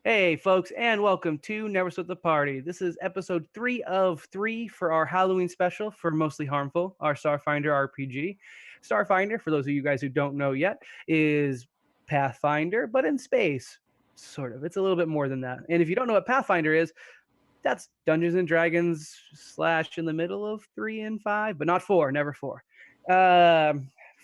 Hey, folks, and welcome to Never Split the Party. This is episode 3 of 3 for our Halloween special for Mostly Harmful, our Starfinder RPG. Starfinder, for those of you guys who don't know yet, is Pathfinder, but in space, sort of. It's a little bit more than that. And if you don't know what Pathfinder is, that's Dungeons and Dragons / in the middle of 3 and 5, but not 4, never 4.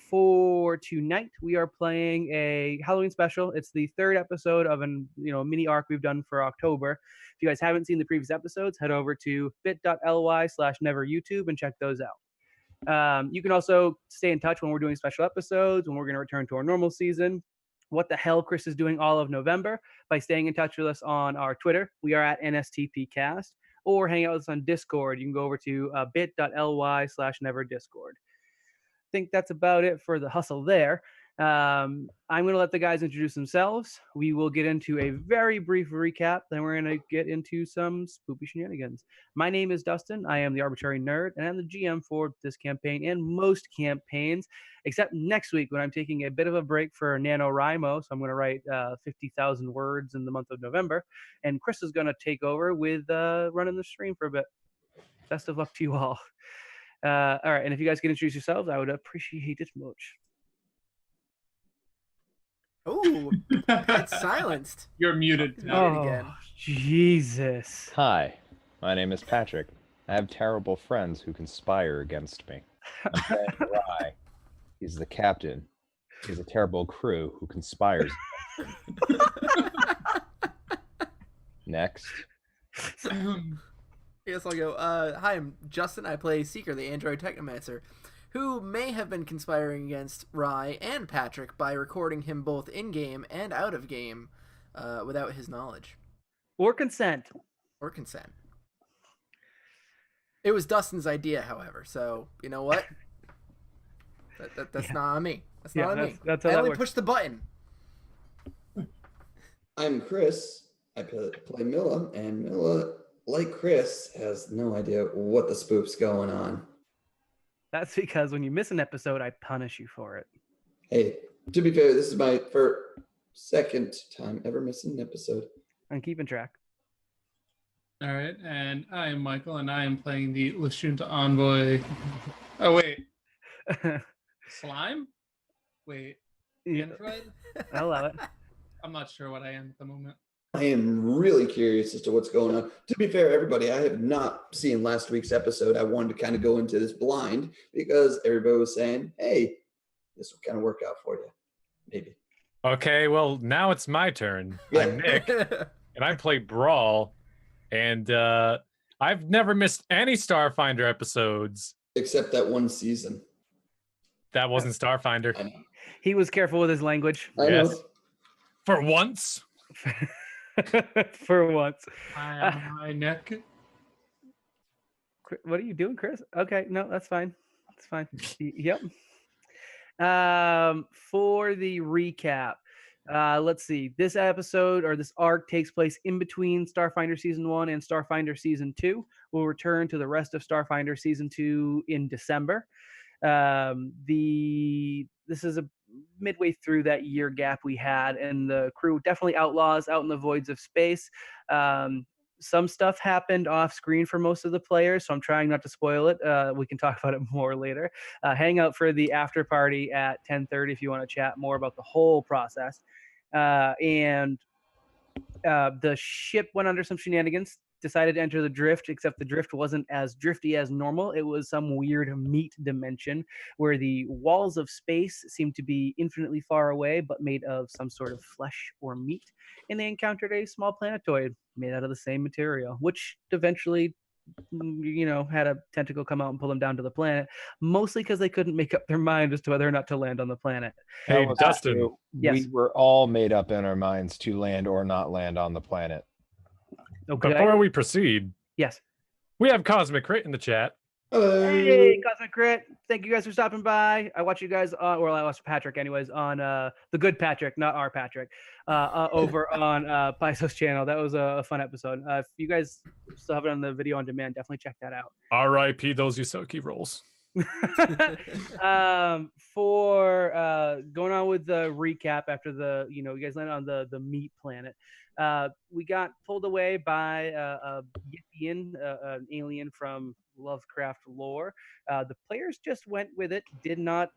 For tonight, we are playing a Halloween special. It's the third episode of a mini arc we've done for October. If you guys haven't seen the previous episodes, head over to bit.ly/neveryoutube and check those out. You can also stay in touch when we're doing special episodes, when we're going to return to our normal season. What the hell Chris is doing all of November by staying in touch with us on our Twitter. We are at NSTPcast, or hang out with us on Discord. You can go over to bit.ly/neverdiscord. Think that's about it for the hustle there. I'm going to let the guys introduce themselves. We will get into a very brief recap. Then we're going to get into some spoopy shenanigans. My name is Dustin. I am the arbitrary nerd, and I'm the GM for this campaign and most campaigns, except next week when I'm taking a bit of a break for NaNoWriMo. So I'm going to write 50,000 words in the month of November. And Chris is going to take over with running the stream for a bit. Best of luck to you all. All right, and if you guys can introduce yourselves, I would appreciate it much. Oh, it's silenced. You're muted. Again. Jesus. Hi, my name is Patrick. I have terrible friends who conspire against me. My friend Rye, he's the captain. He's a terrible crew who conspires. Next. I guess I'll go. Hi, I'm Justin. I play Seeker, the android technomancer, who may have been conspiring against Rye and Patrick by recording him both in-game and out of game without his knowledge. Or consent. Or consent. It was Dustin's idea, however, so you know what? That's not on me. That's not on me. That's how I that only works. pushed the button. I'm Chris. I play Milla, and Milla, like Chris, has no idea what the spook's going on. That's because when you miss an episode, I punish you for it. Hey, to be fair, this is my second time ever missing an episode. I'm keeping track. All right, and I am Michael, and I am playing the Lashunta Envoy. Oh, wait. Slime? Wait. Yeah, Android? I love it. I'm not sure what I am at the moment. I am really curious as to what's going on. To be fair, everybody, I have not seen last week's episode. I wanted to kind of go into this blind because everybody was saying, hey, this will kind of work out for you. Maybe. Okay, well, now it's my turn. Yeah. I'm Nick, and I play Brawl, and I've never missed any Starfinder episodes. Except that one season. That wasn't Starfinder. I know. He was careful with his language. I know. Yes. For once. For once. Hi, Nick. What are you doing, Chris? Okay, no, that's fine. That's fine. Yep. For the recap, let's see. This episode or this arc takes place in between Starfinder Season 1 and Starfinder Season 2. We'll return to the rest of Starfinder Season 2 in December. This is a midway through that year gap we had, and the crew definitely outlaws out in the voids of space. Some stuff happened off screen for most of the players, so I'm trying not to spoil it. We can talk about it more later. Hang out for the after party at 10:30 if you want to chat more about the whole process. The ship went under some shenanigans, decided to enter the drift, except the drift wasn't as drifty as normal. It was some weird meat dimension where the walls of space seemed to be infinitely far away, but made of some sort of flesh or meat. And they encountered a small planetoid made out of the same material, which eventually, had a tentacle come out and pull them down to the planet, mostly because they couldn't make up their mind as to whether or not to land on the planet. Hey, That was Dustin. true. Yes. We were all made up in our minds to land or not land on the planet. Okay. Before we proceed, Yes. we have Cosmic Crit in the chat. Hello. Hey, Cosmic Crit. Thank you guys for stopping by. I watch you guys on, or I watch Patrick anyways, on the good Patrick, not our Patrick, over on Paiso's channel. That was a fun episode. If you guys still have it on the video on demand, definitely check that out. R.I.P. those Yusoki rolls. For going on with the recap after you guys landed on the meat planet. We got pulled away by a Yithian, an alien from Lovecraft lore. The players just went with it, did not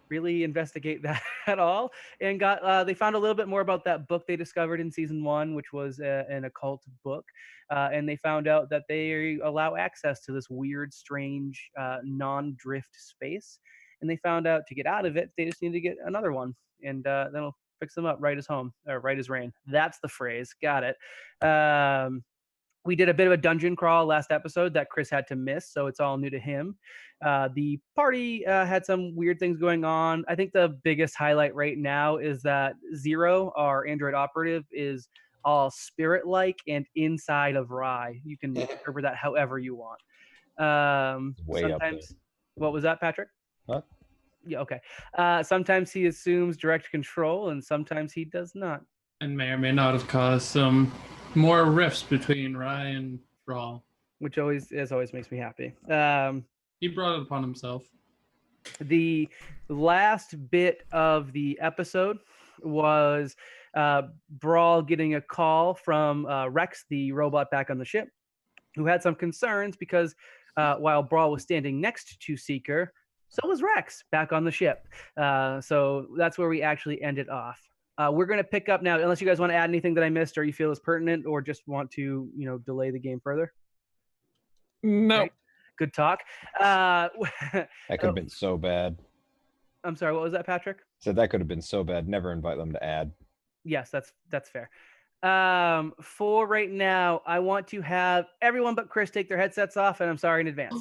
really investigate that at all, and they found a little bit more about that book they discovered in season 1, which was an occult book, and they found out that they allow access to this weird, strange, non-drift space. And they found out to get out of it, they just need to get another one, and that'll fix them up right as home, or right as rain. That's the phrase. Got it. We did a bit of a dungeon crawl last episode that Chris had to miss, so it's all new to him. The party had some weird things going on. I think the biggest highlight right now is that Zero, our android operative, is all spirit-like and inside of Rye. You can interpret that however you want. Way up there. Sometimes, what was that, Patrick? Huh? Yeah, okay. Sometimes he assumes direct control, and sometimes he does not. And may or may not have caused some more rifts between Rye and Brawl. Which always makes me happy. He brought it upon himself. The last bit of the episode was Brawl getting a call from Rex, the robot back on the ship, who had some concerns because while Brawl was standing next to Seeker, so was Rex back on the ship. So that's where we actually ended off. We're going to pick up now, unless you guys want to add anything that I missed or you feel is pertinent, or just want to, delay the game further. No. Right? Good talk. That could have been so bad. I'm sorry, what was that, Patrick? Said that could have been so bad. Never invite them to add. Yes, that's fair. For right now, I want to have everyone but Chris take their headsets off, and I'm sorry in advance.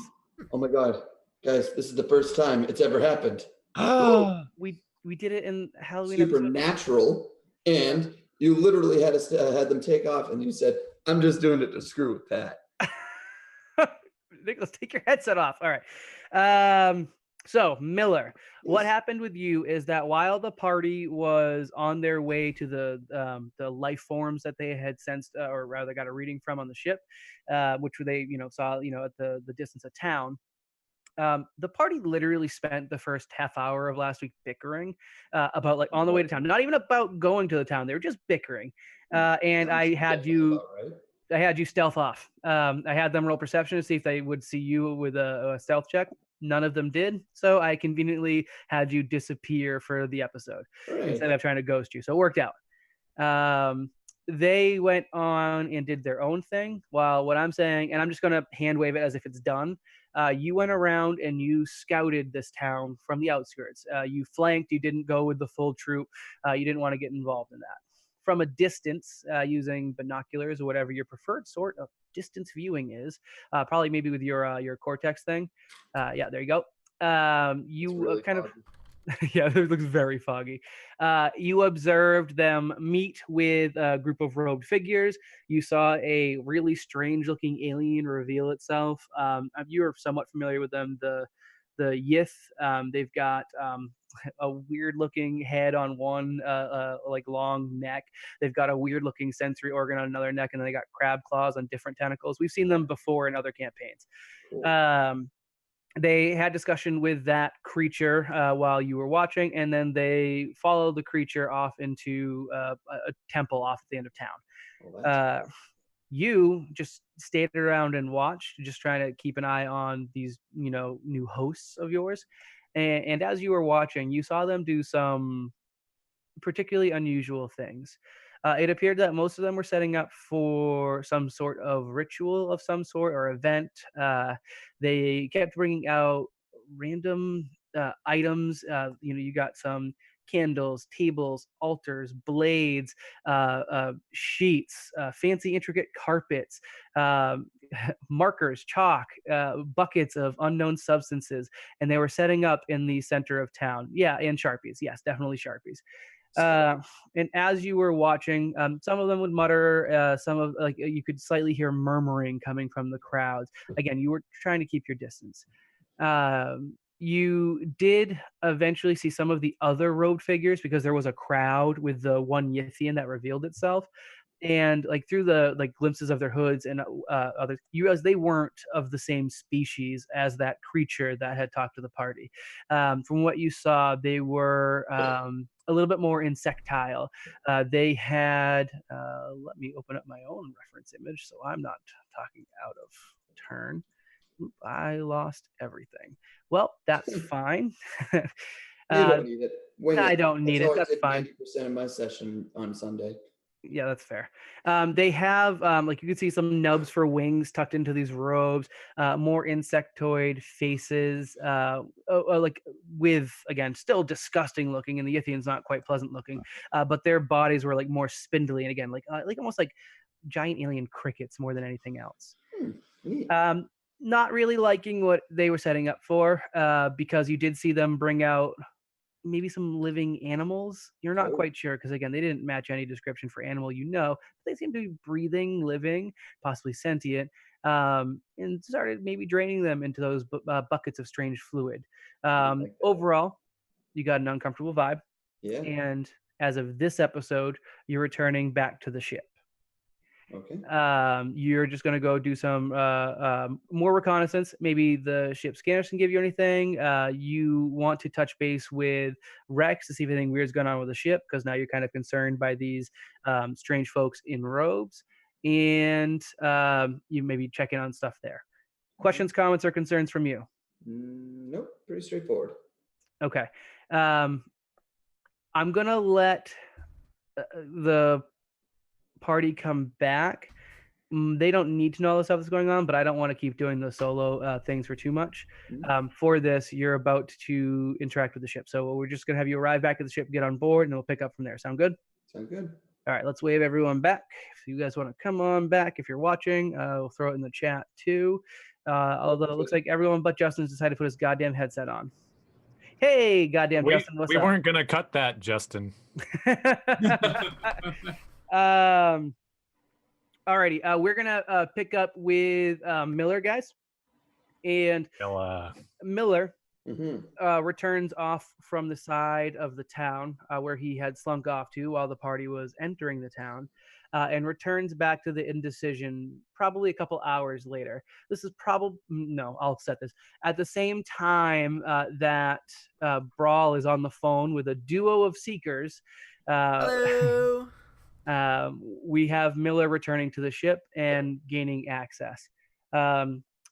Oh my God, guys, this is the first time it's ever happened. We did it in Halloween. Supernatural, and you literally had them take off, and you said, "I'm just doing it to screw with Pat." Nicholas, take your headset off. All right. So Miller, what happened with you is that while the party was on their way to the life forms that they had sensed, or rather got a reading from on the ship, which they saw at the distance of town. The party literally spent the first half hour of last week bickering about on the way to town. Not even about going to the town; they were just bickering. And I had you stealth off. I had them roll perception to see if they would see you with a stealth check. None of them did, so I conveniently had you disappear for the episode instead of trying to ghost you. So it worked out. They went on and did their own thing. While what I'm saying, and I'm just going to hand wave it as if it's done. You went around and you scouted this town from the outskirts. You flanked. You didn't go with the full troop. You didn't want to get involved in that. From a distance, using binoculars or whatever your preferred sort of distance viewing is, probably maybe with your Cortex thing. Yeah, there you go. You really kind of. Yeah, it looks very foggy. You observed them meet with a group of robed figures. You saw a really strange-looking alien reveal itself. You're somewhat familiar with them. The Yith, they've got a weird-looking head on one, like long neck. They've got a weird-looking sensory organ on another neck, and then they got crab claws on different tentacles. We've seen them before in other campaigns. Cool. They had discussion with that creature while you were watching, and then they followed the creature off into a temple off at the end of town. You just stayed around and watched, just trying to keep an eye on these, new hosts of yours. And as you were watching, you saw them do some particularly unusual things. It appeared that most of them were setting up for some sort of ritual of some sort or event. They kept bringing out random items. You got some candles, tables, altars, blades, sheets, fancy intricate carpets, markers, chalk, buckets of unknown substances, and they were setting up in the center of town. Yeah, and Sharpies. Yes, definitely Sharpies. And as you were watching, some of them would mutter, some of you could slightly hear murmuring coming from the crowds. Again, you were trying to keep your distance. You did eventually see some of the other robed figures because there was a crowd with the one Yithian that revealed itself. and like through the like glimpses of their hoods and others, you realize they weren't of the same species as that creature that had talked to the party. From what you saw, they were a little bit more insectile. They had let me open up my own reference image so I'm not talking out of turn. Oop, I lost everything. Well, that's fine. You don't need it. Wing I it. don't need That's it. how I That's did fine. 90% of my session on Sunday. Yeah, that's fair. They have like you can see some nubs for wings tucked into these robes, more insectoid faces, like with again still disgusting looking, and the Yithian's not quite pleasant looking, but their bodies were like more spindly and again like almost like giant alien crickets more than anything else. Neat. Not really liking what they were setting up for, because you did see them bring out maybe some living animals. You're not Oh. quite sure because again, they didn't match any description for animal. But they seem to be breathing, living, possibly sentient, and started maybe draining them into those buckets of strange fluid. like that. Overall, you got an uncomfortable vibe, Yeah. and as of this episode, you're returning back to the ship. Okay. You're just going to go do some more reconnaissance. Maybe the ship scanners can give you anything. You want to touch base with Rex to see if anything weird's going on with the ship, because now you're kind of concerned by these strange folks in robes, and you maybe check in on stuff there. Questions, comments, or concerns from you? Nope. Pretty straightforward. Okay. I'm going to let the party come back. They don't need to know all the stuff that's going on, but I don't want to keep doing the solo things for too much. For this, you're about to interact with the ship. So we're just going to have you arrive back at the ship, get on board, and we'll pick up from there. Sound good? Sound good. All right, let's wave everyone back. If you guys want to come on back, if you're watching, we'll throw it in the chat too. Although it looks like everyone but Justin's decided to put his goddamn headset on. Hey, goddamn Justin, what's we up? weren't gonna cut that, Justin. Alrighty, we're gonna pick up with Miller, guys, and Miller returns off from the side of the town where he had slunk off to while the party was entering the town, and returns back to the Indecision probably a couple hours later. This is probably no, I'll set this at the same time that Brawl is on the phone with a duo of Seekers. Hello. We have Miller returning to the ship and gaining access.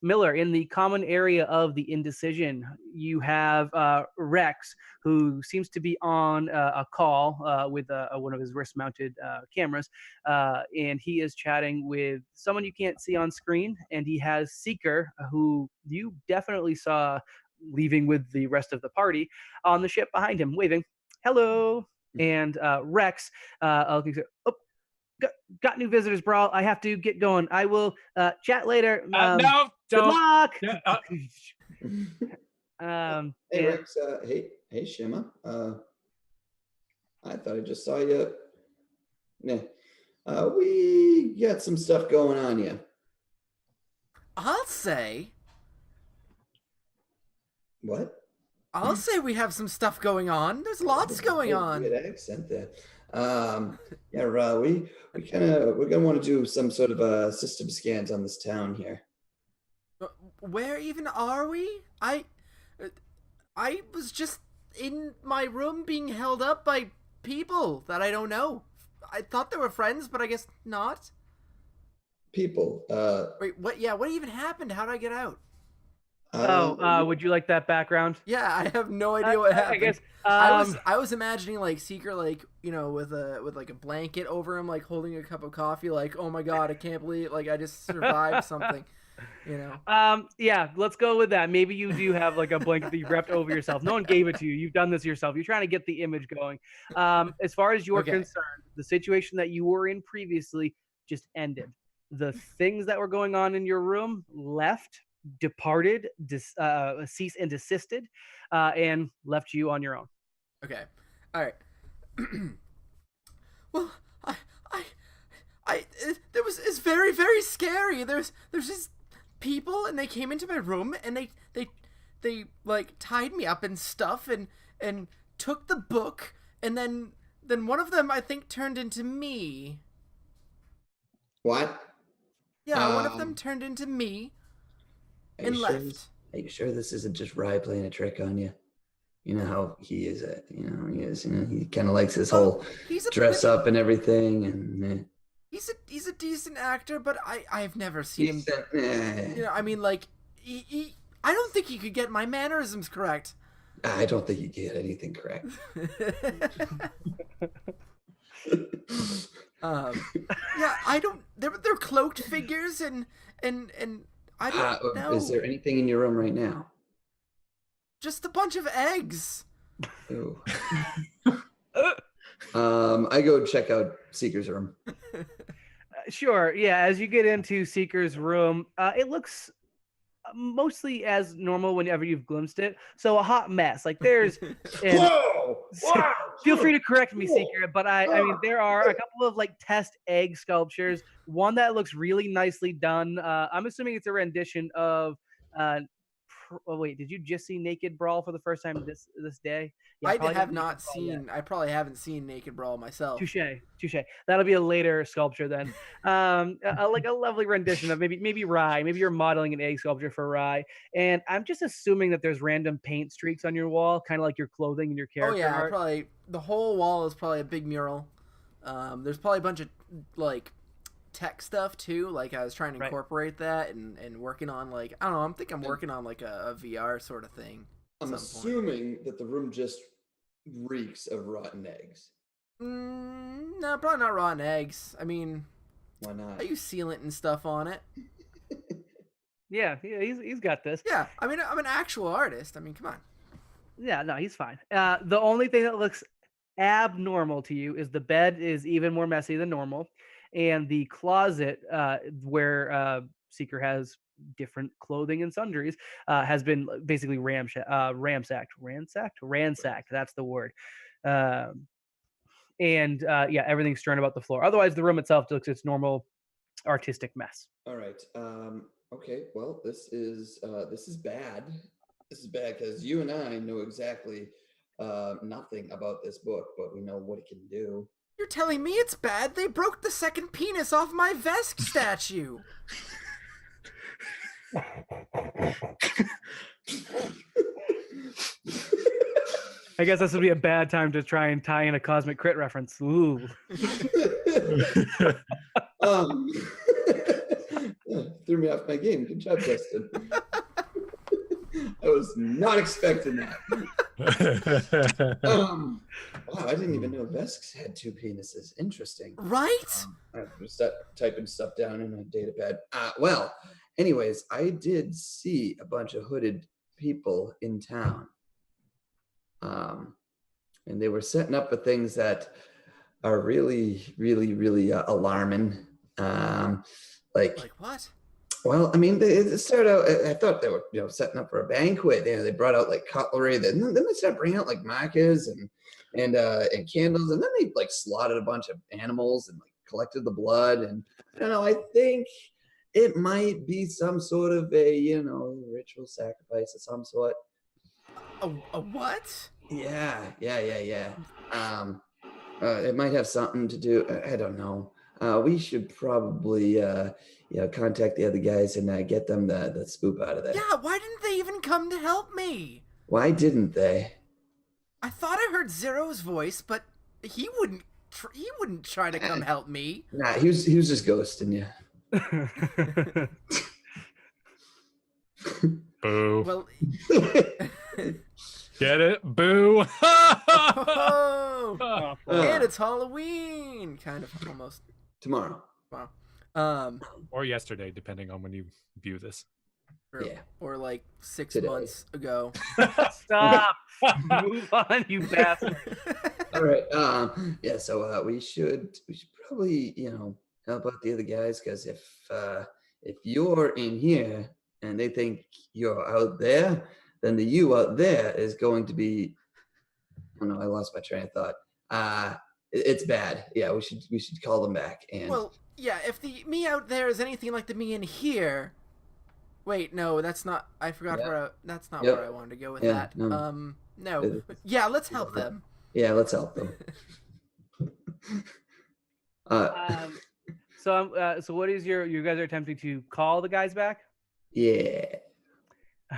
Miller, in the common area of the Indecision, you have Rex, who seems to be on a call with one of his wrist-mounted cameras, and he is chatting with someone you can't see on screen, and he has Seeker, who you definitely saw leaving with the rest of the party, on the ship behind him, waving, hello. And Rex, got new visitors, Brawl. I have to get going. I will chat later. No, good don't. luck. Hey, Rex. Hey, Shima. I thought I just saw you. Nah. We got some stuff going on here. I'll say we have some stuff going on. There's lots going on. Good accent there. Yeah, we're gonna want to do some sort of system scans on this town here. Where even are we? I was just in my room being held up by people that I don't know. I thought they were friends, but I guess not. People. Wait, what? Yeah, what even happened? How did I get out? Would you like that background? Yeah, I have no idea what happened. I guess I was imagining like Seeker, like, you know, with like a blanket over him, like holding a cup of coffee, like, oh my god, I can't believe like I just survived something, you know. Yeah, let's go with that. Maybe you do have like a blanket that you wrapped over yourself. No one gave it to you. You've done this yourself. You're trying to get the image going. As far as you're concerned, the situation that you were in previously just ended. The things that were going on in your room left, departed, cease and desisted, and left you on your own. Okay. All right. Well, it's very, very scary. There's these people, and they came into my room, and they like tied me up and stuff, and took the book, and then one of them I think turned into me. What? Yeah, one of them Um, turned into me Are and you sure? left. Are you sure this isn't just Rye playing a trick on you? You know how he is. He is. He kind of likes his Well, whole he's a dress pretty up and everything, and he's a decent actor, but I've never seen him. decent. I mean, like I don't think he could get my mannerisms correct. I don't think you get anything correct. Yeah, I don't. They're cloaked figures, and I don't know. Is there anything in your room right now? Just a bunch of eggs. Ooh. I go check out Seeker's room. Sure. Yeah. As you get into Seeker's room, it looks mostly as normal whenever you've glimpsed it. So a hot mess. Like there's, and Whoa! Wow! feel free to correct me, Whoa. Seeker. But I mean, there are a couple of like test egg sculptures. One that looks really nicely done. I'm assuming it's a rendition of. Oh wait, did you just see Naked Brawl for the first time this day? Yeah, I probably have Naked not Brawl yet. seen. I probably haven't seen Naked Brawl myself. Touche. That'll be a later sculpture then. Like a lovely rendition of maybe Rye. Maybe you're modeling an egg sculpture for Rye. And I'm just assuming that there's random paint streaks on your wall, kind of like your clothing and your Oh character yeah, art. probably the whole wall is probably a big mural. There's probably a bunch of like tech stuff too. Like I was trying to Right. incorporate that and working on like I don't know. I'm working on like a VR sort of thing. I'm at some point. assuming that the room just reeks of rotten eggs. No, probably not rotten eggs. I mean, Why not? I use sealant and stuff on it. Yeah, he's got this. Yeah, I mean, I'm an actual artist. I mean, come on. Yeah, no, he's fine. The only thing that looks abnormal to you is the bed is even more messy than normal, and the closet where Seeker has different clothing and sundries has been basically ransacked. That's the word. And yeah, everything's strewn about the floor. Otherwise, the room itself looks its normal artistic mess. All right. Okay. Well, this is bad. This is bad because you and I know exactly nothing about this book, but we know what it can do. You're telling me it's bad? They broke the second penis off my Vesk statue. I guess this would be a bad time to try and tie in a cosmic crit reference. Ooh. Threw me off my game. Good job, Justin. I was not expecting that. Wow, I didn't even know Vesks had two penises. Interesting. Right? I have to start typing stuff down in a data pad. Well, anyways, I did see a bunch of hooded people in town. And they were setting up for things that are really, really, really alarming. Like what? Well, I mean, they started out. I thought they were, setting up for a banquet. They brought out like cutlery. Then they started bringing out like markers and candles, and then they like slaughtered a bunch of animals and like collected the blood. And I don't know. I think it might be some sort of a ritual sacrifice of some sort. A what? Yeah. It might have something to do. I don't know. We should probably, contact the other guys and get them the spoop out of there. Yeah, why didn't they even come to help me? Why didn't they? I thought I heard Zero's voice, but he wouldn't try to come help me. Nah, he was just ghosting you. Boo. Well, Get it? Boo. oh, and it's Halloween, kind of almost. Tomorrow. Wow. Or yesterday, depending on when you view this. Or like 6 Today. months ago. Stop. Move on, you bastard. All right. Yeah. So we should probably help out the other guys, because if you're in here and they think you're out there, then the you out there is going to be. Oh no, I lost my train of thought. It's bad. Yeah, we should call them back. And Well, yeah, if the me out there is anything like the me in here. Wait, no, that's not. I forgot that's not where I wanted to go with that. No. No. Yeah, let's help them. Yeah, let's help them. So what is you guys are attempting to call the guys back? Yeah.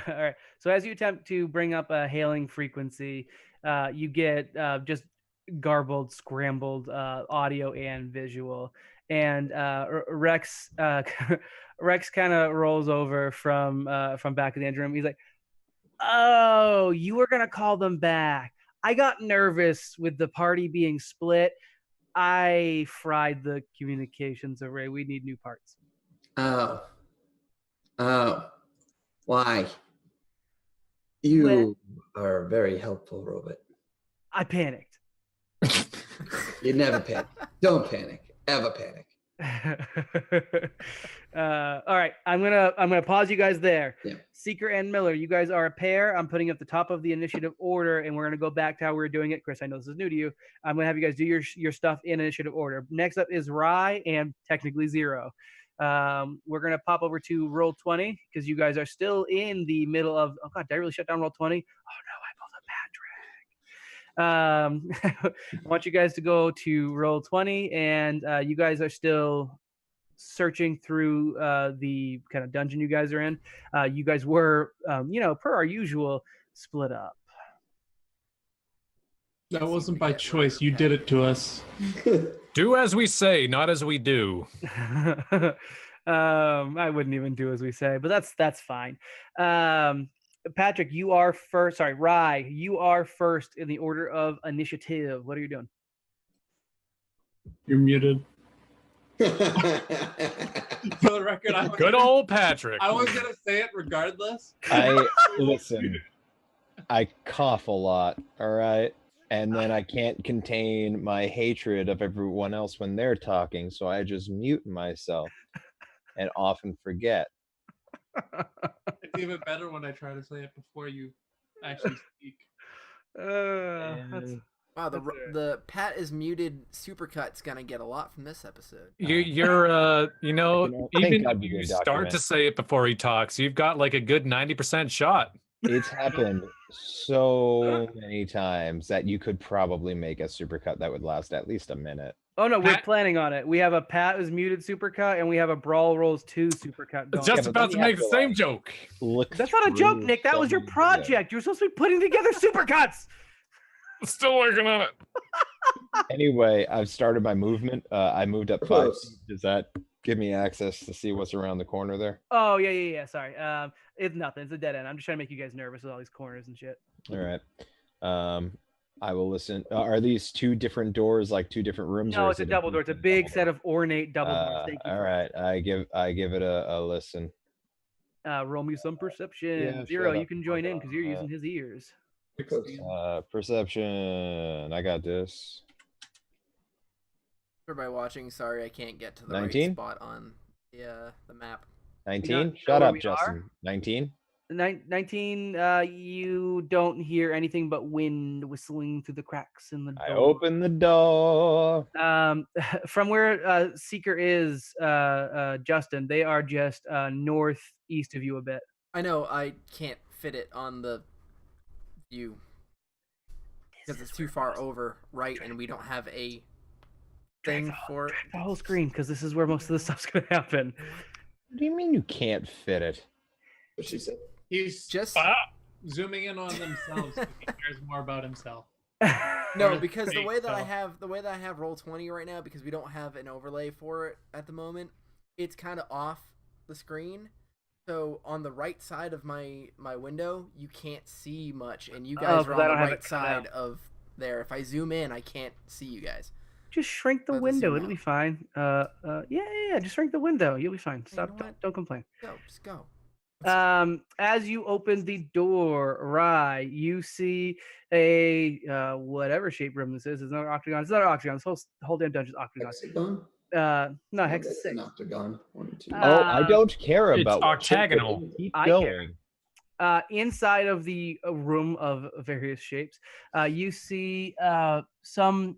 All right. So as you attempt to bring up a hailing frequency, you get just garbled, scrambled audio and visual. And Rex Rex kind of rolls over from back of the engine room. He's like, "Oh, you were gonna call them back. I got nervous with the party being split. I fried the communications array. We need new parts." Oh. Oh. Why? Well, You are a very helpful robot. I panicked. You never panic. Don't panic. Ever panic. All right, I'm gonna pause you guys there. Yeah. Seeker and Miller, you guys are a pair. I'm putting at the top of the initiative order, and we're gonna go back to how we were doing it. Chris, I know this is new to you. I'm gonna have you guys do your stuff in initiative order. Next up is Rye and technically Zero. We're gonna pop over to roll 20 because you guys are still in the middle of. Oh God, did I really shut down roll 20? Oh no, I pulled a Patrick. I want you guys to go to roll 20, and you guys are still searching through the kind of dungeon you guys are in. You guys were, per our usual, split up. That wasn't by choice. You did it to us. Do as we say, not as we do. I wouldn't even do as we say, but that's fine. Patrick, you are first. Sorry, Rye, you are first in the order of initiative. What are you doing? You're muted. For the record, Good old Patrick. I was gonna say it regardless. Listen. I cough a lot, all right? And then I can't contain my hatred of everyone else when they're talking, so I just mute myself and often forget. It's even better when I try to say it before you actually speak. Wow, the Pat is muted supercut's gonna get a lot from this episode. You're even God if we you did start document. to say it before he talks, you've got like a good 90% shot. It's happened so many times that you could probably make a supercut that would last at least a minute. Oh no, we're Pat- planning on it. We have a Pat is muted supercut, and we have a Brawl Rolls 2 supercut going. Just but about then to you make have the to, same like, joke. Look That's not a joke, through Nick. That so was your many videos. project. You're supposed to be putting together supercuts. Still working on it. Anyway, I've started my movement. I moved up 5 Close. feet. Does that give me access to see what's around the corner there? Oh yeah. Sorry. It's nothing. It's a dead end. I'm just trying to make you guys nervous with all these corners and shit. All right. I will listen. Are these two different doors, like two different rooms? No, or it's is a it double door. It's a big double set door? of ornate double doors. Thank you. All right. I give it a listen. Roll me some perception. Yeah, Zero, shut you up. can join in Hold because you're on. using his ears. Perception. I got this. Everybody watching, sorry I can't get to the 19? right spot on the map. 19. know Shut where up, we Justin. 19. 19. You don't hear anything but wind whistling through the cracks in the door. I open the door. From where Seeker is, Justin, they are just northeast of you a bit. I know I can't fit it on the view because it's too far over right, and we don't have a thing for it. The whole screen, because this is where most of the stuff's gonna happen. What do you mean you can't fit it? What she said. He's Just zooming in on themselves. He cares more about himself. no, because the Fake way that I stuff. have Roll20 right now, because we don't have an overlay for it at the moment, it's kind of off the screen. So on the right side of my window, you can't see much, and you guys are on the right side of there. If I zoom in, I can't see you guys. Just shrink the Let us window. zoom It'll be out. fine. Yeah. Just shrink the window. You'll be fine. You know Stop. what? Don't complain. Just go. As you open the door, Rye, you see a whatever shape room this is. It's not an octagon. It's not an octagon. This whole damn dungeon's octagon. Hexagon? No, Oh, hex that's 6. an octagon. 1, 2. Oh, I don't care It's about what shape it octagonal. is. Keep I going. Inside of the room of various shapes, you see some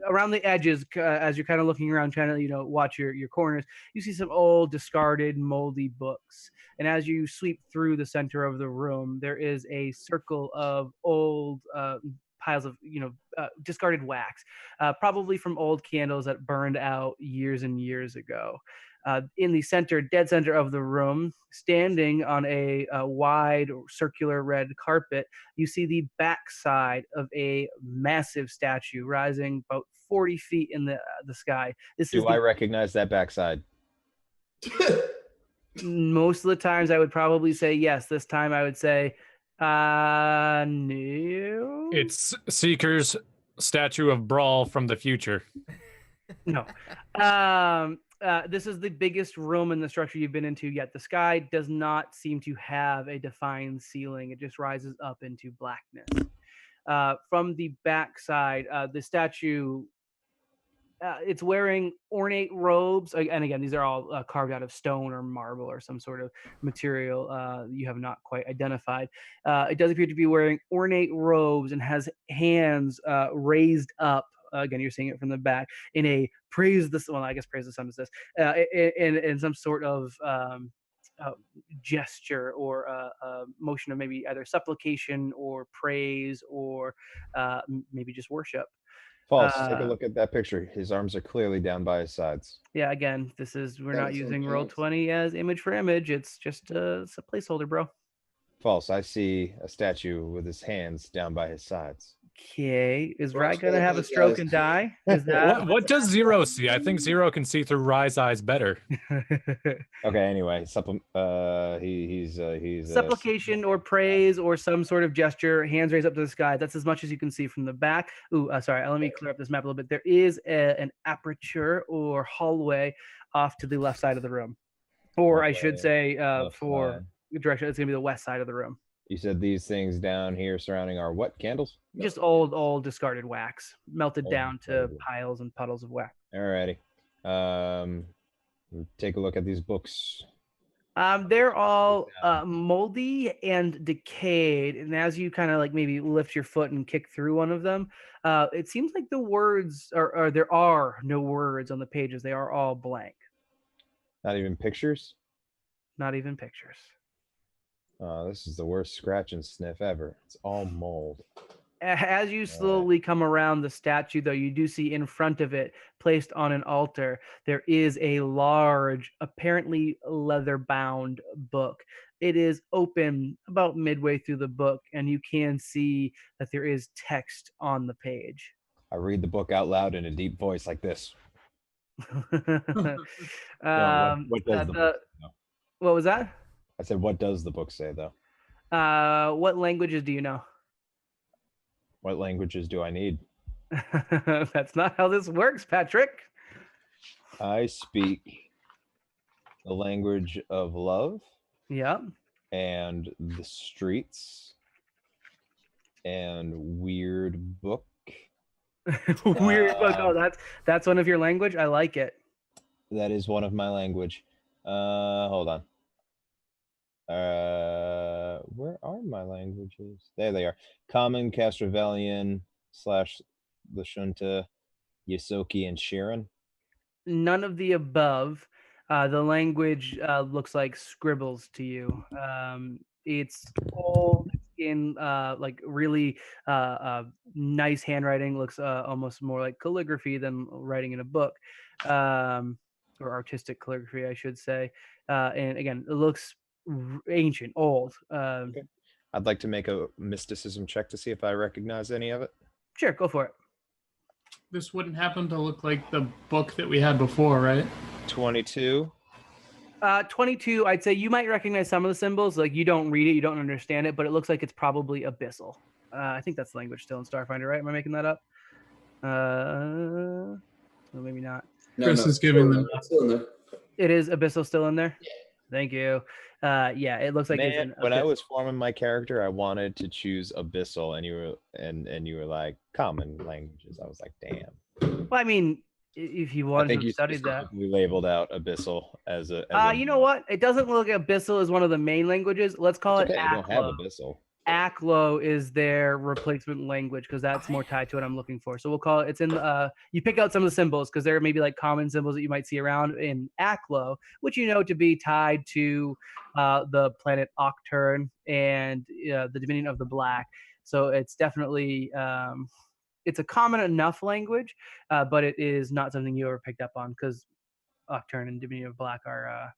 around the edges as you're kind of looking around trying to watch your corners. You see some old discarded moldy books, and as you sweep through the center of the room, there is a circle of old piles of discarded wax, probably from old candles that burned out years and years ago. In the dead center of the room, standing on a wide circular red carpet, you see the backside of a massive statue rising about 40 feet in the sky. This is Do I recognize that backside? most of the times I would probably say yes. This time I would say no. It's Seeker's statue of Brawl from the future. No. This is the biggest room in the structure you've been into yet. The sky does not seem to have a defined ceiling. It just rises up into blackness. From the backside, the statue, it's wearing ornate robes. And again, these are all carved out of stone or marble or some sort of material you have not quite identified. It does appear to be wearing ornate robes and has hands raised up. Again, you're seeing it from the back in a praise the sun is this, in some sort of gesture or motion of maybe either supplication or praise or maybe just worship. False. Take a look at that picture. His arms are clearly down by his sides. Yeah, again, we're That not is using okay. Roll20 as image for image. It's just it's a placeholder, bro. False. I see a statue with his hands down by his sides. Okay, is Well, Rye gonna have a guys. stroke and die? Is that What does Zero see? I think Zero can see through Rye's eyes better. Okay. Anyway, he's supplication or praise or some sort of gesture, hands raised up to the sky? That's as much as you can see from the back. Sorry, let me clear up this map a little bit. There is an aperture or hallway off to the left side of the room, or I should say, for the direction, it's gonna be the west side of the room. You said these things down here surrounding our what candles? Just old discarded wax, melted Old down to discarded. piles and puddles of wax. Alrighty. Take a look at these books. They're all moldy and decayed, and as you kind of like maybe lift your foot and kick through one of them, it seems like the words or there are no words on the pages. They are all blank. Not even pictures? Not even pictures. This is the worst scratch and sniff ever. It's all mold. As you slowly come around the statue, though, you do see in front of it, placed on an altar, there is a large, apparently leather-bound book. It is open about midway through the book, and you can see that there is text on the page. I read the book out loud in a deep voice like this. What does the book say, though? What was that? I said, what does the book say, though? What languages do you know? What languages do I need? That's not how this works, Patrick. I speak the language of love. Yep. And the streets. And weird book. Weird book. Oh, that's one of your language? I like it. That is one of my language. Hold on. Where are my languages? There they are. Common, Castrovelian / Lashunta, Yosoki, and Shirin. None of the above. The language looks like scribbles to you. It's old in like really nice handwriting. Looks almost more like calligraphy than writing in a book, or artistic calligraphy, I should say. And again, it looks ancient, old. Okay. I'd like to make a mysticism check to see if I recognize any of it. Sure, go for it. This wouldn't happen to look like the book that we had before, right? 22. 22, I'd say you might recognize some of the symbols. Like you don't read it, you don't understand it, but it looks like it's probably abyssal. I think that's the language still in Starfinder, right? Am I making that up? Well, maybe not. Chris is giving them. Still in there. It is abyssal still in there? Yeah. Thank you. Yeah, it looks like Man, when I was forming my character, I wanted to choose abyssal, and you were like common languages. I was like, damn. Well, I mean, if you wanted to study that, we labeled out abyssal as a. You know what? It doesn't look like abyssal is one of the main languages. Let's call it okay, Aklo. You don't have abyssal. Aklo is their replacement language because that's more tied to what I'm looking for. So we'll call it. It's in. You pick out some of the symbols because there may be like common symbols that you might see around in Aklo, which you know to be tied to the planet Octurne and the Dominion of the Black. So it's definitely it's a common enough language, but it is not something you ever picked up on because Octurne and Divinity of Black are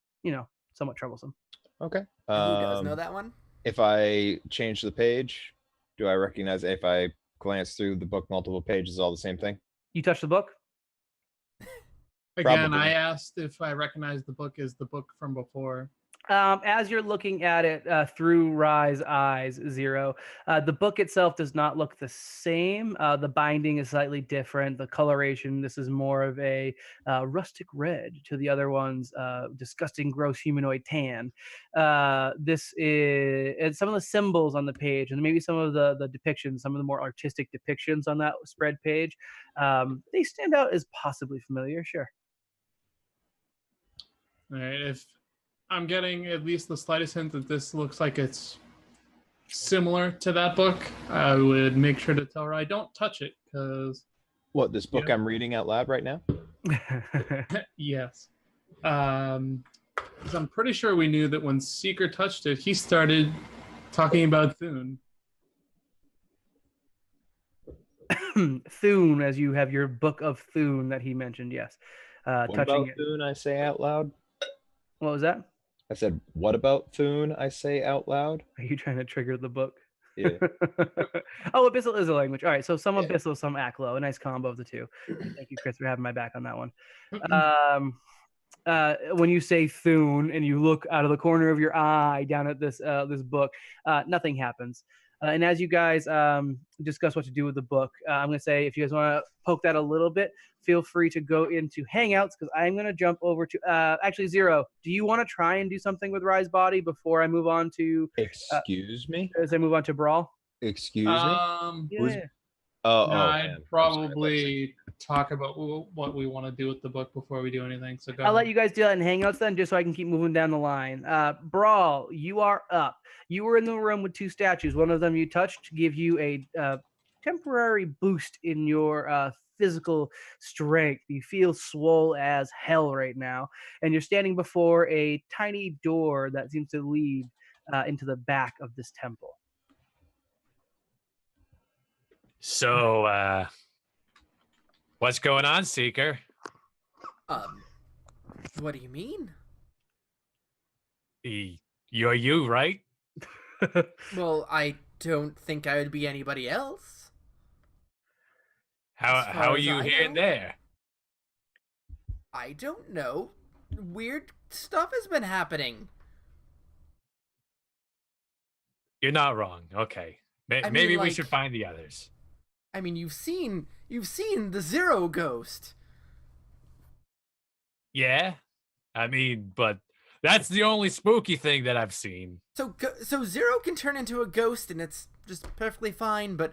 somewhat troublesome. Okay. Who does know that one? If I change the page, do I recognize if I glance through the book multiple pages, all the same thing? You touch the book? Again, Probably. I asked if I recognize the book as the book from before. As you're looking at it through Rye's eyes, Zero, the book itself does not look the same. The binding is slightly different. The coloration, this is more of a rustic red to the other one's disgusting, gross humanoid tan. This is and some of the symbols on the page, and maybe some of the depictions, some of the more artistic depictions on that spread page, they stand out as possibly familiar. Sure. All right, if I'm getting at least the slightest hint that this looks like it's similar to that book, I would make sure to tell her I don't touch it because What, this book I'm reading out loud right now? yes. Because I'm pretty sure we knew that when Seeker touched it, he started talking about Thune. Thune, as you have your book of Thune that he mentioned, yes. What Touching about it. Thune, I say out loud? What was that? I said, what about Thune, I say out loud? Are you trying to trigger the book? Yeah. Oh, Abyssal is a language. All right, so some Yeah. Abyssal, some Aklo. A nice combo of the two. Thank you, Chris, for having my back on that one. When you say Thune and you look out of the corner of your eye down at this book, nothing happens. And as you guys discuss what to do with the book, I'm going to say if you guys want to poke that a little bit, feel free to go into Hangouts because I'm going to jump over to actually Zero. Do you want to try and do something with Rise Body before I move on to Excuse me? as I move on to Brawl? Excuse me? Who's- Yeah. I'd man. I'm sorry, probably talk about what we want to do with the book before we do anything. So go I'll let ahead. you guys do that in Hangouts then, just so I can keep moving down the line. Brawl, you are up. You were in the room with two statues. One of them you touched to give you a temporary boost in your physical strength. You feel swole as hell right now, and you're standing before a tiny door that seems to lead into the back of this temple. So, what's going on, Seeker? What do you mean? You're you, right? Well, I don't think I would be anybody else. How As far are as you I here know. and there? I don't know. Weird stuff has been happening. You're not wrong. Okay, I mean, maybe we like- should find the others. I mean, you've seen the Zero Ghost. Yeah, I mean, but that's the only spooky thing that I've seen. So Zero can turn into a ghost and it's just perfectly fine, but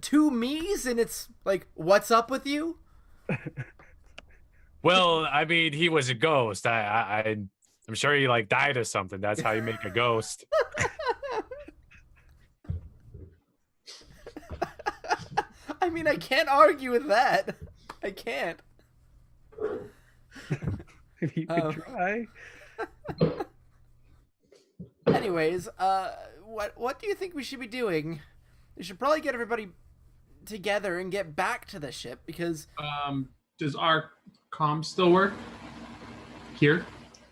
two me's and it's like, what's up with you? Well, I mean, he was a ghost. I'm sure he like died or something. That's how you make a ghost. I mean, I can't argue with that. I can't. If you could try. Anyways, what do you think we should be doing? We should probably get everybody together and get back to the ship because Does our comm still work? Here?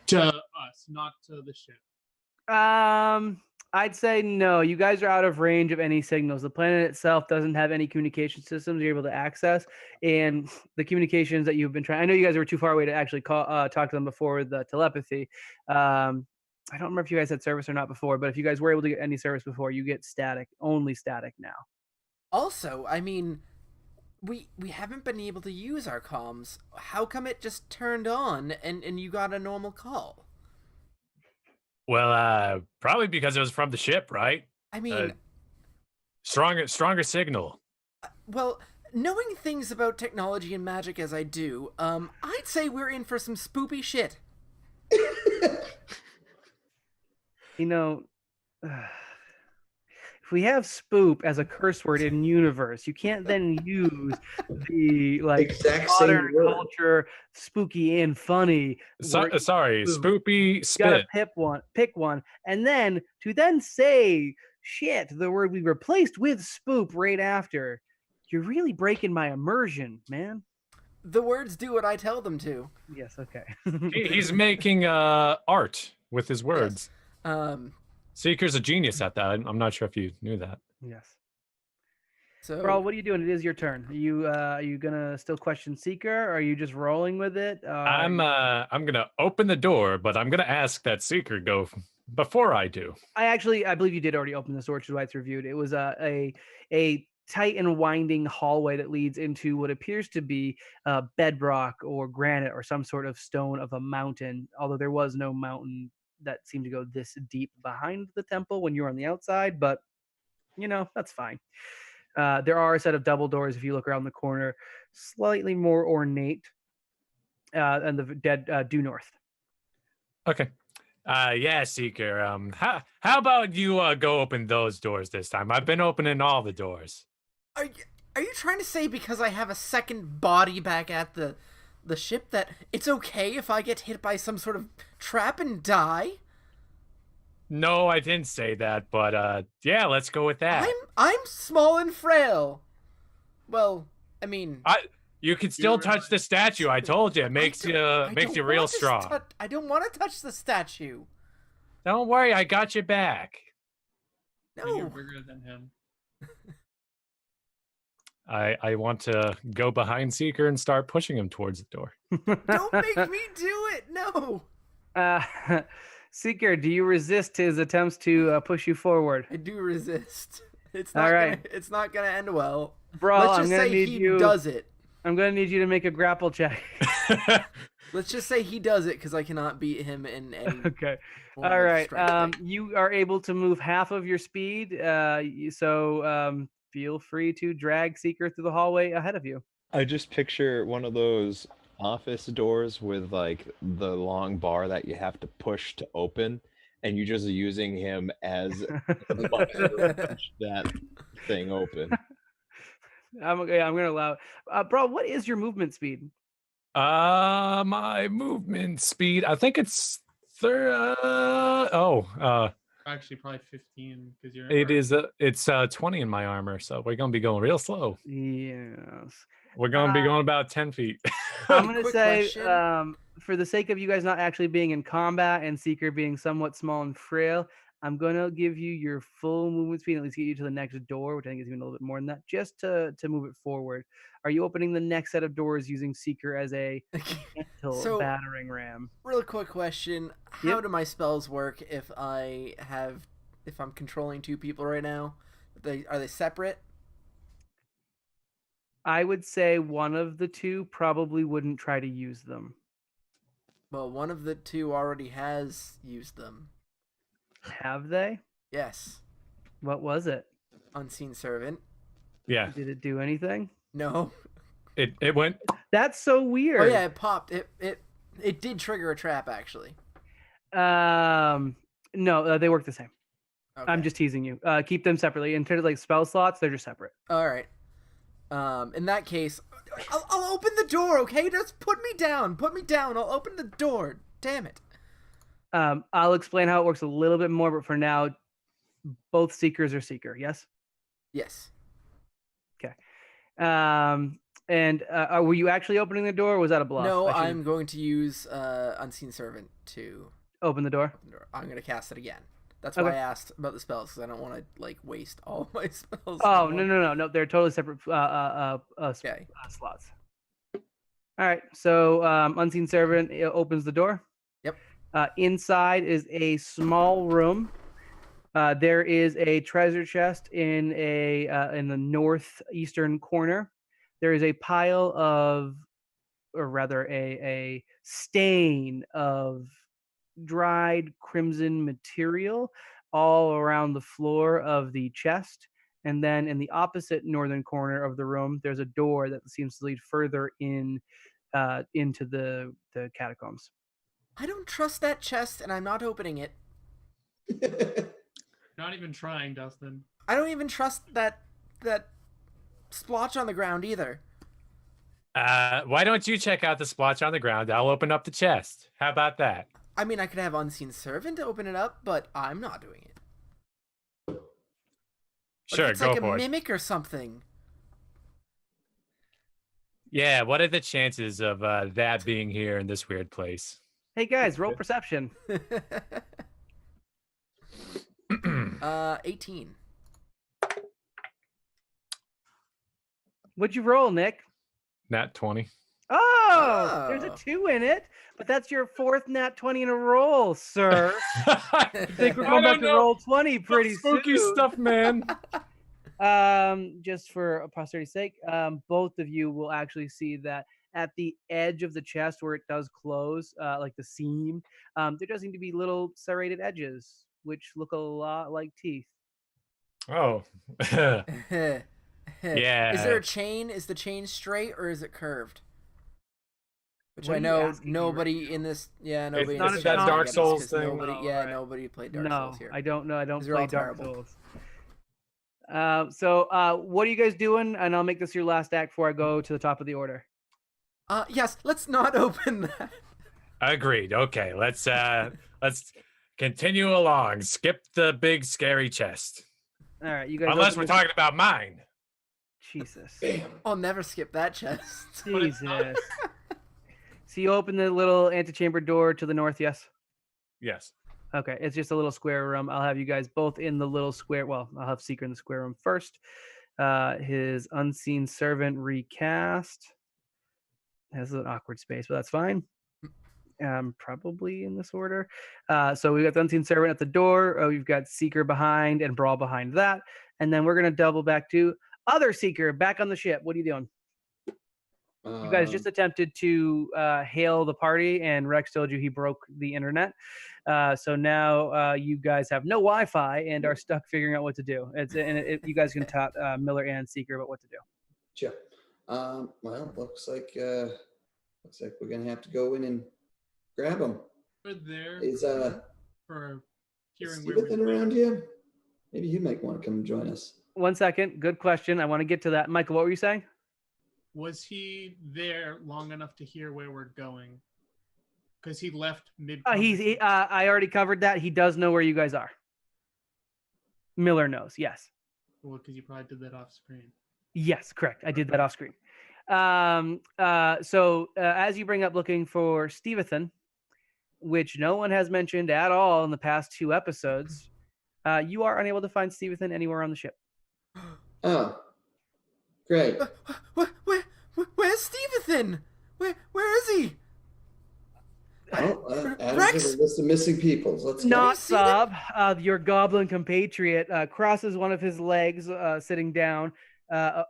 To us, not to the ship. I'd say no. You guys are out of range of any signals. The planet itself doesn't have any communication systems you're able to access, and the communications that you've been trying. I know you guys were too far away to actually talk to them before the telepathy. I don't remember if you guys had service or not before, but if you guys were able to get any service before, you get static, only static now. also, I mean, we haven't been able to use our comms. How come it just turned on and you got a normal call? Well, probably because it was from the ship, right? I mean, Stronger signal. well, knowing things about technology and magic as I do, I'd say we're in for some spoopy shit. You know, if we have spoop as a curse word in universe, you can't then use the like Exact same modern word. culture spooky and funny. word. Sorry, Spook. spoopy You gotta spit. pick one, and then to then say Shit, the word we replaced with spoop right after. You're really breaking my immersion, man. The words do what I tell them to. Yes, okay. He's making art with his words. Um, Seeker's a genius at that. I'm not sure if you knew that. Yes. so Brawl, what are you doing? It is your turn. Are you gonna still question Seeker? Or are you just rolling with it? I'm gonna open the door, but I'm gonna ask that Seeker go before I do. I believe you did already open this door, which is why it's reviewed. It was a tight and winding hallway that leads into what appears to be bedrock or granite or some sort of stone of a mountain. Although there was no mountain that seemed to go this deep behind the temple when you were on the outside, but that's fine. There are a set of double doors if you look around the corner, slightly more ornate, and the dead due north. Okay. Yeah, Seeker. How about you go open those doors this time? I've been opening all the doors. are you trying to say because I have a second body back at the ship that it's okay if I get hit by some sort of trap and die? No, I didn't say that, but yeah, let's go with that. I'm small and frail. Well, I mean, You can still touch the statue. I told you, it makes you real strong. I don't want to touch the statue. Don't worry, I got you back. You're No. bigger than him. I want to go behind Seeker and start pushing him towards the door. Don't make me do it. No. Seeker, do you resist his attempts to push you forward? I do resist. It's All not right. it's not gonna end well. Brawl, Let's I'm just gonna say need he you. does it. I'm gonna need you to make a grapple check. Let's just say he does it because I cannot beat him in any. Okay. form All of right. strength thing. You are able to move half of your speed. So feel free to drag Seeker through the hallway ahead of you. I just picture one of those office doors with like the long bar that you have to push to open, and you're just using him as a button to push that thing open. I'm gonna allow it. Bro, what is your movement speed? My movement speed, I think it's Actually, probably 15 because you're. it's 20 in my armor, so we're gonna be going real slow. Yes. We're gonna be going about 10 feet. I'm gonna Quick say, question. for the sake of you guys not actually being in combat and Seeker being somewhat small and frail, I'm gonna give you your full movement speed and at least get you to the next door, which I think is even a little bit more than that, just to move it forward. Are you opening the next set of doors using Seeker as a gentle So- battering ram? Real quick question: How Yep. do my spells work if I'm controlling two people right now? Are they separate? I would say one of the two probably wouldn't try to use them. Well, one of the two already has used them. Have they? Yes. What was it? Unseen servant. Yeah, Did it do anything? No. it went. That's so weird. Oh yeah, it popped. It did trigger a trap actually. No, they work the same. Okay. I'm just teasing you. Keep them separately. In terms of like spell slots, they're just separate. All right. In that case, I'll open the door. Okay, just put me down. Put me down. I'll open the door. Damn it. I'll explain how it works a little bit more, but for now, both seekers are seeker. Yes. Yes. And were you actually opening the door, or was that a bluff? No, I should I'm going to use unseen servant to open the door. open the door. I'm going to cast it again. That's Okay. why I asked about the spells because I don't want to like waste all my spells. Oh on no! They're totally separate Okay. slots. All right. So unseen servant opens the door. Yep. Inside is a small room. There is a treasure chest in the northeastern corner. There is a pile of, or rather, a stain of dried crimson material all around the floor of the chest. And then in the opposite northern corner of the room, there's a door that seems to lead further in into the catacombs. I don't trust that chest, and I'm not opening it. Not even trying, Dustin. I don't even trust that splotch on the ground either. Why don't you check out the splotch on the ground? I'll open up the chest. How about that? I mean, I could have unseen servant open it up, but I'm not doing it. Sure, it's go like a for it. mimic or something. Yeah, what are the chances of that being here in this weird place? Hey guys, roll perception. 18. What'd you roll, Nick? Nat 20. Oh, there's a Oh. 2 in it, but that's your 4th nat 20 in a roll, sir. I think we're I going back don't to know. roll 20 pretty Spooky soon. stuff, man. Just for posterity's sake, both of you will actually see that at the edge of the chest where it does close, like the seam, there does seem to be little serrated edges, which look a lot like teeth. Oh. Yeah. Is there a chain? Is the chain straight or is it curved? Which What I are you know asking me nobody right in this. Yeah, nobody. not in a this that chat Dark gets this Souls 'cause thing? Nobody. Oh, Yeah, alright. nobody played Dark No, Souls here. I don't know. I don't These are all play Dark terrible. Souls. So what are you guys doing? And I'll make this your last act before I go to the top of the order. Yes. Let's not open that. Agreed. Okay, let's continue along. Skip the big scary chest. All right, you guys. Unless open we're the- talking about mine. Jesus. Bam. I'll never skip that chest. Jesus. So you open the little antechamber door to the north, yes? Yes. Okay, it's just a little square room. I'll have you guys both in the little square. Well, I'll have Seeker in the square room first. His unseen servant recast has an awkward space, but that's fine. Probably in this order. So we got the unseen servant at the door. We've got Seeker behind and Brawl behind that, and then we're gonna double back to other Seeker back on the ship. What are you doing? You guys just attempted to hail the party, and Rex told you he broke the internet. So now you guys have no Wi-Fi and are stuck figuring out what to do. You guys can talk Miller and Seeker about what to do. Sure. Well, looks like we're gonna have to go in and grab him. We're there Is for hearing where Steven we're around here? Maybe you might want to come join us. 1 second. Good question. I want to get to that. Michael, what were you saying? Was he there long enough to hear where we're going? Because he left mid. I already covered that. He does know where you guys are. Miller knows. Yes. Well, because you probably did that off screen. Yes, correct. I did that off screen. So as you bring up looking for Stevethan, which no one has mentioned at all in the past 2 episodes, you are unable to find Stevethan anywhere on the ship. Oh, great. Where's Stevethan? Where is he? Well, add Rex? to the list of missing peoples. Let's go. Not see that? Sob, your goblin compatriot, crosses one of his legs, sitting down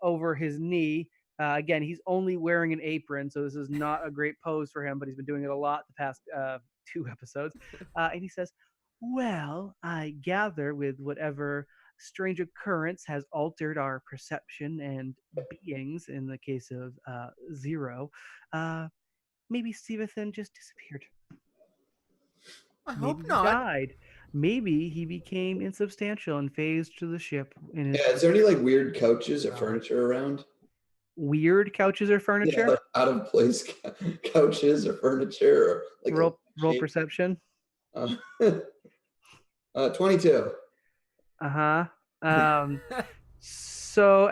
over his knee. Again, he's only wearing an apron, so this is not a great pose for him, but he's been doing it a lot the past 2 episodes. And he says, well, I gather with whatever strange occurrence has altered our perception and beings in the case of Zero, maybe Stevethan just disappeared. I Maybe hope he not. died. Maybe he became insubstantial and phased to the ship. In his Yeah, is there any like weird couches or furniture around? weird couches or furniture? Yeah, like out of place couches or furniture or like roll shape. perception. 22. So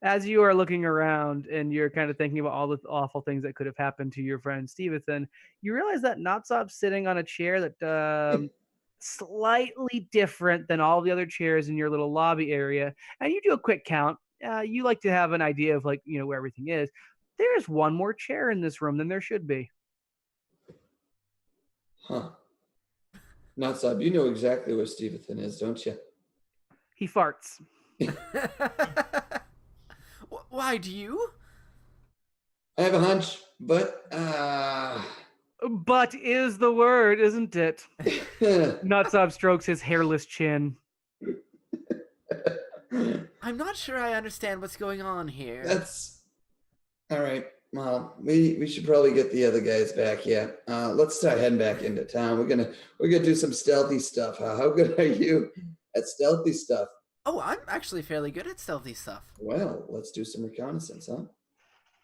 as you are looking around and you're kind of thinking about all the awful things that could have happened to your friend Stevethan, you realize that Notsop's sitting on a chair that slightly different than all the other chairs in your little lobby area. And you do a quick count. You like to have an idea of like, where everything is. There's one more chair in this room than there should be. Huh. Not Sub, you know exactly where Stevethan is, don't you? He farts. Why do you? I have a hunch, but But is the word, isn't it? Notsop strokes his hairless chin. I'm not sure I understand what's going on here. That's all right. Well, we should probably get the other guys back. Yeah. Let's start heading back into town. We're gonna do some stealthy stuff. How good are you at stealthy stuff? Oh, I'm actually fairly good at stealthy stuff. Well, let's do some reconnaissance, huh?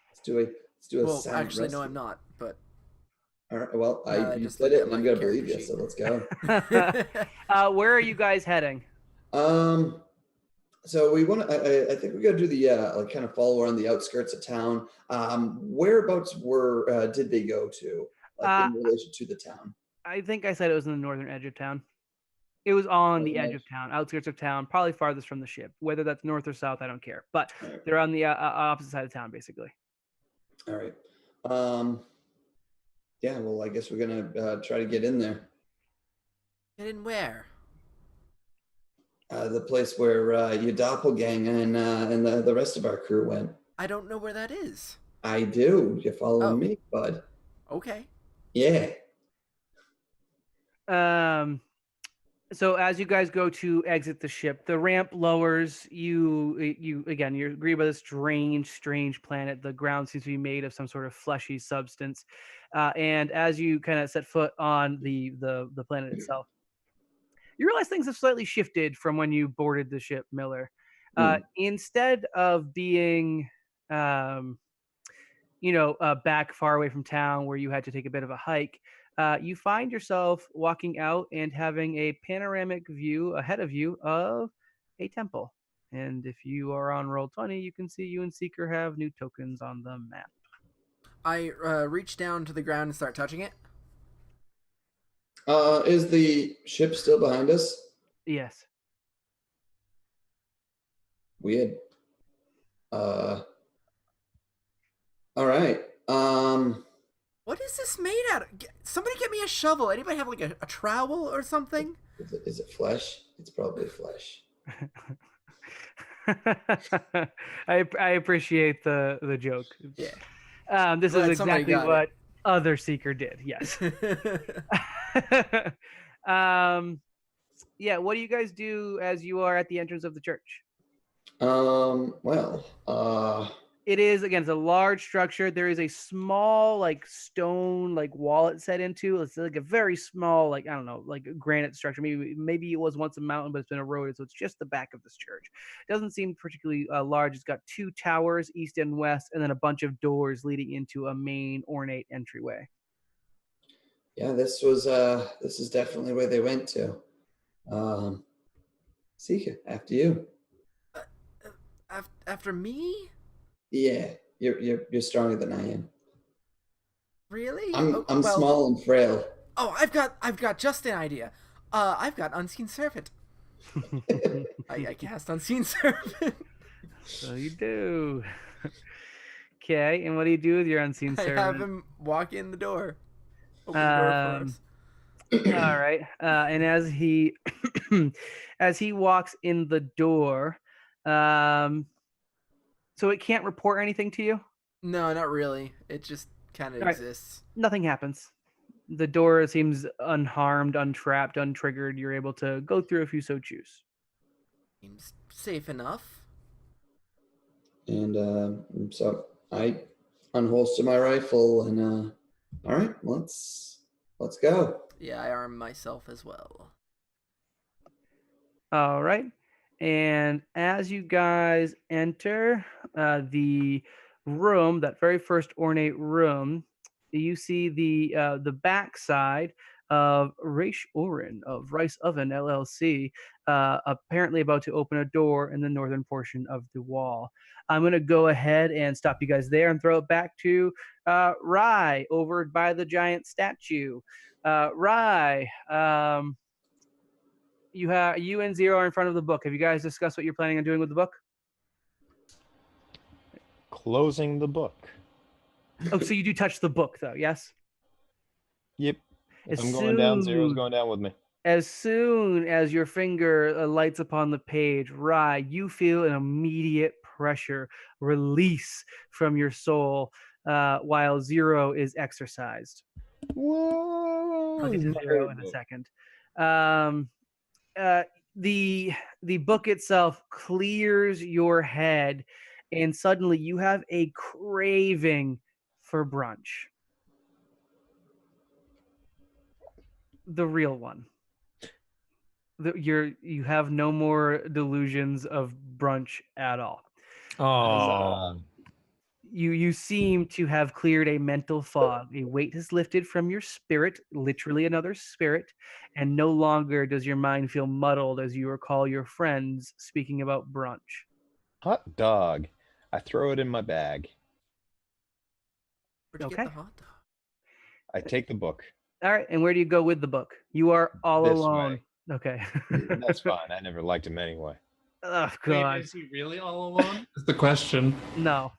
Let's do a Well, silent actually, no, rescue. I'm not. But All right. Well, I you just said looked it, at and my I'm gonna character believe you. sheet. So let's go. Where are you guys heading? So we want to. I think we got to do the like kind of follow around the outskirts of town. Whereabouts did they go to, like Uh, in relation to the town? I think I said it was in the northern edge of town. It was on the Northern edge edge. of town, outskirts of town, probably farthest from the ship. Whether that's north or south, I don't care. But All right. they're on the opposite side of town, basically. All right. Yeah. Well, I guess we're gonna try to get in there. Get in where? The place where your doppelganger and the rest of our crew went. I don't know where that is. I do. You're following Oh. me, bud. Okay. Yeah. So as you guys go to exit the ship, the ramp lowers. You again. You agree by this strange planet. The ground seems to be made of some sort of fleshy substance, and as you kind of set foot on the planet itself, you realize things have slightly shifted from when you boarded the ship, Miller. Instead of being, back far away from town where you had to take a bit of a hike, you find yourself walking out and having a panoramic view ahead of you of a temple. And if you are on roll 20, you can see you and Seeker have new tokens on the map. I reach down to the ground and start touching it. Is the ship still behind us? Yes. Weird. All right. What is this made out of? Somebody get me a shovel. Anybody have like a trowel or something? Is it flesh? It's probably flesh. I appreciate the joke. Yeah. This Glad is somebody exactly got what other Seeker did. Yes. Yeah. What do you guys do as you are at the entrance of the church? Well, It is, again, it's a large structure. There is a small, like, stone, like, wall it's set into. It's like a very small, like, I don't know, like a granite structure. Maybe it was once a mountain, but it's been eroded, so it's just the back of this church. It doesn't seem particularly large. It's got 2 towers, east and west, and then a bunch of doors leading into a main ornate entryway. yeah, this is definitely where they went to. Seeker, after you. After me? Yeah, you're stronger than I am. Really? I'm small and frail. Oh, I've got just an idea. I've got Unseen Servant. I cast Unseen Servant. So you do. Okay, and what do you do with your unseen servant? I have him walk in the door. Open the door for us. All right. And as he as he walks in the door, so it can't report anything to you? No, not really. It just kind of All right. exists. Nothing happens. The door seems unharmed, untrapped, untriggered. You're able to go through if you so choose. Seems safe enough. And so I unholster my rifle and all right, let's go. Yeah, I arm myself as well. All right. And as you guys enter the room, that very first ornate room, you see the backside of Raish Oren of Rice Oven LLC, apparently about to open a door in the northern portion of the wall. I'm going to go ahead and stop you guys there and throw it back to Rye over by the giant statue. Rye, you and Zero are in front of the book. Have you guys discussed what you're planning on doing with the book? Closing the book. Oh, so you do touch the book, though, yes? Yep. If As I'm going down, Zero's soon- going down with me. As soon as your finger lights upon the page, Rye, you feel an immediate pressure release from your soul while Zero is exercised. Whoa! I'll get to Zero in a second. The book itself clears your head, and suddenly you have a craving for brunch. The real one. You have no more delusions of brunch at all. Oh, you seem to have cleared a mental fog. A weight has lifted from your spirit, literally another spirit, and no longer does your mind feel muddled as you recall your friends speaking about brunch. Hot dog. I throw it in my bag. Where'd you Okay. get the hot dog? I take the book. All right, and where do you go with the book? You are all This alone. way. Okay. That's fine. I never liked him anyway. Oh Wait, God, is he really all alone? Is the question. no.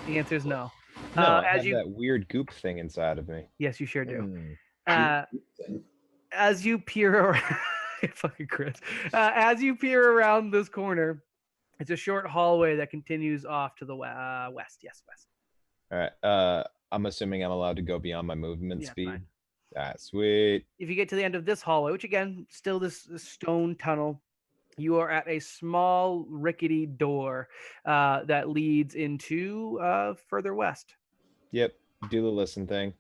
The answer is no. No, I As have you, that weird goop thing inside of me. yes, you sure do. Mm. Uh, Thing. as you peer around, fucking Chris. As you peer around this corner, it's a short hallway that continues off to the west. Yes, west. All right. I'm assuming I'm allowed to go beyond my movement Yeah, speed. fine. That's sweet. If you get to the end of this hallway, which again, still this stone tunnel, you are at a small rickety door that leads into further west. Yep. Do the listen thing.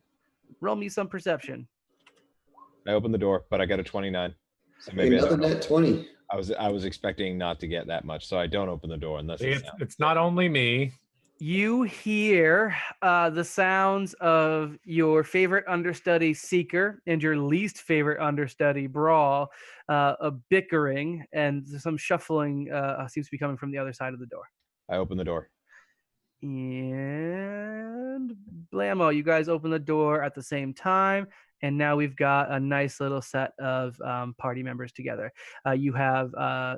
Roll me some perception. I open the door, but I got a 29. So Hey, maybe I another don't. net 20. I was expecting not to get that much, so I don't open the door unless it's It's not only me. You hear the sounds of your favorite understudy Seeker and your least favorite understudy Brawl, a bickering, and some shuffling seems to be coming from the other side of the door. I open the door. And blammo, you guys open the door at the same time. And now we've got a nice little set of party members together. You have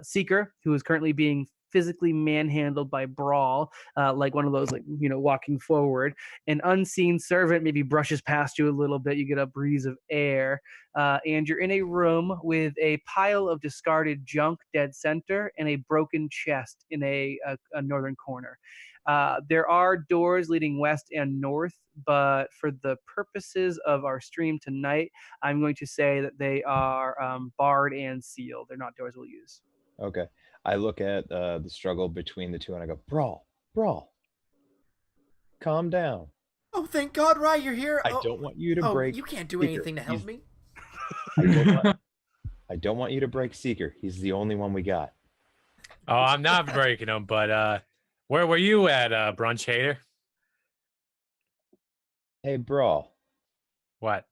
Seeker, who is currently being physically manhandled by Brawl, like one of those, like, walking forward. An unseen servant maybe brushes past you a little bit. You get a breeze of air. And you're in a room with a pile of discarded junk dead center and a broken chest in a northern corner. There are doors leading west and north, but for the purposes of our stream tonight, I'm going to say that they are barred and sealed. They're not doors we'll use. Okay. I look at the struggle between the two and I go, Brawl, Brawl, calm down. Oh, thank God, Rye, you're here. I don't want you to Oh, break you can't do Seeker. anything to help me. I don't want you to break Seeker. He's the only one we got. Oh, I'm not breaking them, but where were you at, Brunch Hater? Hey, Brawl, What?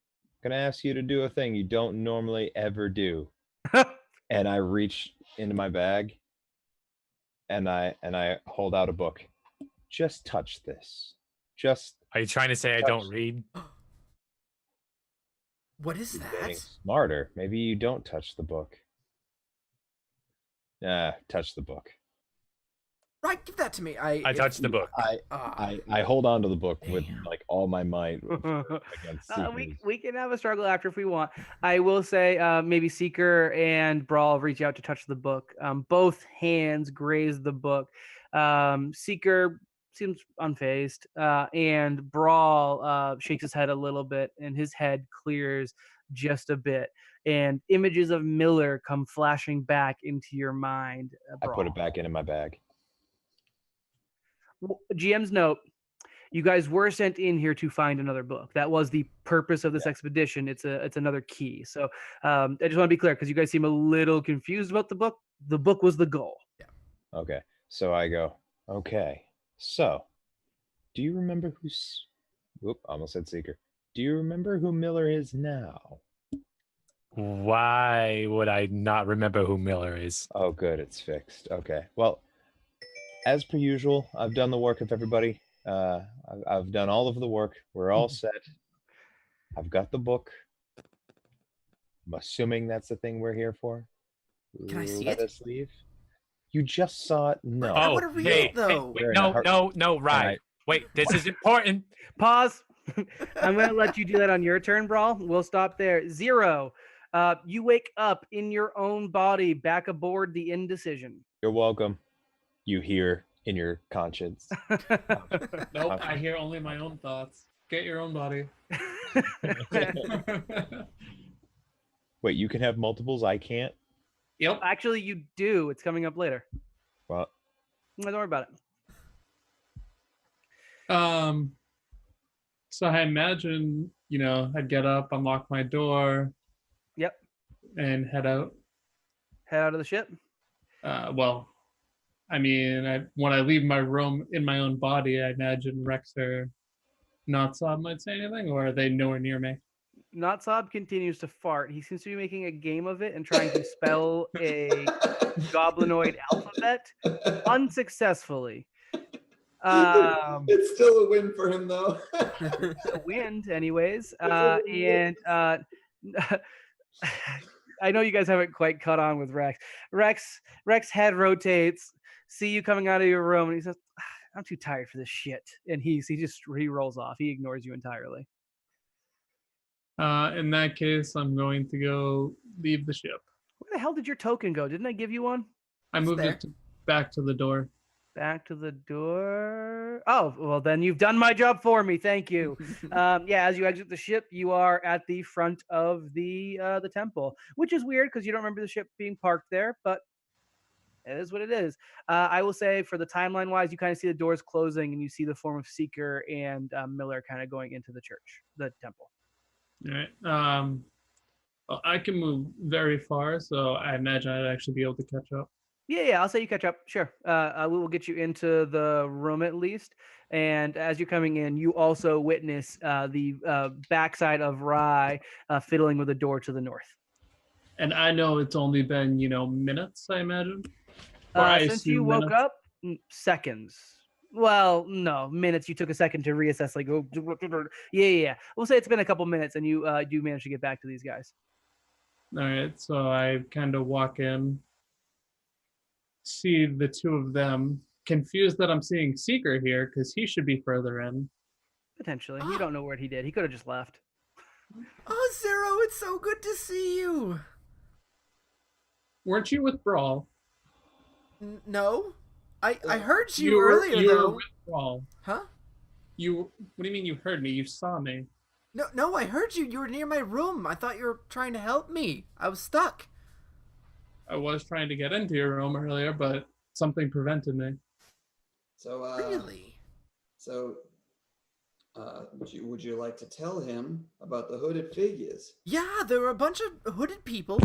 gonna ask you to do a thing you don't normally ever do. And I reach into my bag and I hold out a book. Just touch this. Just Are you trying to say I don't read? What is getting that? smarter. Maybe you don't touch the book. Touch the book. Right, give that to me. I touched the book. I hold on to the book with Damn. like all my might against We can have a struggle after if we want. I will say maybe Seeker and Brawl reach out to touch the book. Both hands graze the book. Seeker seems unfazed, and Brawl shakes his head a little bit, and his head clears just a bit. And images of Miller come flashing back into your mind. I put it back into my bag. GM's note: you guys were sent in here to find another book. That was the purpose of this expedition. It's another key. So I just want to be clear because you guys seem a little confused about the book. The book was the goal. Yeah. Okay. So I go, okay. So, do you remember whoop, almost said Seeker. Do you remember who Miller is now? Why would I not remember who Miller is? Oh, good. It's fixed. Okay. Well, as per usual, I've done the work of everybody. I've done all of the work. We're all set. I've got the book. I'm assuming that's the thing we're here for. Can I see Let it? us leave. You just saw it. No. I wanna read it, though. Wait, We're in a no, right. Wait, this is important. Pause. I'm going to let you do that on your turn, Brawl. We'll stop there. 0. You wake up in your own body back aboard the Indecision. You're welcome. You hear in your conscience. Nope, I hear only my own thoughts. Get your own body. Wait, you can have multiples. I can't. Yep. Actually, you do. It's coming up later. Well, Don't worry about it. So I imagine, I'd get up, unlock my door. Yep. And head out. Head out of the ship. Well, I mean, when I leave my room in my own body, I imagine Rex or Notsob might say anything, or are they nowhere near me? Notsob continues to fart. He seems to be making a game of it and trying to spell a goblinoid alphabet unsuccessfully. It's still a win for him, though. It's a wind, anyways. a And I know you guys haven't quite caught on with Rex. Rex head rotates, see you coming out of your room, and he says, "I'm too tired for this shit." And he rolls off. He ignores you entirely. In that case, I'm going to go leave the ship. Where the hell did your token go? Didn't I give you one? I moved there. it back to the door. Back to the door. Oh, well, then you've done my job for me. Thank you. Yeah, as you exit the ship, you are at the front of the temple, which is weird because you don't remember the ship being parked there, but it is what it is. I will say, for the timeline wise, you kind of see the doors closing, and you see the form of Seeker and Miller kind of going into the temple. All right. Well, I can move very far, so I imagine I'd actually be able to catch up. Yeah, I'll say you catch up. Sure. We will get you into the room at least. And as you're coming in, you also witness the backside of Rye fiddling with a door to the north. And I know it's only been, minutes, I imagine. Or Since you woke minutes. up, seconds. Well, no, minutes. You took a second to reassess, like, oh, yeah. We'll say it's been a couple minutes, and you do manage to get back to these guys. All right, so I kind of walk in, see the two of them, confused that I'm seeing Seeker here because he should be further in. Potentially. You don't know what he did. He could have just left. Oh, Zero, it's so good to see you. Weren't you with Brawl? No, I heard you earlier you though. were with Brawl. Huh? What do you mean you heard me? You saw me. No, I heard you. You were near my room. I thought you were trying to help me. I was stuck. I was trying to get into your room earlier, but something prevented me. So, Really? So, would you like to tell him about the hooded figures? Yeah, there were a bunch of hooded people.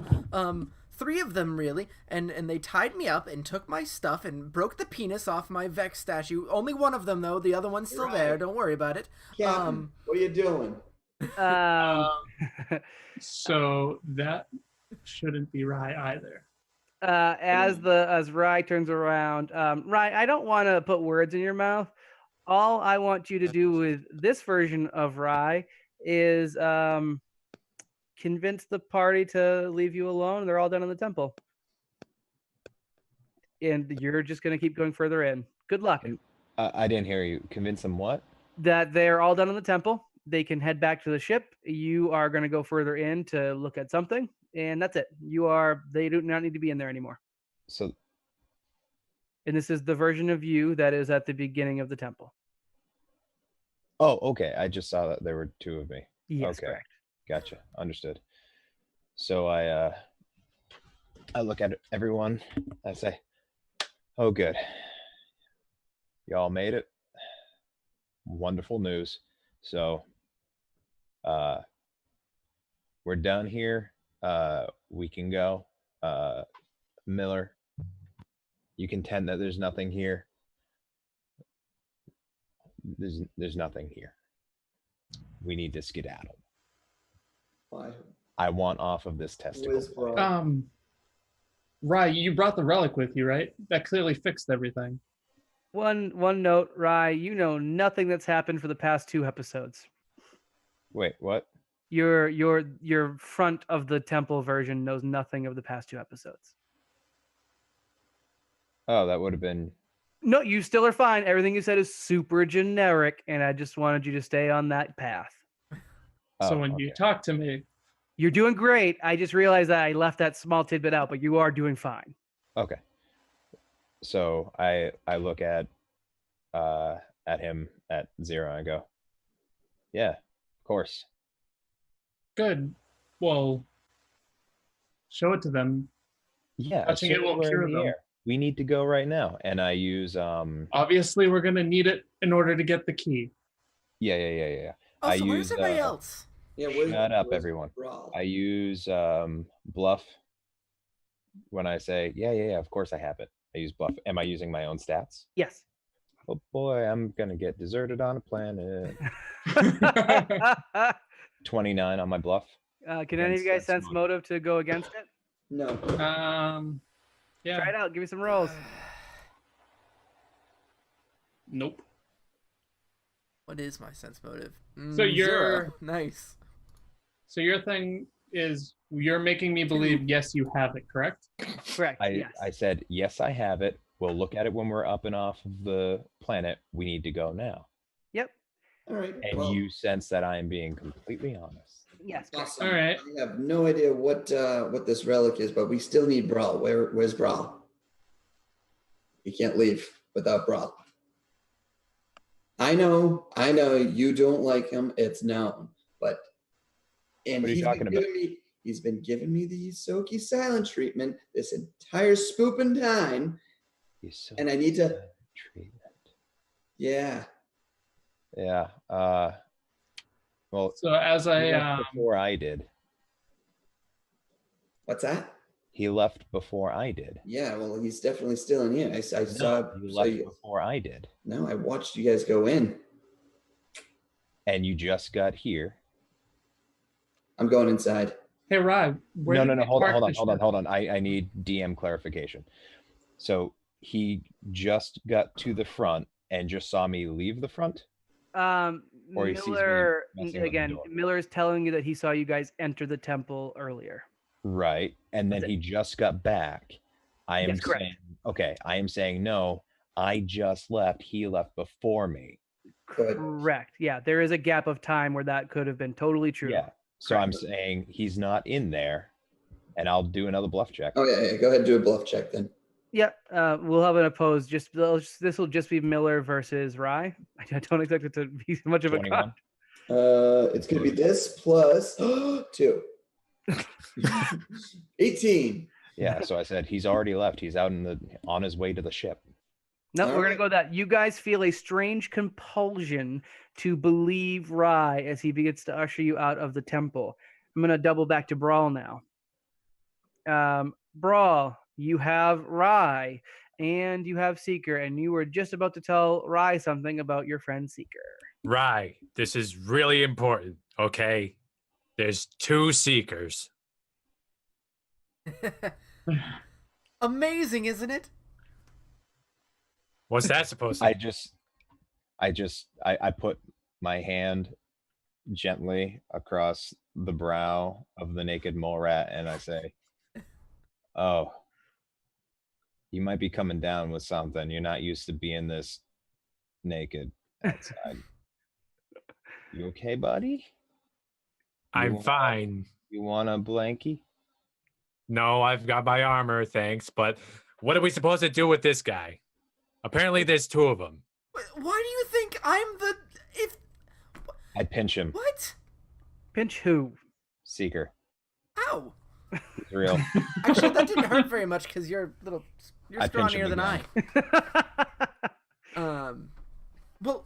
3 of them really, and they tied me up and took my stuff and broke the penis off my Vex statue. Only one of them though. The other one's still there. Don't worry about it. Captain, what are you doing? So that shouldn't be Rye either. As Rye turns around, Rye, I don't want to put words in your mouth. All I want you to do with this version of Rye is convince the party to leave you alone. They're all done in the temple, and you're just going to keep going further in. Good luck. I didn't hear you. Convince them what? That they're all done in the temple. They can head back to the ship. You are going to go further in to look at something, and that's it. They do not need to be in there anymore. So, and this is the version of you that is at the beginning of the temple. Oh, okay. I just saw that there were 2 of me. Yes, okay. Correct. Gotcha. Understood. So I look at everyone. I say, "Oh, good. Y'all made it. Wonderful news. So, we're done here. We can go. Miller, you contend that there's nothing here. There's nothing here. We need to skedaddle. Why? I want off of this testicle. Rye, you brought the relic with you, right? That clearly fixed everything. One note, Rye, you know nothing that's happened for the past 2 episodes. Wait, what? Your front of the temple version knows nothing of the past 2 episodes. Oh, that would have been... No, you still are fine. Everything you said is super generic, and I just wanted you to stay on that path. So when you talk to me... You're doing great. I just realized that I left that small tidbit out, but you are doing fine. Okay. So I look at him at Zero and I go, "Yeah, of course." Good. Well, show it to them. Yeah, Touching it won't cure them. We need to go right now. And I use Obviously, we're gonna need it in order to get the key. Yeah. Oh, so where's everybody else? Yeah, shut up, everyone. I use bluff when I say, yeah, of course I have it. I use bluff. Am I using my own stats? Yes. Oh boy, I'm gonna get deserted on a planet. 29 on my bluff. Can any of you guys sense motive to go against it? No. Yeah. Try it out. Give me some rolls. Nope. What is my sense motive? So you're- 0. Nice. So your thing is you're making me believe yes, you have it, correct? Correct. I Yes. said, yes, I have it. We'll look at it when we're up and off of the planet. We need to go now. Yep. All right. And well, you sense that I am being completely honest. Yes. Correct. awesome. All right. I have no idea what this relic is, but we still need Brawl. Where's Brawl? You can't leave without Brawl. I know you don't like him. It's known, but What are you talking about? He's been giving me the Soaky silent treatment this entire spooping time, and I need to. Treatment. Yeah. Yeah. Well, So as he I left before I did. What's that? He left before I did. Yeah. Well, he's definitely still in here. I saw. He left before I did. No, I watched you guys go in. And you just got here. I'm going inside. hey Rye, where No. did you Hold park the on. ship? I need DM clarification. So he just got to the front and just saw me leave the front? Or he sees me Miller messing with the again. door. Miller is telling you that he saw you guys enter the temple earlier. Right. And then That's he just got back. I am Yes, correct. saying, okay, I am saying no. I just left. He left before me. Good. Correct. Yeah, there is a gap of time where that could have been totally true. Yeah. So I'm saying he's not in there, and I'll do another bluff check. Oh yeah. Go ahead and do a bluff check then. Yep. We'll have an opposed. This will just be Miller versus Rye. I don't expect it to be much of a 21. cut. It's gonna be this plus 2. 18. Yeah. So I said he's already left. He's out on his way to the ship. No, All we're gonna right. go with that. You guys feel a strange compulsion to believe Rye as he begins to usher you out of the temple. I'm gonna double back to Brawl now. Brawl, you have Rye and you have Seeker, and you were just about to tell Rye something about your friend Seeker. Right. This is really important. Okay. There's 2 seekers. Amazing, isn't it? What's that supposed to I put my hand gently across the brow of the naked mole rat and I say, oh, you might be coming down with something. You're not used to being this naked outside. You okay, buddy? I'm fine. You want a blankie? No, I've got my armor, thanks. But what are we supposed to do with this guy? Apparently there's 2 of them. Why do you think I'm the... If... I pinch him. What? Pinch who? Seeker. Ow. It's real. Actually, that didn't hurt very much because you're I pinch him scrawnier than I. again. Well,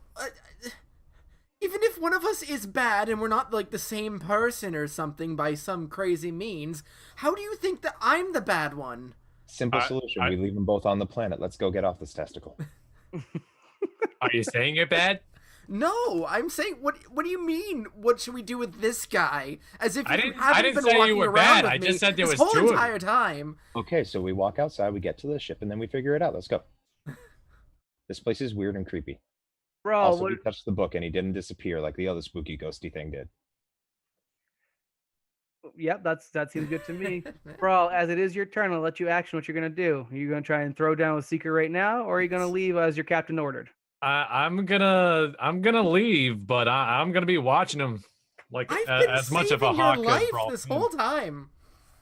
even if one of us is bad and we're not like the same person or something by some crazy means, how do you think that I'm the bad one? Simple solution. We leave them both on the planet. Let's go get off this testicle. Are you saying you're bad? No, I'm saying, what do you mean? What should we do with this guy? As if I you didn't haven't been say you walking were around bad. with I me just said there this was whole 2 of you. entire time. Okay, so we walk outside, we get to the ship, and then we figure it out. Let's go. This place is weird and creepy. Brawl, Also, what, we touched the book and he didn't disappear like the other spooky ghosty thing did. yep, that seems good to me. Brawl, as it is your turn, I'll let you action what you're gonna do. Are you gonna try and throw down with Seeker right now, or are you gonna leave as your captain ordered? I'm gonna leave, but I'm gonna be watching him like I've been as much of a saving hawk your as life Brawl this can. whole time.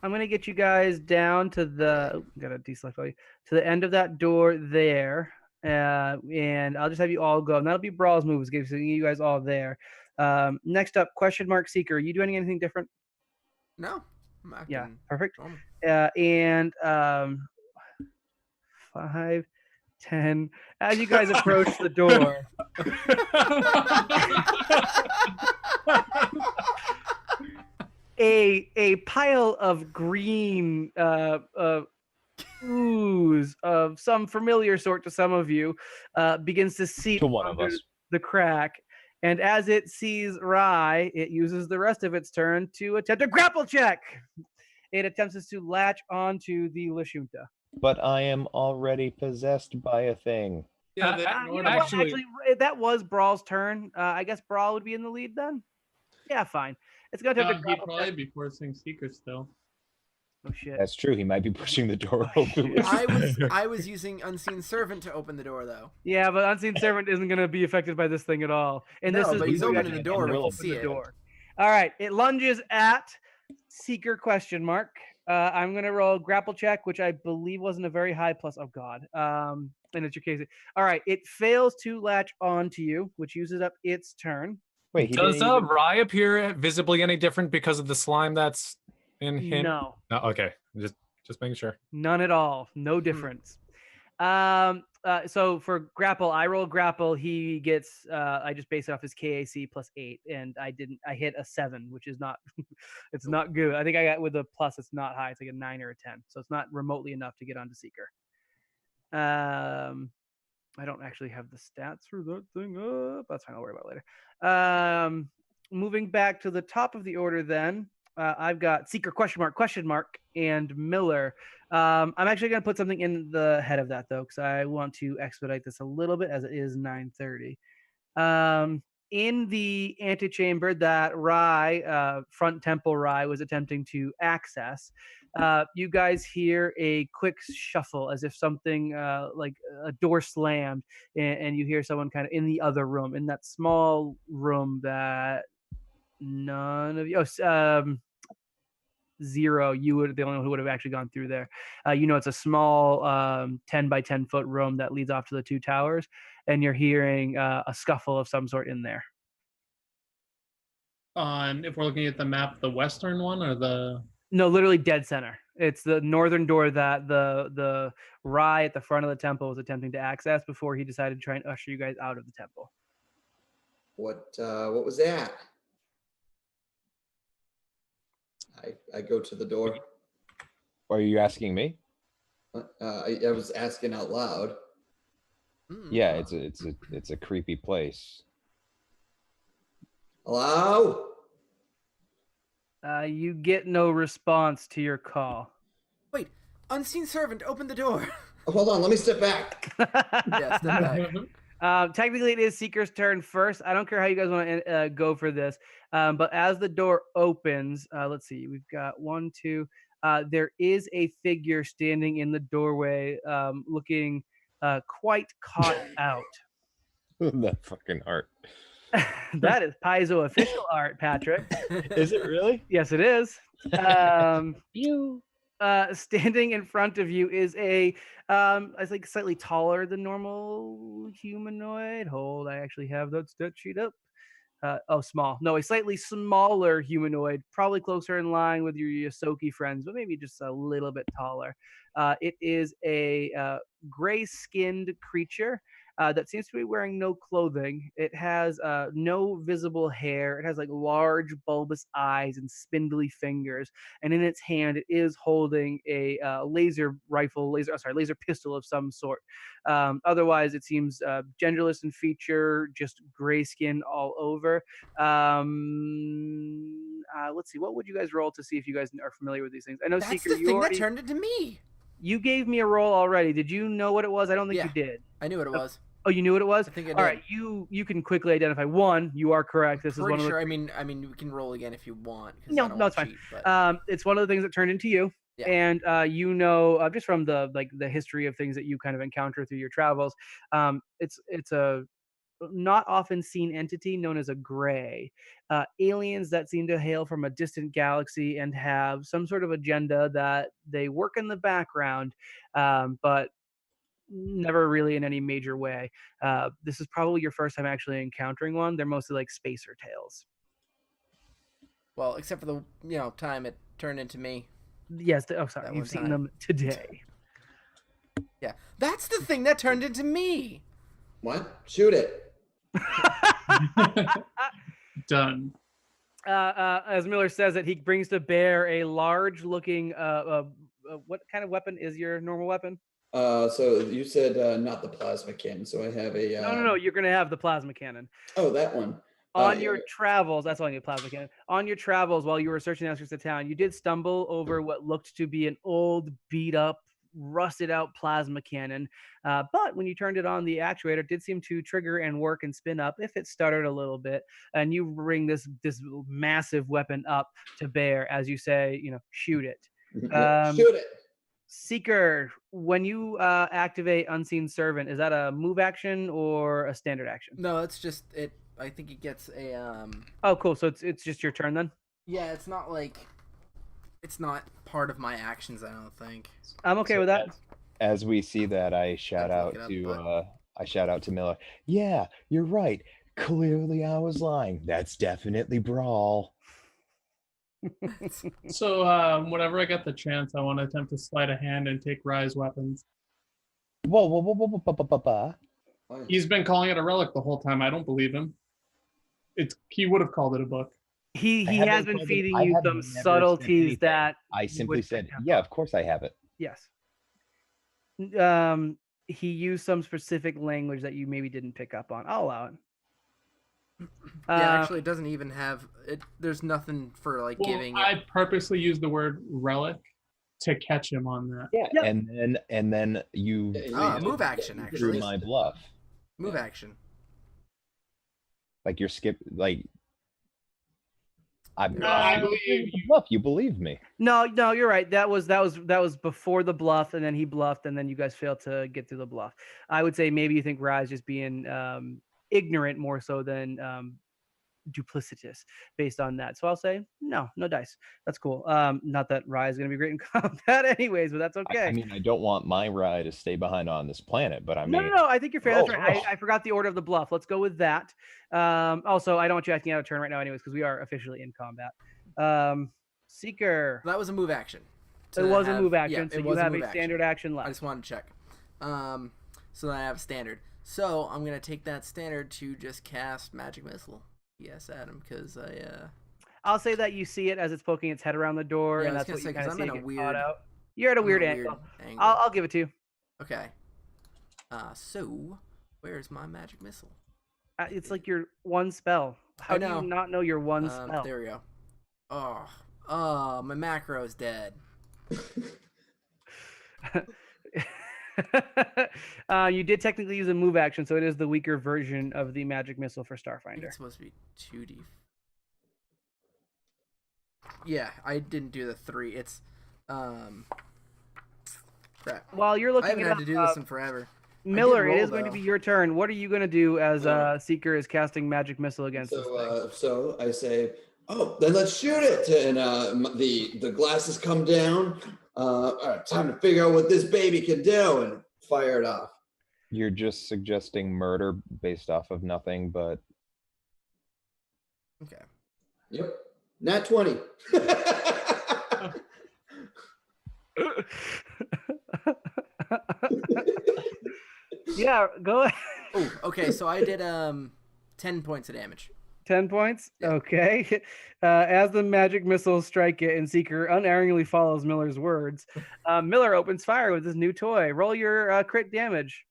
I'm gonna get you guys down to the gotta deselect value to the end of that door there, and I'll just have you all go. And that'll be Brawl's moves, so you guys all there. Next up, question mark Seeker. Are you doing anything different? No. I'm acting Yeah, perfect. normal. And 5, 10. As you guys approach the door, a pile of green ooze of some familiar sort to some of you begins to seep To one of under us. the crack. And as it sees Rye, it uses the rest of its turn to attempt a grapple check. It attempts to latch onto the Lashunta. But I am already possessed by a thing. Yeah, they You ignored know him. what? Actually- Actually, that was Brawl's turn. I guess Brawl would be in the lead then. Yeah, fine. It's gonna attempt a He'd grapple probably check. be forcing Seeker still. Oh shit. That's true. He might be pushing the door Oh, open. shit. I was using Unseen Servant to open the door though. Yeah, but Unseen Servant isn't going to be affected by this thing at all. And No, this is but when he's you opening actually the door. have to We can open see the it. door. All right, it lunges at Seeker ? I'm going to roll grapple check, which I believe wasn't a very high plus. Oh god. And it's your case. All right, it fails to latch onto you, which uses up its turn. Wait, he Does didn't even... Rye appear visibly any different because of the slime that's in him? No, Okay, just making sure. none at all. No difference. So for grapple, I roll grapple. He gets. I just base it off his KAC plus 8, and I hit a 7, which is not. It's not good. I think I got with a plus. It's not high. It's like a 9 or a 10, so it's not remotely enough to get onto Seeker. I don't actually have the stats for that thing up. That's fine. I'll worry about it later. Moving back to the top of the order, then I've got Seeker ? And Miller. I'm actually going to put something in the head of that though, because I want to expedite this a little bit, as it is 9:30. In the antechamber that Rye, Front Temple Rye, was attempting to access, you guys hear a quick shuffle as if something like a door slammed, and you hear someone kind of in the other room, in that small room that none of you. Zero, you would the only one who would have actually gone through there. It's a small 10 by 10 foot room that leads off to the two towers, and you're hearing a scuffle of some sort in there. If we're looking at the map, the western one or the... No, literally dead center. It's the northern door that the Rye at the front of the temple was attempting to access before he decided to try and usher you guys out of the temple. What was that? I go to the door. Are you asking me? I was asking out loud. Yeah, it's a creepy place. Hello? You get no response to your call. Wait, Unseen Servant, open the door. Hold on, let me step back. Yeah, step back. Technically, it is Seeker's turn first. I don't care how you guys want to go for this. But as the door opens, let's see. We've got 1, 2. There is a figure standing in the doorway, looking quite caught out. That fucking art. That is Paizo official art, Patrick. Is it really? Yes, it is. Standing in front of you is I think slightly taller than normal humanoid. Hold, I actually have that stat sheet up. Small. No, a slightly smaller humanoid, probably closer in line with your Yosoki friends, but maybe just a little bit taller. It is a gray-skinned creature that seems to be wearing no clothing. It has no visible hair. It has like large bulbous eyes and spindly fingers. And in its hand, it is holding a laser pistol of some sort. Otherwise, it seems genderless in feature, just gray skin all over. Let's see. What would you guys roll to see if you guys are familiar with these things? I know That's Seeker, the thing that turned into me. You gave me a roll already. Did you know what it was? I don't think you did. I knew what it was. Oh, you knew what it was? I think I did. All right, you can quickly identify. One, you are correct. This is one of the. Sure. I mean, we can roll again if you want. No, it's fine. It's one of the things that turned into you. Yeah. And just from the history of things that you kind of encounter through your travels, it's a not often seen entity known as a gray. Aliens that seem to hail from a distant galaxy and have some sort of agenda that they work in the background, but never really in any major way. This is probably your first time actually encountering one. They're mostly like spacer tales. Well, except for the time it turned into me. Yes. Sorry. You've seen them today. Yeah, that's the thing that turned into me. What? Shoot it. Done. As Miller says it, he brings to bear a large-looking what kind of weapon is your normal weapon? So you said not the plasma cannon. So I have a. No. You're gonna have the plasma cannon. Oh, that one. On Yeah. your travels, that's all I need, plasma cannon. On your travels, while you were searching the outskirts of town, you did stumble over what looked to be an old, beat up, rusted out plasma cannon. But when you turned it on, the actuator did seem to trigger and work and spin up if it stuttered a little bit. And you bring this massive weapon up to bear as you say, shoot it. Shoot it. Seeker, when you activate Unseen Servant, is that a move action or a standard action? No, it's just it. I think it gets a. Oh, cool. So it's just your turn then. Yeah, it's not part of my actions. I don't think. I'm okay with that. As we see that, I shout out to Miller. Yeah, you're right. Clearly, I was lying. That's definitely Brawl. So whenever I get the chance, I want to attempt to sleight of hand and take Rise weapons. Whoa. He's been calling it a relic the whole time. I don't believe him. He would have called it a book. He has been feeding you some subtleties that I simply said, yeah, of course I have it. Yes. He used some specific language that you maybe didn't pick up on. I'll allow it. Yeah, actually, it doesn't even have it. There's nothing for giving. I purposely used the word relic to catch him on that. Yeah, yep. and then you move action actually. Through my bluff. Move action. Like you're I believe you. Bluff. You believe me? No, you're right. That was before the bluff, and then he bluffed, and then you guys failed to get through the bluff. I would say maybe you think Rise just being ignorant more so than duplicitous based on that. So I'll say no dice. That's cool. Not that Rye is going to be great in combat anyways, but that's okay. I mean, I don't want my Rye to stay behind on this planet, but I mean... No, I think you're fair. That's right. I forgot the order of the bluff. Let's go with that. Also, I don't want you acting out of turn right now anyways, because we are officially in combat. Seeker. That was a move action. It was a move action, so you have a standard action left. I just wanted to check. So then I have a standard. So I'm going to take that standard to just cast Magic Missile. Yes, Adam, because I'll say that you see it as it's poking its head around the door, and that's what you kind of see it get caught out. You're at a weird angle. I'll give it to you. Okay. So where's my Magic Missile? It's like your one spell. How do you not know your one spell? There we go. Oh, my macro is dead. You did technically use a move action, so it is the weaker version of the magic missile for Starfinder. It's supposed to be 2D. Yeah, I didn't do the 3. It's crap. While you're looking, I haven't had to do this in forever. Miller, it is going to be your turn. What are you going to do as Seeker is casting magic missile against this thing? So I say, then let's shoot it. And the glasses come down. All right, time to figure out what this baby can do and fire it off. You're just suggesting murder based off of nothing but... Okay. Yep. Nat 20. Yeah, go ahead. Oh, okay, so I did 10 points of damage. 10 points? Yeah. Okay. As the magic missiles strike it and Seeker unerringly follows Miller's words, Miller opens fire with his new toy. Roll your crit damage.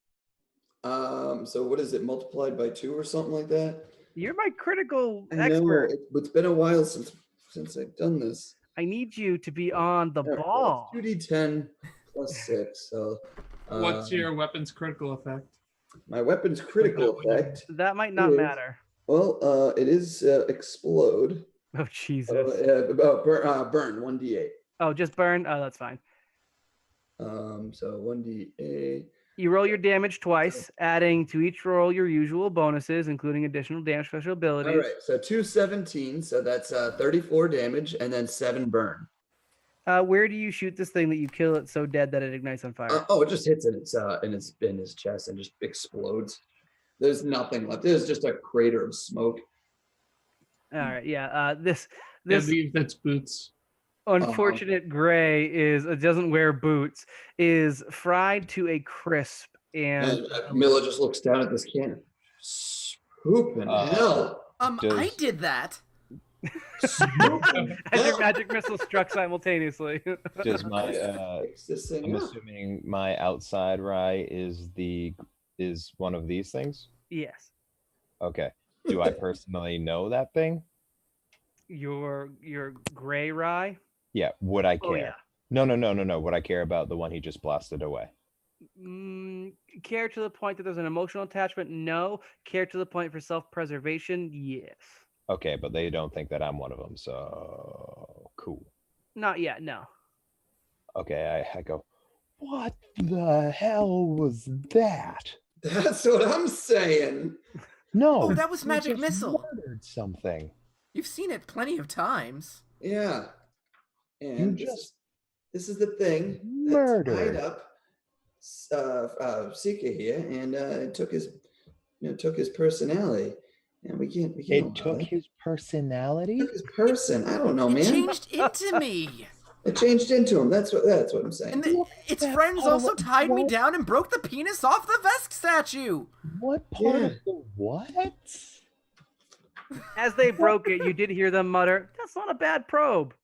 So what is it, multiplied by 2 or something like that? You're my critical expert. expert. It's been a while since I've done this. I need you to be on the ball. 2d10 plus 6. So what's your weapon's critical effect? My weapon's critical effect. That might not matter. Well, it is explode. Oh, Jesus. Burn, 1d8. Oh, just burn? Oh, that's fine. So 1d8. You roll your damage twice, adding to each roll your usual bonuses, including additional damage special abilities. All right, so 217, so that's 34 damage, and then 7 burn. Where do you shoot this thing that you kill it so dead that it ignites on fire? It just hits in his chest and just explodes. There's nothing left. There's just a crater of smoke. All right, yeah. This that's boots. Unfortunate gray doesn't wear boots, is fried to a crisp, and Miller just looks down at this can. Spook in hell. I did that. As your magic missile struck simultaneously. Does my Fix this thing I'm up. assuming my outside Rye is one of these things? Yes. Okay. Do I personally know that thing? Your gray rye. Yeah. Would I care? Oh yeah. No. Would I care about the one he just blasted away? Care to the point that there's an emotional attachment? No. Care to the point for self-preservation? Yes. Okay, but they don't think that I'm one of them, so cool. Not yet. No. Okay, I go, what the hell was that? That's what I'm saying. No. Oh, that was you magic just missile. murdered something. You've seen it plenty of times. Yeah. And this is the thing that murdered. tied up Sika here, and it took his personality, and we can't. It took his personality. It took his person. I don't know, It man. changed into me. It changed into him. That's what I'm saying. And its friends also tied me down and broke the penis off the Vesk statue. What part of the what? As they broke it, you did hear them mutter, "That's not a bad probe."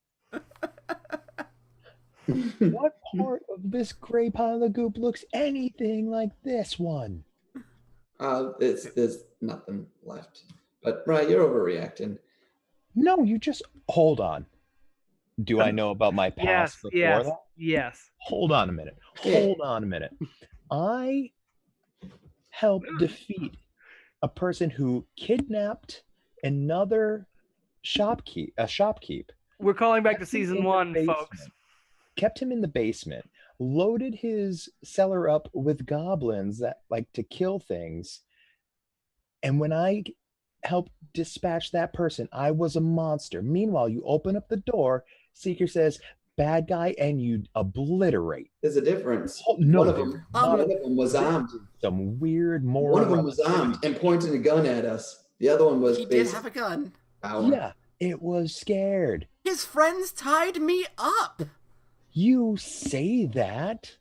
What part of this gray pile of goop looks anything like this one? There's nothing left. But right, you're overreacting. No, you just hold on. Do I know about my past before that? Yes. Hold on a minute. Hold on a minute. I helped defeat a person who kidnapped another shopkeep. We're calling back to Kept him season in the 1, basement. folks. Kept him in the basement, loaded his cellar up with goblins that like to kill things. And when I helped dispatch that person, I was a monster. Meanwhile, you open up the door, Seeker says, bad guy, and you obliterate. There's a difference. No, one of them was armed. Some weird moron. One of them was armed and pointing a gun at us. The other one was. He did have a gun. Power. Yeah, it was scared. His friends tied me up. You say that?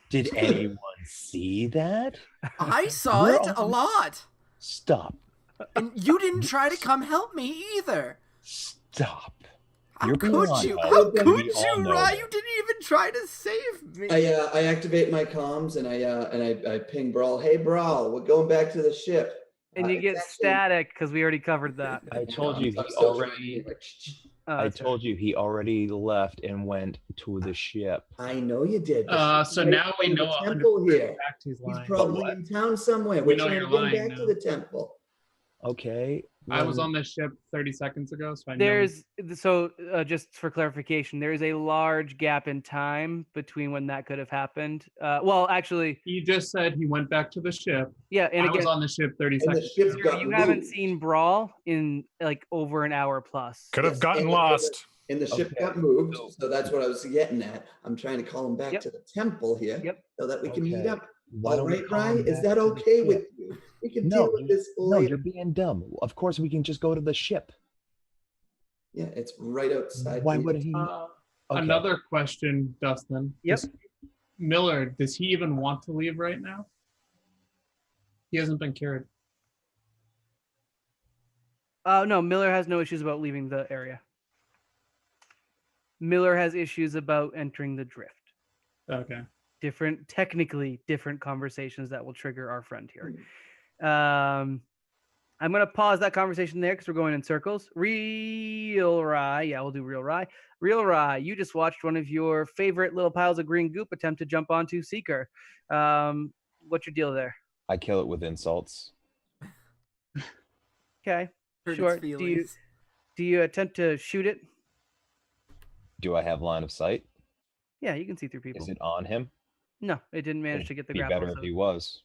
Did anyone see that? I saw it a lot. Stop. And you didn't try to come help me either. Stop. How could you? help. How could We you, all know Rye? that. You didn't even try to save me. I activate my comms and I ping Brawl. Hey Brawl, we're going back to the ship. And you get static because we already covered that. I told you I'm he still already. trying to, I told you he already left and went to the ship. I know you did. So now we know the temple here. Back to his He's line. probably in town somewhere. We We're know trying you're to get him lying back now. to the temple. Okay. I was well, on this ship 30 seconds ago, so I know. There's just for clarification, there is a large gap in time between when that could have happened. Well, actually, He just said he went back to the ship. yeah, and I was again, on the ship 30 And the seconds ship's ago. got you haven't moved. seen Brawl in like over an hour plus. Could have Yes, gotten and lost. And the ship Okay. got moved, so that's what I was getting at. I'm trying to call him back Yep. to the temple here, Yep. so that we can meet Okay. up. why All don't we right, call him Ryan? Is back that to the okay ship? with you? We can No, deal with this No, later. you're being dumb. Of course, we can just go to the ship. Yeah, it's right outside. Why the- would he? Uh, Okay. Another question, Dustin. Yep. Miller, does he even want to leave right now? He hasn't been cured. No, Miller has no issues about leaving the area. Miller has issues about entering the drift. Okay. Technically different conversations that will trigger our friend here. I'm going to pause that conversation there because we're going in circles. Real Rye. Yeah, we'll do Real Rye. Real Rye, you just watched one of your favorite little piles of green goop attempt to jump onto Seeker. What's your deal there? I kill it with insults. Okay, Hurt its sure. feelings. Do you attempt to shoot it? Do I have line of sight? Yeah, you can see through people. Is it on him? No, it didn't manage to get the Be grapple. better if he was.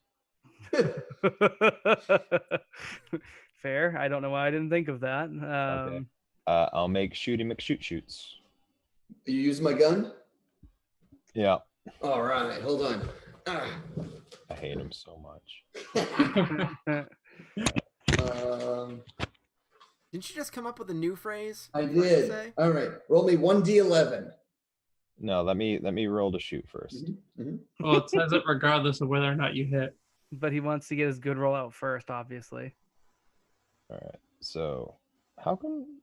Fair. I don't know why I didn't think of that. Okay. I'll make Shooty McShoot-shoots. You use my gun? Yeah. All right, hold on. I hate him so much. Didn't you just come up with a new phrase? I you wanted to did. say? All right, roll me 1d11. No, let me roll to shoot first. Mhm. Well, it says it regardless of whether or not you hit. But he wants to get his good roll out first, obviously. All right. So, how come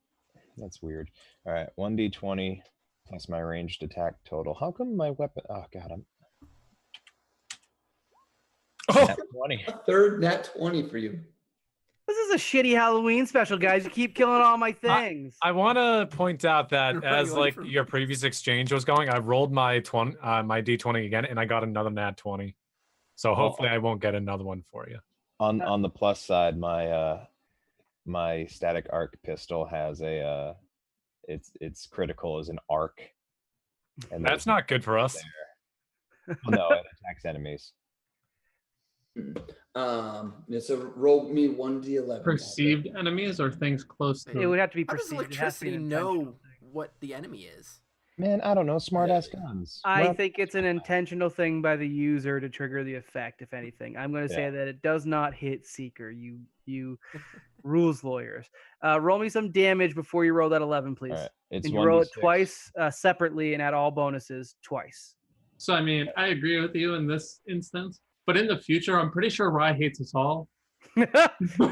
That's weird. All right, 1d20 plus my ranged attack total. How come my weapon? Oh god, I'm. Nat 20. A third nat 20 for you. This is a shitty Halloween special, guys. You keep killing all my things. I want to point out that You're running as away like from your me. previous exchange was going, I rolled my my d20 again, and I got another nat 20. So hopefully I won't get another one for you. On the plus side, my static arc pistol has a it's critical as an arc. And That's not good for us. there. Well, no, it attacks enemies. So roll me 1d11. Perceived enemies or things close to It would have to be How does perceived. It has to be electricity an intentional know thing. what the enemy is? Man, I don't know. Smart ass guns. I Well, think it's an intentional thing by the user to trigger the effect, if anything. I'm going to say Yeah. that it does not hit Seeker. You rules lawyers. Roll me some damage before you roll that 11, please. all right. It's And you roll it 1d6. twice separately and add all bonuses twice. So, I mean, I agree with you in this instance, but in the future, I'm pretty sure Rye hates us all.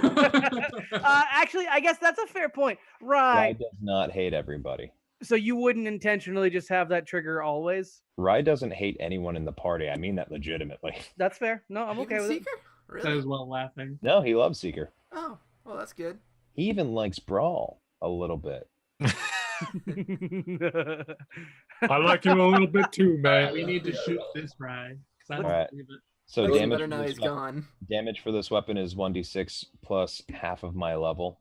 Actually, I guess that's a fair point. Rye Right. does not hate everybody. So you wouldn't intentionally just have that trigger always? Rye doesn't hate anyone in the party. I mean that legitimately. That's fair. No, I'm okay Even with it. Seeker? That Really? is well laughing. No, he loves Seeker. Oh, well, that's good. He even likes Brawl a little bit. I like you a little bit too, man. We need to shoot this Rye. 'Cause I don't Alright. believe it. So Looks damage better for, now this he's weapon, gone. damage for this weapon is 1d6 plus half of my level.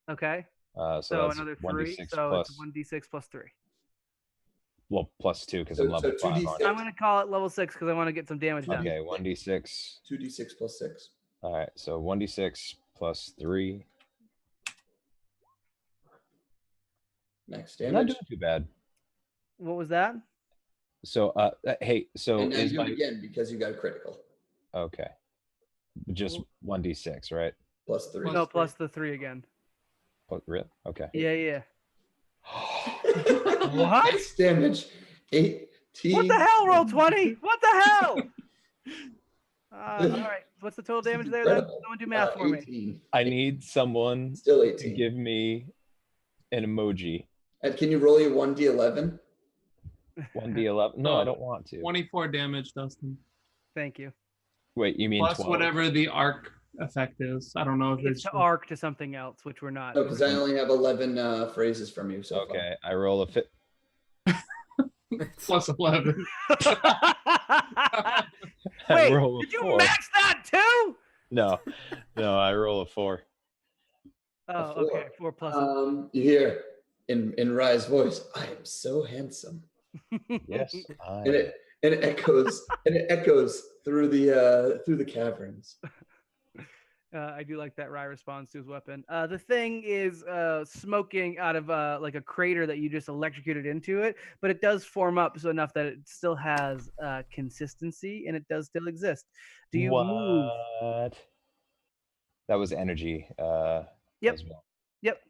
Okay. So So that's another 3. 1d6 So plus, it's 1d6 plus 3. well, plus 2 because So- I'm level so 5 on 2d6. it. I'm going to call it level 6 because I want to get some damage done. Okay, 1d6. 2d6 plus 6. All right, so 1d6 plus 3. Max I'm not damage. doing too bad. What was that? So, hey, so And now is do it my again because you got a critical. okay? Just 1d6, right? Plus 3. No, plus the 3 again. Really? Okay. Yeah, yeah. What? Max damage. 18. What the hell, roll 20? What the hell? All right. What's the total damage there then? Incredible. Someone do math for me. 18. I need someone Still to 18. give me an emoji. And can you roll your 1d11? 1d11? No, I don't want to. 24 damage, Dustin. Thank you. Wait, you mean Plus 12? whatever the arc effect is. I don't know if It's to arc to something else, which we're not. No, because I only have 11 phrases from you so Okay, I roll a fit. plus 11. I Wait, roll a did you 4. max that too? No, I roll a 4. Oh, four. okay. 4 plus. far. You hear in Rye's voice, "I am so handsome," Yes, and it echoes through the caverns. I do like that Rye responds to his weapon. The thing is smoking out of like a crater that you just electrocuted into it, but it does form up so enough that it still has consistency and it does still exist. Do you move? What? That was energy. Yep. As well. Yep.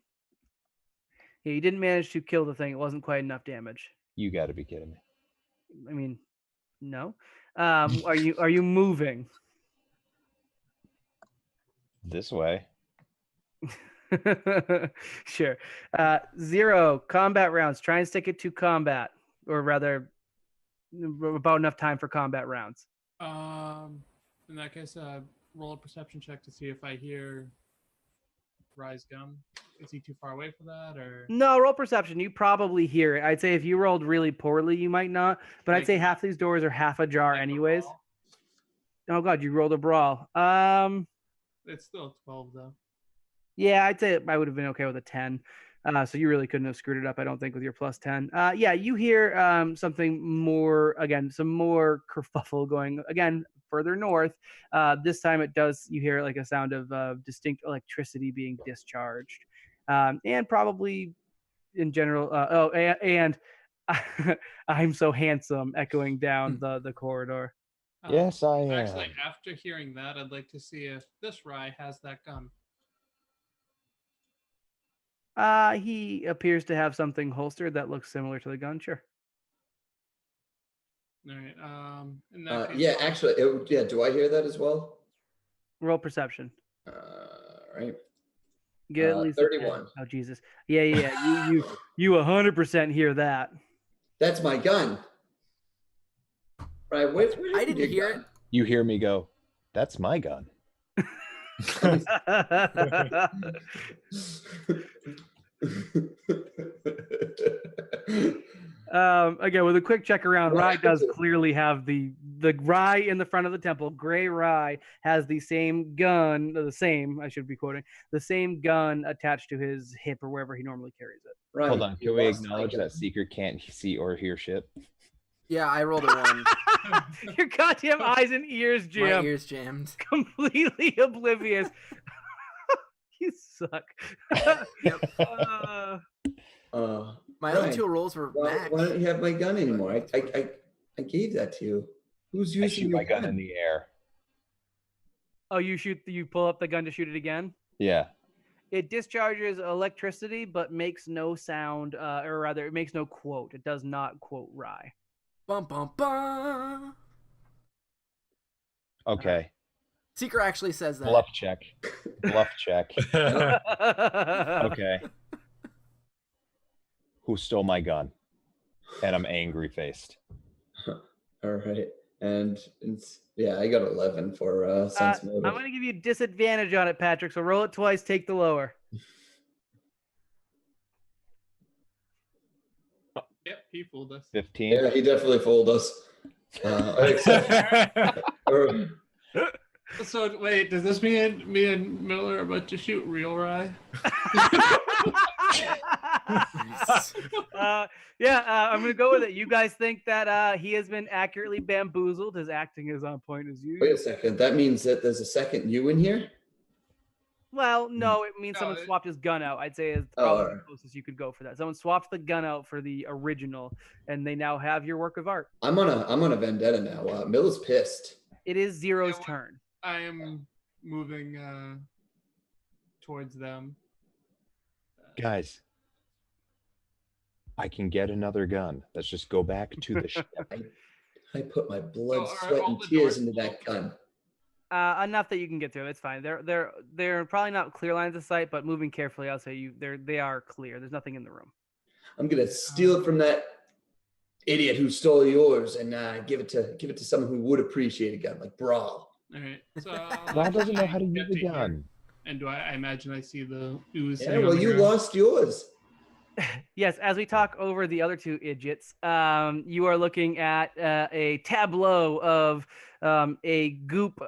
Yeah, you didn't manage to kill the thing. It wasn't quite enough damage. You got to be kidding me. I mean, no. Are you moving? This way. Sure. 0 combat rounds. Try and stick it to combat, or rather, about enough time for combat rounds. In that case, roll a perception check to see if I hear Rye's gun. Is he too far away for that, or? No, roll perception. You probably hear it. I'd say if you rolled really poorly, you might not. But I'd Like- say half these doors are half ajar, Like a anyways. brawl? Oh god, you rolled a brawl. It's still 12 though. Yeah, I'd say I would have been okay with a 10. So you really couldn't have screwed it up, I don't think, with your plus 10. Yeah, you hear something more, again, some more kerfuffle going, again, further north. This time you hear like a sound of distinct electricity being discharged. And probably in general, and I'm so handsome echoing down the corridor. Yes, I am. Actually, after hearing that, I'd like to see if this Rye has that gun. He appears to have something holstered that looks similar to the gun. Sure. All right. In that case, Yeah, I'll- actually, do I hear that as well? Roll perception. Right. Get at least a 10. 31. Oh Jesus. Yeah. You 100% hear that. That's my gun. Right, where I didn't hear it. You hear me go, that's my gun. Again, with a quick check around, Rye does clearly have the Rye in the front of the temple. Gray Rye has the same gun, I should be quoting, the same gun attached to his hip or wherever he normally carries it. Right. Hold on, can we acknowledge that Seeker can't see or hear shit? Yeah, I rolled a 1. Your goddamn eyes and ears, Jim. My ears jammed. Completely oblivious. You suck. Yep. My other 2 rolls were max. Why don't you have my gun anymore? I gave that to you. Who's I using shoot your my gun in the air. Oh, you pull up the gun to shoot it again? Yeah. It discharges electricity, but makes no sound, or rather, it makes no quote. It does not quote Rye. Bum bum bum. Okay. Seeker actually says that. Bluff check. Bluff check. Okay. Who stole my gun? And I'm angry faced. All right. And yeah, I got 11 for sense motive. I'm going to give you disadvantage on it, Patrick. So roll it twice, take the lower. Yep, he fooled us. 15. Yeah, he definitely fooled us. So wait, does this mean me and Miller are about to shoot real Rye? I'm going to go with it. You guys think that he has been accurately bamboozled. His acting is on point as usual. Wait a second. That means that there's a second you in here? Well, no, it means someone swapped his gun out. I'd say is probably the closest you could go for that. Someone swapped the gun out for the original, and they now have your work of art. I'm on a vendetta now. Miller's pissed. It is Zero's turn. I am moving towards them. Guys, I can get another gun. Let's just go back to the ship. I put my blood, So are sweat, all and the tears doors into that open? gun. Enough that you can get through. It's fine. They're probably not clear lines of sight, but moving carefully, I'll say they are clear. There's nothing in the room. I'm gonna steal it from that idiot who stole yours and give it to someone who would appreciate a gun, like Brawl. All right. So Brawl doesn't know how to get use a here. gun. And do I imagine I see the ooze? Yeah, sitting on well, the you ground? lost yours. Yes, as we talk over the other two idiots, you are looking at a tableau of a goop,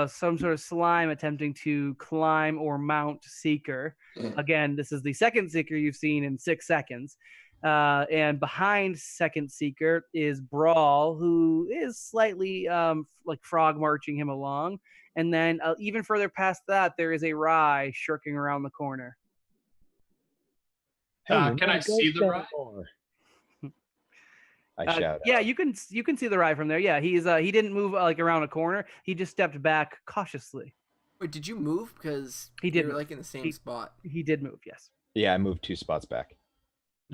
some sort of slime attempting to climb or mount Seeker. Again, this is the second Seeker you've seen in 6 seconds. And behind second Seeker is Brawl, who is slightly like frog marching him along. And then even further past that, there is a Rye shirking around the corner. Hey, can I see the Rye? I shout Yeah, out. you can see the Rye from there. Yeah, he didn't move like around a corner. He just stepped back cautiously. Wait, did you move? Because He did you were move. like in the same spot. He did move. Yes. Yeah, I moved 2 spots back.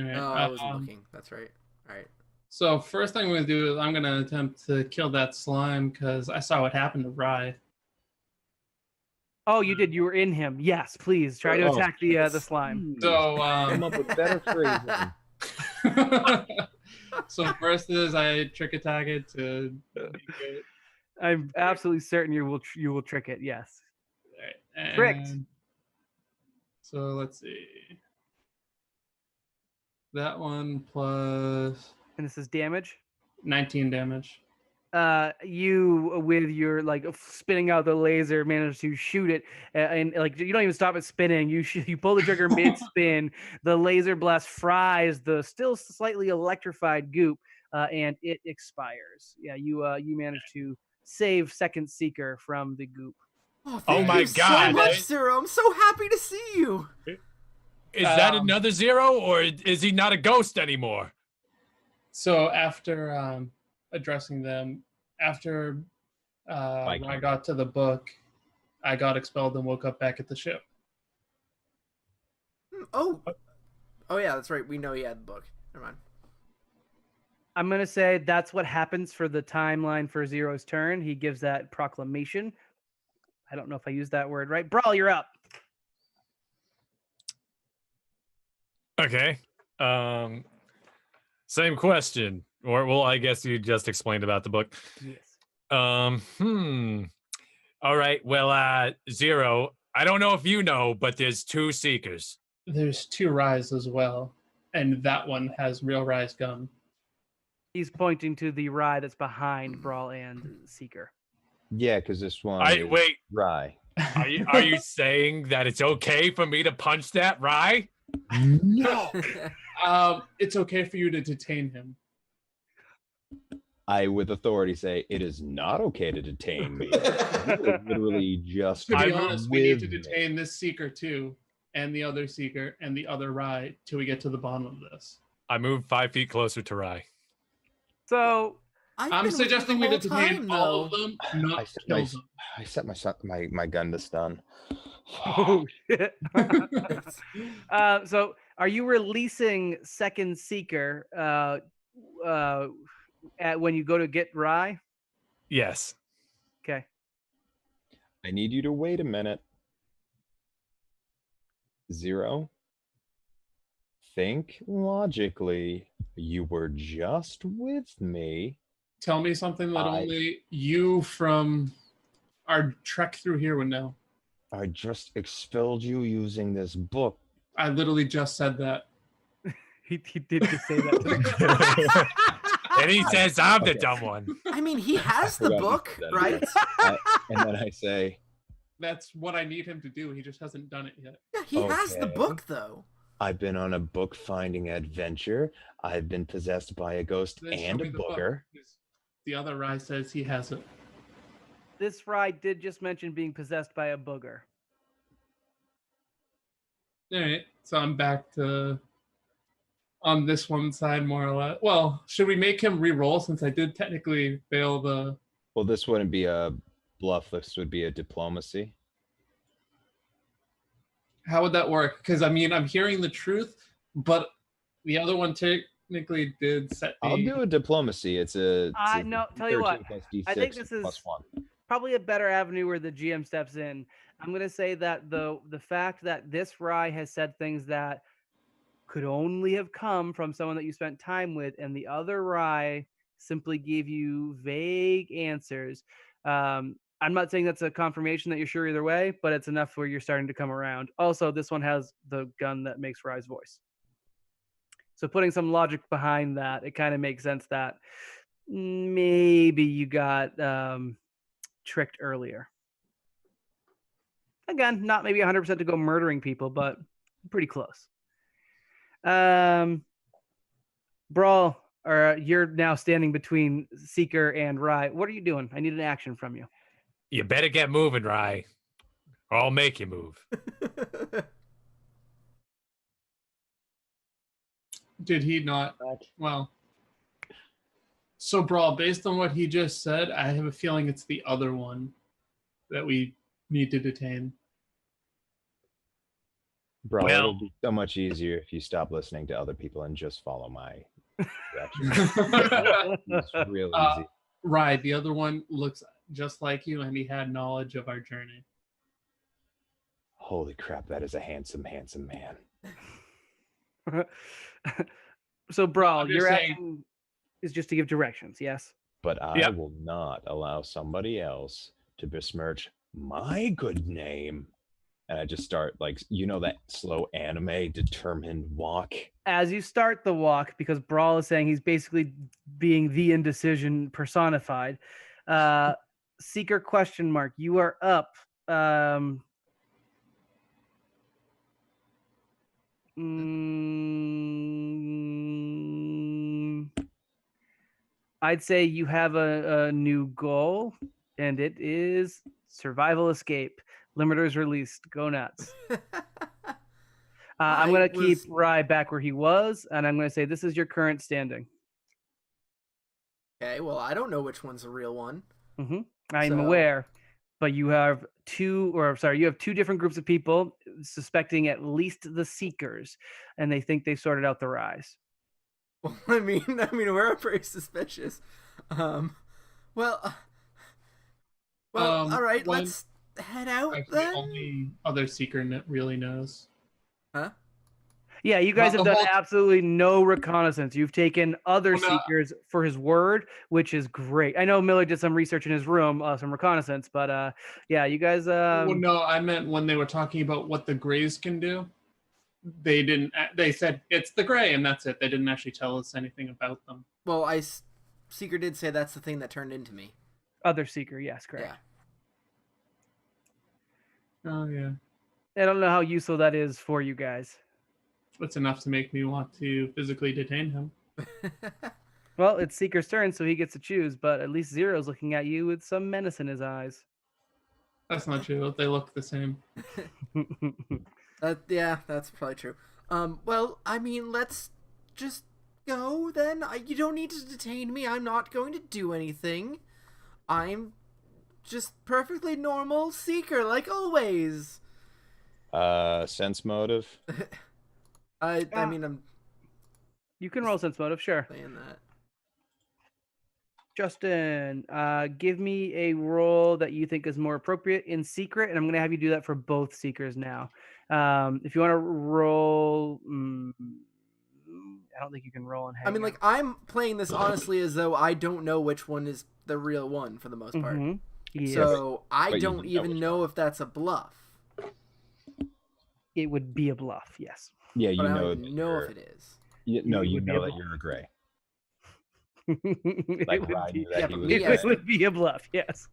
All right. Oh, I wasn't looking. That's right. All right. So first thing I'm going to do is I'm going to attempt to kill that slime because I saw what happened to Rye. Oh, you did. You were in him. Yes, please try to attack the slime. So Come up with better phrasing. so first is I trick attack it to. I'm absolutely certain you will trick it. Yes. Right, Tricked. So let's see. That one plus And this is damage. 19 damage. You with your like spinning out the laser managed to shoot it, and like you don't even stop it spinning. You pull the trigger mid spin. The laser blast fries the still slightly electrified goop, and it expires. Yeah, you managed to save second Seeker from the goop. Oh, thank my you God. so much, Zero. I'm so happy to see you. Is that another Zero, or is he not a ghost anymore? So after addressing them, after I got to the book, I got expelled and woke up back at the ship. Oh yeah, that's right. We know you had the book. Never mind. I'm gonna say that's what happens for the timeline for Zero's turn. He gives that proclamation. I don't know if I used that word right. Brawl, you're up. Okay. Same question. Or well, I guess you just explained about the book. Yes. All right. Well, Zero. I don't know if you know, but there's 2 seekers. There's 2 Rise as well, and that one has real Rise gun. He's pointing to the rye that's behind Brawl and Seeker. Yeah, because this one is Wait. Rye. Are you saying that it's okay for me to punch that Rye? No. It's okay for you to detain him. I, with authority, say it is not okay to detain me. Literally just. To be honest, we need to with me. detain this Seeker too, and the other Seeker, and the other Rye till we get to the bottom of this. I moved 5 feet closer to Rye. So I'm suggesting we detain all of them, not kill them. I set my gun to stun. oh shit. So are you releasing second Seeker at when you go to get Rye? Yes. Okay. I need you to wait a minute. Zero. Think logically. You were just with me. Tell me something that only you from our trek through here would know. I just expelled you using this book. I literally just said that. He did just say that to me. And he says I'm the dumb one. I mean, he has the book, right? And then I say, That's what I need him to do. He just hasn't done it yet. Yeah, he has the Okay. book, though. I've been on a book finding adventure. I've been possessed by a ghost Then show and me a the book, booger. because the other Rye says he has it. This Rye did just mention being possessed by a booger. All right, so I'm back to on this one side more or less. Well, should we make him re-roll since I did technically fail the? Well, this wouldn't be a bluff. This would be a diplomacy. How would that work? Because I mean, I'm hearing the truth, but the other one technically did set the. I'll do a diplomacy. It's a. No, tell you what, 13 plus D6 I think this is plus 1. probably a better avenue where the GM steps in. I'm going to say that the fact that this Rye has said things that could only have come from someone that you spent time with, and the other Rye simply gave you vague answers. I'm not saying that's a confirmation that you're sure either way, but it's enough where you're starting to come around. Also, this one has the gun that makes Rye's voice. So putting some logic behind that, it kind of makes sense that maybe you got tricked earlier. Again, not maybe 100% to go murdering people, but pretty close. Brawl, or you're now standing between Seeker and Rye. What are you doing? I need an action from you. You better get moving, Rye, or I'll make you move. Did he not? Well. So, Brawl, based on what he just said, I have a feeling it's the other one that we need to detain. Bro, Well- it'll be so much easier if you stop listening to other people and just follow my directions. It's real easy. Right, the other one looks just like you, and he had knowledge of our journey. Holy crap, that is a handsome, handsome man. So, Brawl, I'm just your saying- action is just to give directions, yes? But I Yep. will not allow somebody else to besmirch my good name. And I just start like, you know, that slow anime determined walk. As you start the walk, because Brawl is saying he's basically being the indecision personified. Seeker question mark. You are up. I'd say you have a new goal, and it is survival escape. Limiters released. Go nuts. I'm going to keep Rye back where he was, and I'm going to say this is your current standing. Okay, well, I don't know which one's the real one. I'm So- aware, but you have two different groups of people suspecting at least the Seekers, and they think they sorted out the Rise. Well, I mean, we're pretty suspicious. Well, all right, when- let's head out Actually, then. only other Seeker really knows. Huh? Yeah, you guys But have the done whole absolutely no reconnaissance. You've taken other Well, no. seekers for his word, which is great. I know Miller did some research in his room, some reconnaissance, but yeah, you guys. Well, no, I meant when they were talking about what the Greys can do. They didn't. They said it's the Grey, and that's it. They didn't actually tell us anything about them. Well, Seeker did say that's the thing that turned into me. Other seeker, yes, correct. Yeah. Oh yeah, I don't know how useful that is for you guys. it's enough to make me want to physically detain him. Well, it's Seeker's turn, so he gets to choose, but at least Zero's looking at you with some menace in his eyes. That's not true. They look the same. Yeah, that's probably true. Well, I mean, let's just go then. You don't need to detain me. I'm not going to do anything. I'm just perfectly normal Seeker, like always. Sense motive. I mean, I'm You can roll sense motive, sure. saying that. Justin, give me a roll that you think is more appropriate in secret, and I'm going to have you do that for both seekers now. If you want to roll, I don't think you can roll and hang. I mean, like, I'm playing this honestly as though I don't know which one is the real one for the most part. Yes. So I But you don't know even which know if that's a bluff. It would be a bluff, yes. Yeah, you But I know. don't even know if it is. No, It you would be know a that bluff. you're a Gray. It Like would Ryan be- knew that yeah, he but was me, it Gray. would be a bluff, yes.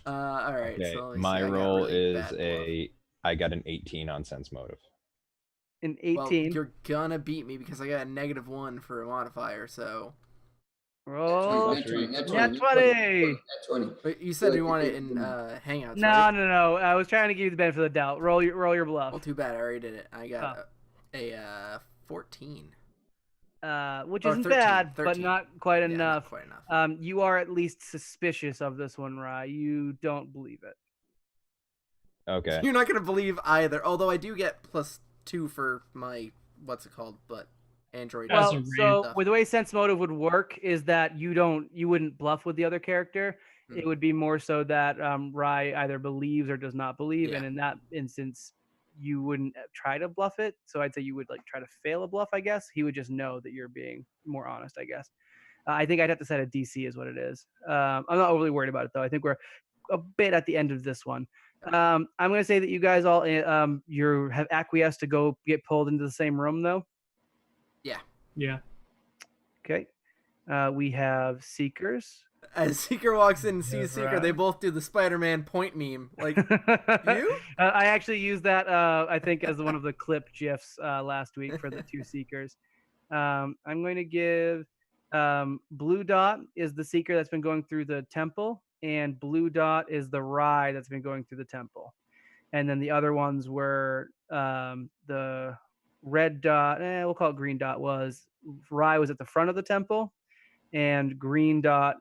All right. Okay, So let me my see. I got roll really is bad bluff. I got an 18 on sense motive. An Well, 18. you're gonna beat me because I got a -1 for a modifier. So Roll. Nat 20, nat 20, Nat nat 20. Nat 20. Wait, you said like you want you it did in Hangouts, No, right? no. I was trying to give you the benefit of the doubt. Roll your bluff. Well, too bad. I already did it. I got a 14. Which Or isn't 13, bad, but 13. not quite Yeah, not enough. quite enough. You are at least suspicious of this one, Rye. You don't believe it. Okay. You're not gonna believe either. Although I do get +2 for my what's it called, but Android. As Well, a so stuff. with the way sense motive would work is that you wouldn't bluff with the other character. It would be more so that Rye either believes or does not believe, Yeah. and in that instance, you wouldn't try to bluff it. So I'd say you would like try to fail a bluff. I guess he would just know that you're being more honest. I guess. I think I'd have to set a DC is what it is. I'm not overly worried about it though. I think we're a bit at the end of this one. I'm going to say that you guys all you have acquiesced to go get pulled into the same room though. Yeah. Okay. We have Seekers. As Seeker walks in and sees Yeah, Seeker, they right. both do the Spider-Man point meme. Like, you? I actually used that, I think, as one of the clip GIFs last week for the two Seekers. I'm going to give Blue Dot is the Seeker that's been going through the temple, and Blue Dot is the Rye that's been going through the temple. And then the other ones were the Red Dot, we'll call it Green Dot, was Rye was at the front of the temple, and Green Dot,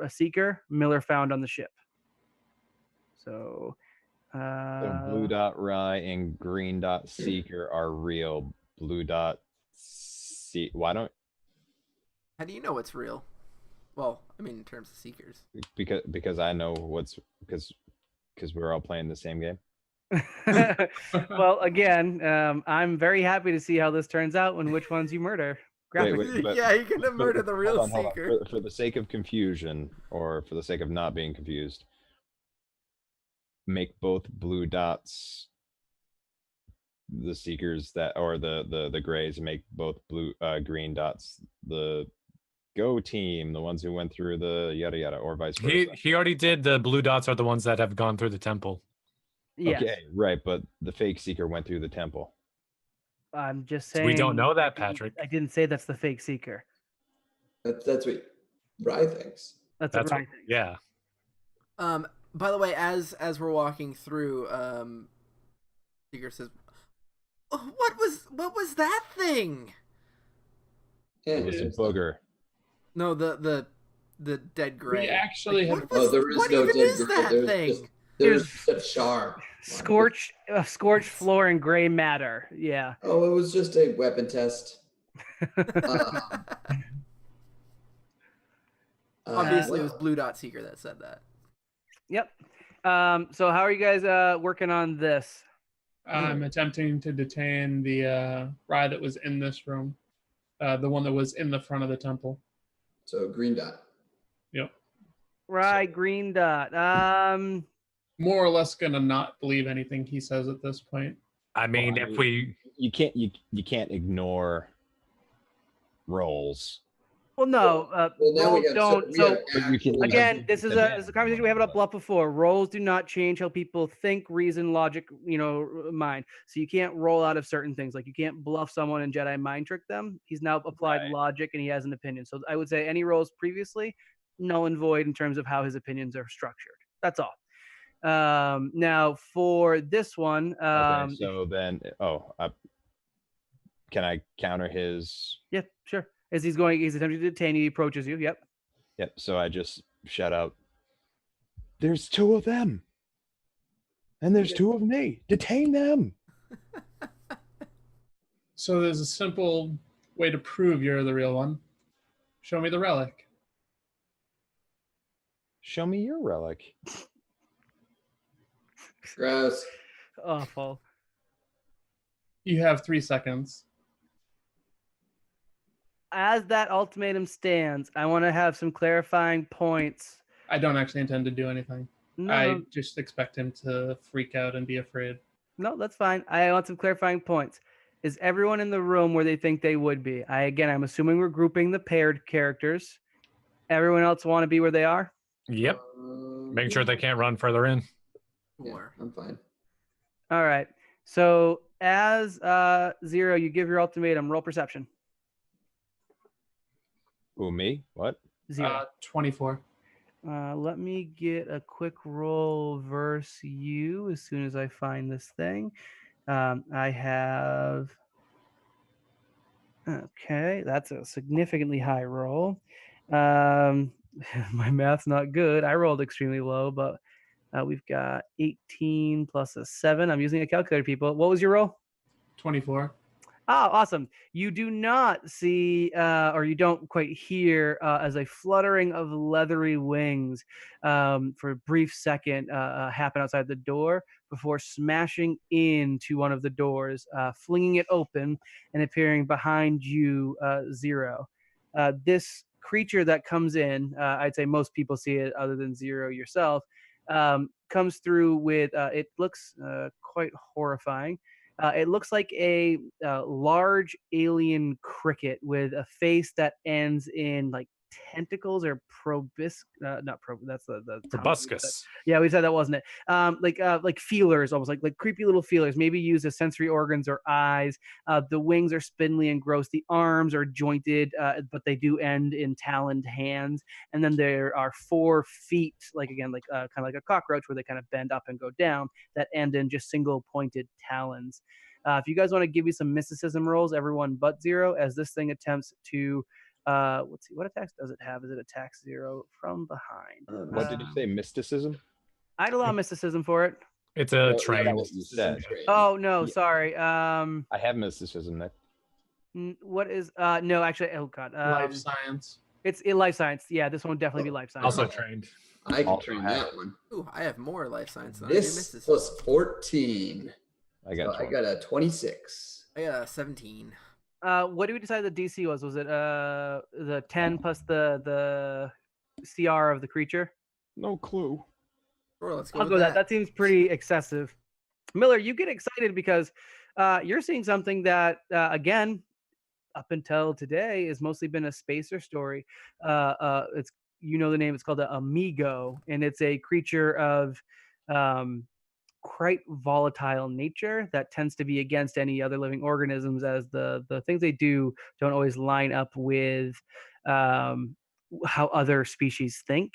a Seeker, Miller found on the ship. So, So blue dot Rye and green dot Seeker are real. Blue dot why don't How do you know it's real? Well, I mean, in terms of Seekers. because I know because we're all playing the same game. well, again, I'm very happy to see how this turns out and which ones you murder. Graphically. but- Yeah, you're gonna murder the real Hold on. Seeker. For the sake of confusion, or for the sake of not being confused, make both blue dots the Seekers that, or the Grays, make both green dots the go team, the ones who went through the yada yada, or vice versa. He already did. The blue dots are the ones that have gone through the temple. Yes. Okay, right, but the fake Seeker went through the temple. I'm just saying. We don't know that, Patrick. I didn't say that's the fake Seeker. That's what Rye thinks. That's That's what what, I think. yeah. By the way, as we're walking through, Seeker says, "Oh, what was that thing?" Yeah, It was a booger. No, the dead gray. We actually have. What was- there is what no even dead is gray. that There's thing? just there's a char. Scorched floor and gray matter. Yeah. Oh, it was just a weapon test. Obviously, it was well, Blue Dot Seeker that said that. Yep. So how are you guys working on this? I'm attempting to detain the ride that was in this room, the one that was in the front of the temple. So green dot. Yep. Right, green dot. More or less gonna not believe anything he says at this point. I mean, Well, if we you can't ignore rolls. Well, no. Well, now Rolls we have don't. we have But you can- actual- Again, this is Yeah. a conversation we had about bluff before. Rolls do not change how people think, reason, logic, mind. So you can't roll out of certain things. Like you can't bluff someone and Jedi mind trick them. He's now applied Right. logic and he has an opinion. So I would say any rolls previously, null and void in terms of how his opinions are structured. That's all. Now for this one, Okay, so then, can I counter his? yeah, sure. As he's attempting to detain you, he approaches you. Yep. Yep. So I just shout out, "There's two of them, and there's two of me. Detain them." So there's a simple way to prove you're the real one. Show me the relic. Show me your relic. Gross. Awful. You have 3 seconds. As that ultimatum stands, I want to have some clarifying points. I don't actually intend to do anything. No, I just expect him to freak out and be afraid. no, that's fine. I want some clarifying points. Is everyone in the room where they think they would be? I'm assuming we're grouping the paired characters. Everyone else want to be where they are? Yep. Make sure they can't run further in. Yeah, I'm fine. All right. So as Zero, you give your ultimatum. Roll perception. Who, me? What? 0. 24. Let me get a quick roll versus you as soon as I find this thing. I have. Okay, that's a significantly high roll. My math's not good. I rolled extremely low, but we've got 18 plus a 7. I'm using a calculator, people. What was your roll? 24. Oh, awesome. You do not see, or you don't quite hear, as a fluttering of leathery wings for a brief second happen outside the door before smashing into one of the doors, flinging it open and appearing behind you, Zero. This creature that comes in, I'd say most people see it other than Zero yourself, comes through with, it looks quite horrifying. It looks like a large alien cricket with a face that ends in like tentacles or not that's the Proboscis. Yeah, we said that, wasn't it? Like feelers, almost like creepy little feelers, maybe used as sensory organs or eyes. The wings are spindly and gross. The arms are jointed, but they do end in taloned hands. And then there are 4 feet, like again, like kind of like a cockroach, where they kind of bend up and go down, that end in just single pointed talons. If you guys want to give me some mysticism rolls, everyone but Zero, as this thing attempts to, let's see, what attacks does it have? Is it attacks Zero from behind? What did you say? Mysticism? I'd allow mysticism for it. It's a Well, train. what you said. Oh no, Yeah. sorry. I have mysticism, Nick. What is no, actually, oh god. Life science. It's in life science. Yeah, this one would definitely be life science. Also trained. I can Also train have- that one. Ooh, I have more life science than I do This mysticism. plus 14. I got. So I got a 26. I got a 17. What did we decide the DC was? Was it the 10 plus the CR of the creature? No clue. Sure, let's go I'll with go with that. that. That seems pretty excessive. Miller, you get excited because you're seeing something that again, up until today, has mostly been a spacer story. It's the name. It's called an amigo, and it's a creature of quite volatile nature that tends to be against any other living organisms, as the things they do don't always line up with how other species think.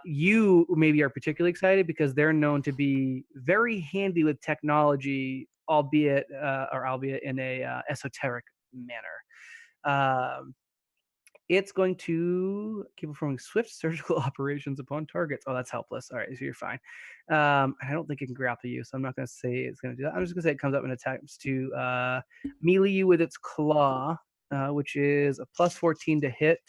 You maybe are particularly excited because they're known to be very handy with technology, albeit in a esoteric manner. It's going to keep performing swift surgical operations upon targets. Oh, that's helpless. All right, so you're fine. I don't think it can grapple you, so I'm not going to say it's going to do that. I'm just going to say it comes up and attempts to melee you with its claw, which is a plus 14 to hit.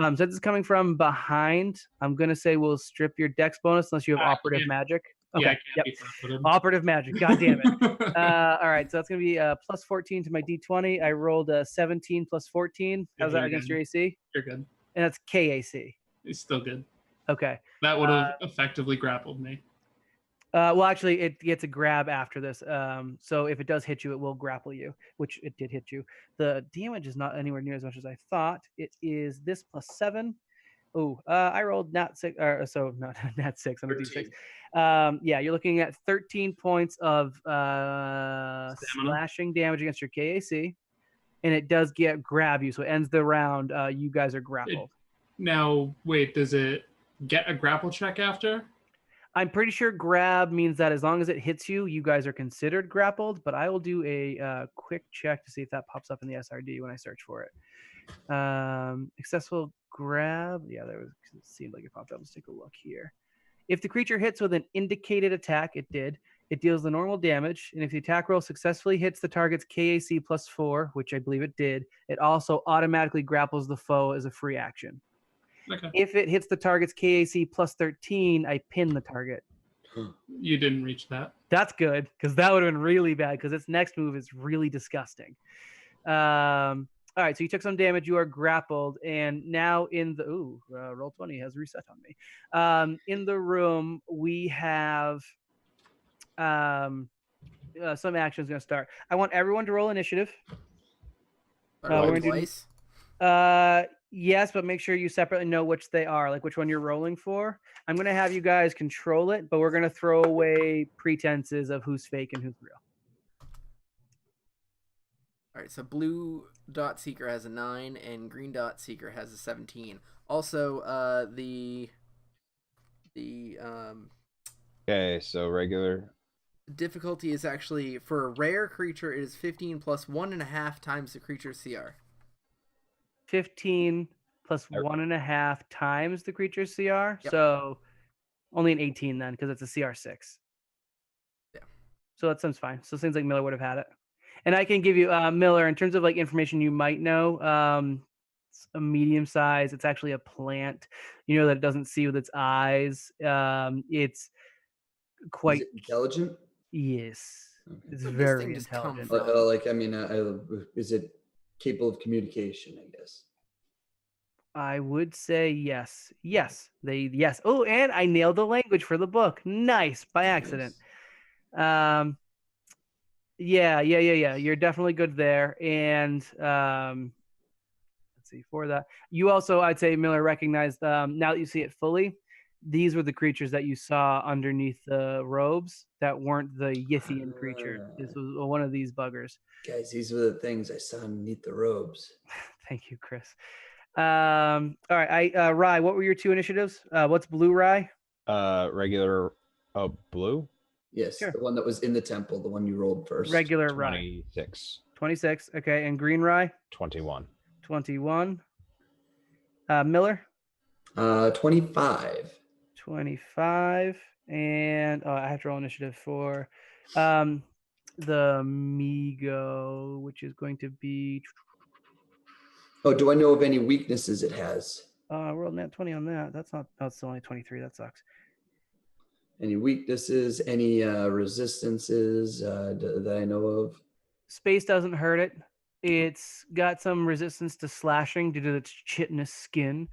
Since it's coming from behind, I'm going to say we'll strip your dex bonus unless you have operative magic. Okay. I can't Yep. be flat-footed. Operative magic. God damn it. All right. So that's going to be plus 14 to my d20. I rolled a 17 plus 14. How's that You're against good. your AC? You're good. And that's KAC. It's still good. Okay. That would have effectively grappled me. Well, actually, it gets a grab after this. So if it does hit you, it will grapple you, which it did hit you. The damage is not anywhere near as much as I thought. It is this plus 7. Oh, I rolled nat 6, so not nat 6 on a d6. Yeah, you're looking at 13 points of slashing damage against your KAC, and it does grab you, so it ends the round. You guys are grappled. Now, wait, does it get a grapple check after? I'm pretty sure grab means that as long as it hits you, you guys are considered grappled, but I will do a quick check to see if that pops up in the SRD when I search for it. Successful grab. Yeah, it seemed like it popped up. Let's take a look here. If the creature hits with an indicated attack, it did. It deals the normal damage, and if the attack roll successfully hits the target's KAC plus 4, which I believe it did, it also automatically grapples the foe as a free action. Okay. If it hits the target's KAC plus 13, I pin the target. You didn't reach that. That's good, because that would have been really bad, because its next move is really disgusting. All right, so you took some damage. You are grappled, and now in the roll 20 has reset on me. In the room, we have some actions going to start. I want everyone to roll initiative. We're gonna do twice. Yes, but make sure you separately know which they are, like which one you're rolling for. I'm going to have you guys control it, but we're going to throw away pretenses of who's fake and who's real. All right, so blue dot seeker has a 9 and green dot seeker has a 17. Also, Okay, so regular. difficulty is actually for a rare creature. It is 15 plus 1.5 times the creature's CR. 15 plus 1.5 times the creature's CR. Yep. So only an 18 then, because it's a CR6. Yeah. So that sounds fine. So it seems like Miller would have had it. And I can give you Miller in terms of like information you might know. It's a medium size. It's actually a plant. You know that it doesn't see with its eyes. It's quite Is it intelligent? Yes. Okay. It's Where'd this very thing just come intelligent. from? Is it capable of communication? I guess. I would say yes. Yes. Yes. Oh, and I nailed the language for the book. Nice by accident. Nice. Yeah. You're definitely good there. And let's see, for that. You also, I'd say, Miller, recognized now that you see it fully, these were the creatures that you saw underneath the robes that weren't the Yithian creature. This was one of these buggers. Guys, these were the things I saw underneath the robes. Thank you, Chris. All right, Rye, what were your 2 initiatives? What's blue, Rye? Regular. Oh, blue. Yes, Sure. the one that was in the temple, the one you rolled first. Regular Rye. 26. 26. Okay, and green Rye? 21. 21. Miller? 25. 25. And I have to roll initiative for the Migo, which is going to be. Oh, do I know of any weaknesses it has? Rolled nat 20 on that. That's only 23. That sucks. Any weaknesses? Any resistances that I know of? Space doesn't hurt it. It's got some resistance to slashing due to its chitinous skin.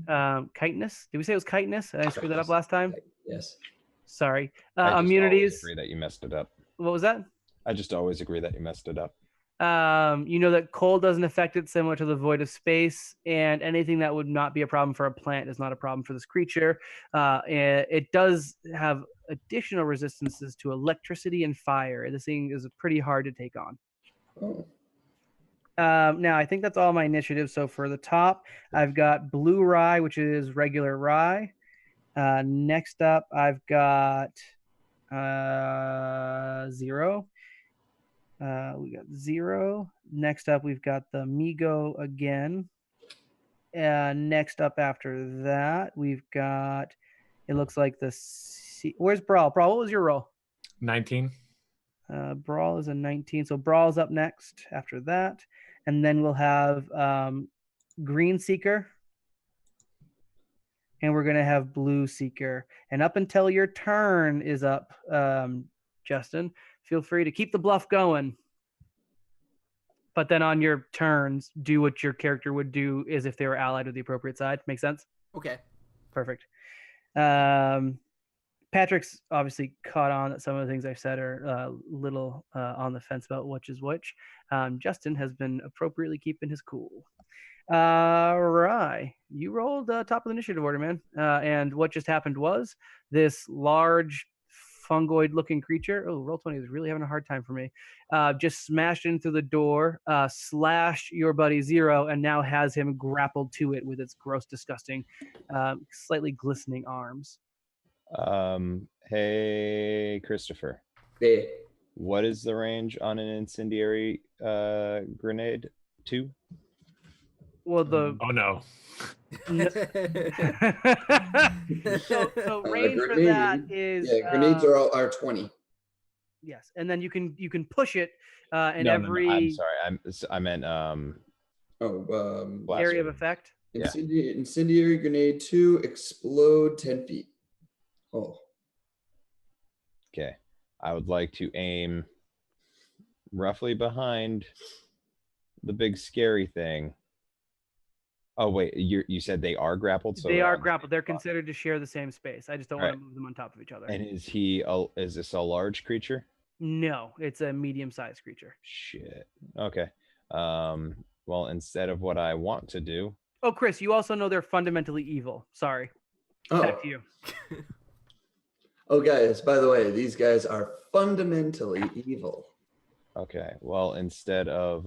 Chitinous? Did we say it was chitinous? Did I screw that up last time? Yes. Sorry. I just Immunities. always agree that you messed it up. What was that? I just always agree that you messed it up. You know that cold doesn't affect it, similar to the void of space, and anything that would not be a problem for a plant is not a problem for this creature. And it does have additional resistances to electricity and fire. This thing is pretty hard to take on. Oh. Now, I think that's all my initiatives. So for the top, I've got blue rye, which is regular rye. Next up, I've got 0. We got 0. Next up, we've got the Migo again. Next up after that, we've got, it looks like where's Brawl? Brawl, what was your roll? 19. Brawl is a 19. So Brawl's up next after that. And then we'll have Green Seeker and we're gonna have blue Seeker. And up until your turn is up, Justin, feel free to keep the bluff going. But then on your turns, do what your character would do is if they were allied with the appropriate side. Make sense? Okay. Perfect. Patrick's obviously caught on that some of the things I've said are a little on the fence about which is which. Justin has been appropriately keeping his cool. Rye, you rolled top of the initiative order, man. And what just happened was this large fungoid-looking creature. Oh, Roll20 is really having a hard time for me. Just smashed in through the door, slashed your buddy Zero, and now has him grappled to it with its gross, disgusting, slightly glistening arms. Hey, Christopher. Hey. What is the range on an incendiary grenade? 2? Well, the Oh no. so range for that is grenades are 20. Yes, and then you can push it in No, every I'm sorry. I meant area of effect. Incendiary grenade 2, explode 10 feet. Oh. Okay. I would like to aim roughly behind the big scary thing. Oh wait, you said they are grappled? So they are grappled. They're considered to share the same space. I just don't want Right. to move them on top of each other. And is this a large creature? No, it's a medium-sized creature. Shit. Okay. Well, instead of what I want to do. Oh, Chris, you also know they're fundamentally evil. Sorry. Back to you. Oh, guys, by the way, these guys are fundamentally evil. Okay, well, instead of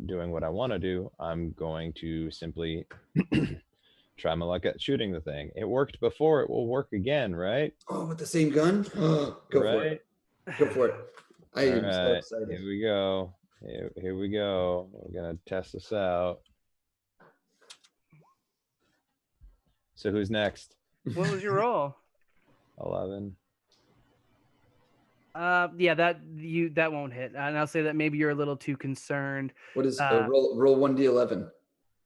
doing what I want to do, I'm going to simply try my luck at shooting the thing. It worked before, it will work again, right? Oh, with the same gun? Go for it. Go for it. I am so excited. Here we go. Here we go. We're going to test this out. So who's next? What was your roll? 11. Yeah, that won't hit. And I'll say that maybe you're a little too concerned. What is roll 1d11?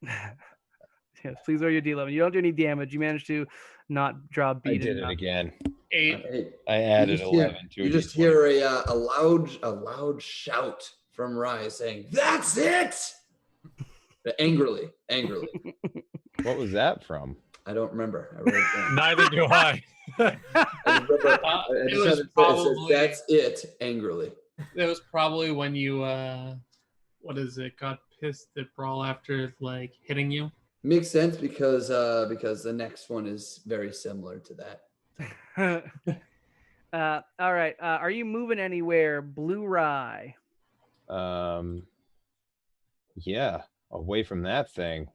Yes, please roll your d11. You don't do any damage. You managed to not draw a beat. I did it again. 8. I added 11 to it. You just hear a loud shout from Rye saying, "That's it!" Angrily. What was that from? I don't remember. I wrote it down. Neither do I. It was probably "That's it," angrily. It was probably when you got pissed at Brawl after like hitting you. Makes sense because the next one is very similar to that. All right. Are you moving anywhere, Blue Rye? Yeah, away from that thing.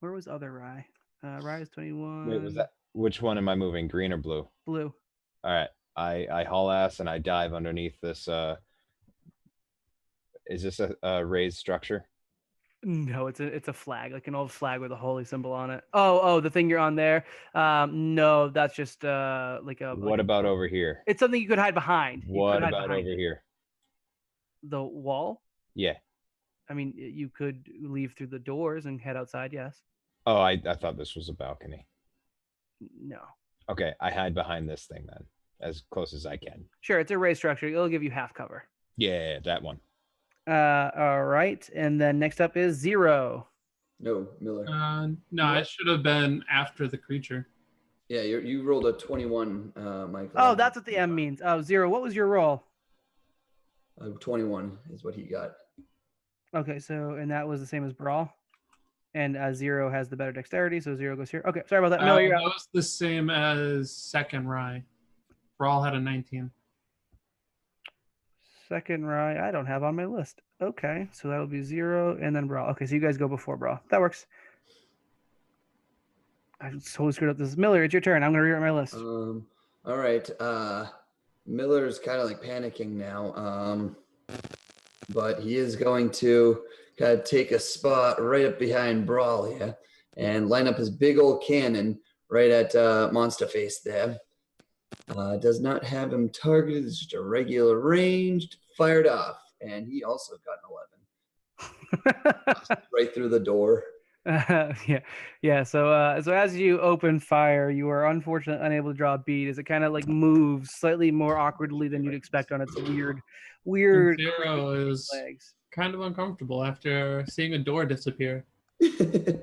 Where was other Rye? Rye is 21. Wait, was that? Which one am I moving? Green or blue? Blue. All right. I haul ass and I dive underneath this. Is this a raised structure? No, it's a flag, like an old flag with a holy symbol on it. Oh, the thing you're on there. No, that's just like a. What about over here? It's something you could hide behind. What about over here? The wall? Yeah. I mean, you could leave through the doors and head outside. Yes. Oh, I thought this was a balcony. No. Okay, I hide behind this thing then, as close as I can. Sure, it's a raised structure. It'll give you half cover. Yeah, that one. All right, and then next up is Zero. No, Miller. No, it should have been after the creature. Yeah, you rolled a 21, Michael. Oh, that's what the M means. Oh, Zero. What was your roll? 21 is what he got. Okay, so and that was the same as Brawl, and Zero has the better dexterity, so Zero goes here. Okay, sorry about that. No, That was the same as second Rye. Brawl had a 19. Second Rye, I don't have on my list. Okay, so that'll be Zero and then Brawl. Okay, so you guys go before Brawl. That works. I totally screwed up. This is Miller. It's your turn. I'm gonna rewrite my list. All right. Miller's kind of like panicking now. But he is going to kind of take a spot right up behind Brawl here and line up his big old cannon right at Monster Face there. Does not have him targeted. It's just a regular ranged, fired off. And he also got an 11. Right through the door. Yeah. So as you open fire, you are unfortunately unable to draw a bead as it kind of like moves slightly more awkwardly than you'd expect on its And weird, creepy Zero is legs. kind of uncomfortable after seeing a door disappear. I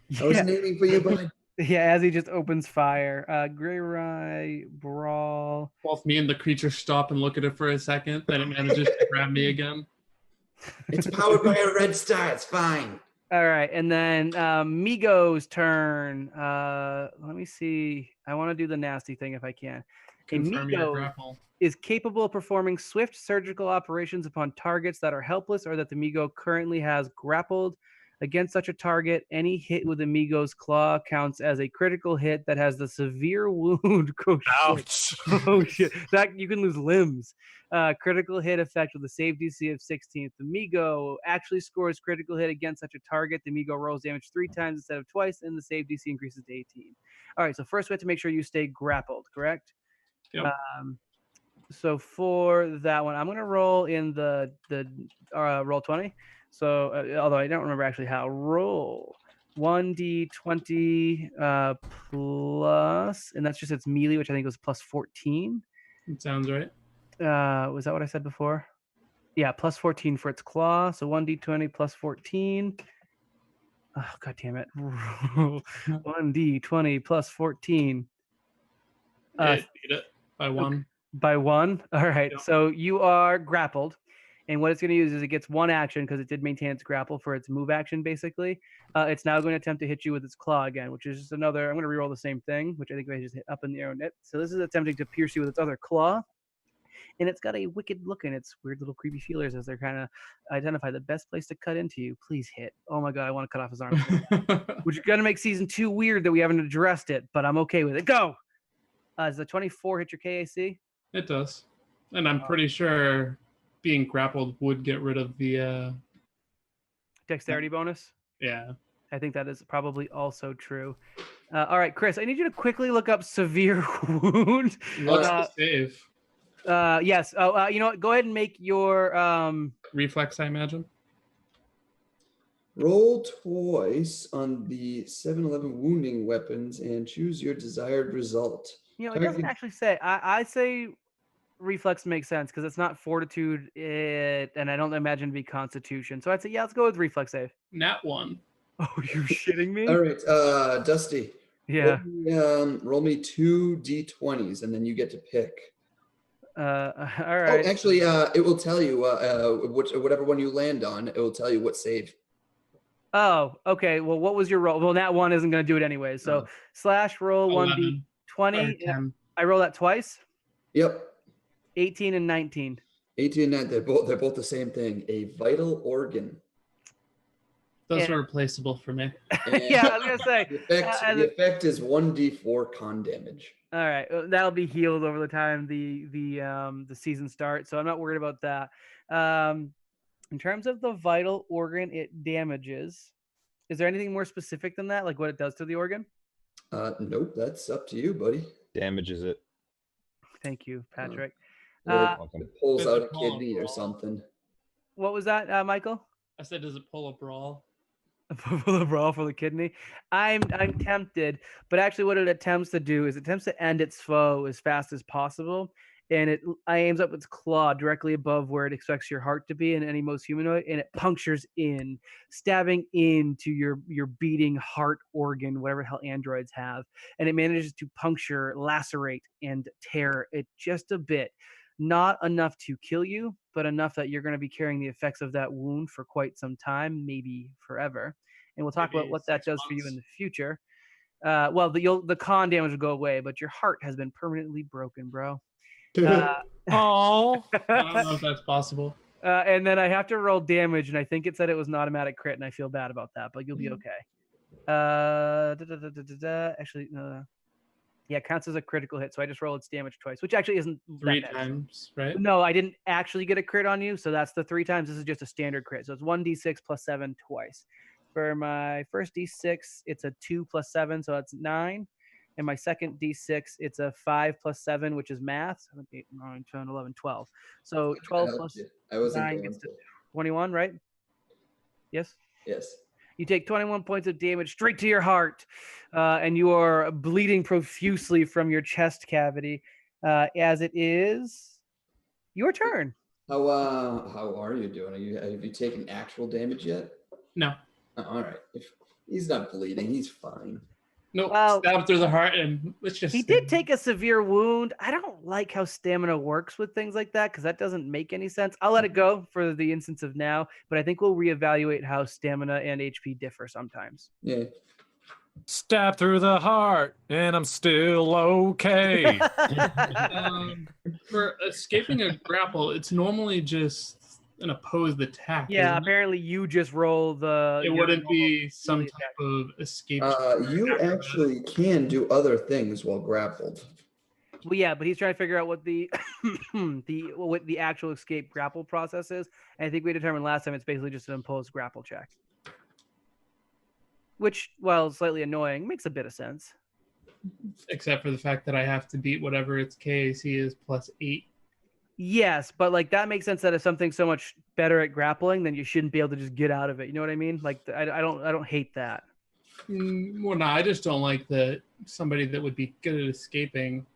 Yeah, wasn't aiming for you, bud. yeah. As he just opens fire, Gray Rye Brawl. Both me and the creature stop and look at it for a second, then it manages to grab me again. It's powered by a red star. It's fine. All right, and then Migo's turn. Let me see. I want to do the nasty thing if I can. A Confirm your Migo grapple. is capable of performing swift surgical operations upon targets that are helpless or that the Migo currently has grappled. Against such a target, any hit with the Migo's claw counts as a critical hit that has the severe wound. Oh, shit. Ouch. Oh shit! That you can lose limbs. Critical hit effect with a save DC of 16. If the Migo actually scores critical hit against such a target, the Migo rolls damage 3 times instead of twice, and the save DC increases to 18. All right, so first we have to make sure you stay grappled, correct? Yep. So for that one, I'm gonna roll in the roll 20. So although I don't remember actually how, roll 1d20 plus, and that's just its melee, which I think was plus 14. It sounds right. Was that what I said before? Yeah, plus 14 for its claw. So 1d20 plus 14. Oh, god damn it. 1d20 plus 14. It beat it by one. By one? All right. Yep. So you are grappled. And what it's going to use is it gets one action because it did maintain its grapple for its move action, basically. It's now going to attempt to hit you with its claw again, which is just another. I'm going to reroll the same thing, which I think I just hit up in the air. So this is attempting to pierce you with its other claw. And it's got a wicked look in its weird little creepy feelers as they're kind of identify the best place to cut into you. Please hit. Oh my god, I want to cut off his arm. Which is going to make season 2 weird that we haven't addressed it, but I'm okay with it. Go! Does the 24 hit your KAC? It does. And I'm pretty sure being grappled would get rid of the Dexterity bonus? yeah. I think that is probably also true. All right, Chris, I need you to quickly look up severe wound. What's the save? Yes. Oh, you know what? Go ahead and make your Reflex, I imagine. Roll twice on the 7-11 wounding weapons and choose your desired result. You know, it doesn't actually say. I say reflex makes sense because it's not fortitude, and I don't imagine it to be constitution. So I'd say, yeah, let's go with reflex save. Nat 1. Oh, you're shitting me? All right, Dusty. Yeah. Roll me 2 d20s, and then you get to pick. All Oh, right. actually, it will tell you whatever one you land on. It will tell you what save. Oh, okay. Well, what was your roll? Well, that one isn't going to do it anyway. So slash roll 1d20. 10. I roll that twice. Yep. 18 and 19. 18 and 9. They're both the same thing. A vital organ. Those are replaceable for me. Yeah, I was gonna say. The effect is 1d4 con damage. All right, that'll be healed over the time the season starts, so I'm not worried about that. In terms of the vital organ, it damages. Is there anything more specific than that, like what it does to the organ? Nope, that's up to you, buddy. Damages it. Thank you, Patrick. It pulls out a pull a kidney or brawl? something. What was that, Michael? I said, does it pull a brawl? For the brawl for the kidney. I'm tempted, but actually what it attempts to do is it attempts to end its foe as fast as possible, and it aims up its claw directly above where it expects your heart to be in any most humanoid, and it punctures in, stabbing into your beating heart organ, whatever the hell androids have, and it manages to puncture, lacerate, and tear it just a bit. Not enough to kill you, but enough that you're going to be carrying the effects of that wound for quite some time, maybe forever. And we'll talk about Maybe what that 6 does for you months. in the future. Well, the con damage will go away, but your heart has been permanently broken, bro. Oh. I don't know if that's possible. And then I have to roll damage, and I think it said it was an automatic crit, and I feel bad about that, but you'll be okay. Actually, yeah, it counts as a critical hit, so I just roll its damage twice, which actually isn't 3 that bad. times, right? No, I didn't actually get a crit on you, so that's the 3 times. This is just a standard crit, so it's 1d6 plus 7 twice. For my first d6, it's a 2 plus 7, so that's 9. And my second d6, it's a 5 plus 7, which is math. 7, 8, 9, 10, 11, 12. So 12 plus I wasn't 9 going gets to to. 21, right? Yes? Yes. You take 21 points of damage straight to your heart, and you are bleeding profusely from your chest cavity. As it is your turn. How are you doing? Have you taken actual damage yet? No. All right. If he's not bleeding, he's fine. Nope. Well, Stab through the heart and let's just. He did take a severe wound. I don't like how stamina works with things like that because that doesn't make any sense. I'll let it go for the instance of now, but I think we'll reevaluate how stamina and HP differ sometimes. Yeah. Stab through the heart, and I'm still okay. For escaping a grapple, it's normally just an opposed attack. Yeah, isn't it? apparently you just roll the. It your wouldn't be normal some melee type of escape. You acrobatic. actually can do other things while grappled. Well, yeah, but he's trying to figure out what the what the actual escape grapple process is. And I think we determined last time it's basically just an imposed grapple check, which, while slightly annoying, makes a bit of sense. Except for the fact that I have to beat whatever its KAC is +8. Yes, but like that makes sense that if something's so much better at grappling, then you shouldn't be able to just get out of it. You know what I mean? Like I don't hate that. Well, no, I just don't like that somebody that would be good at escaping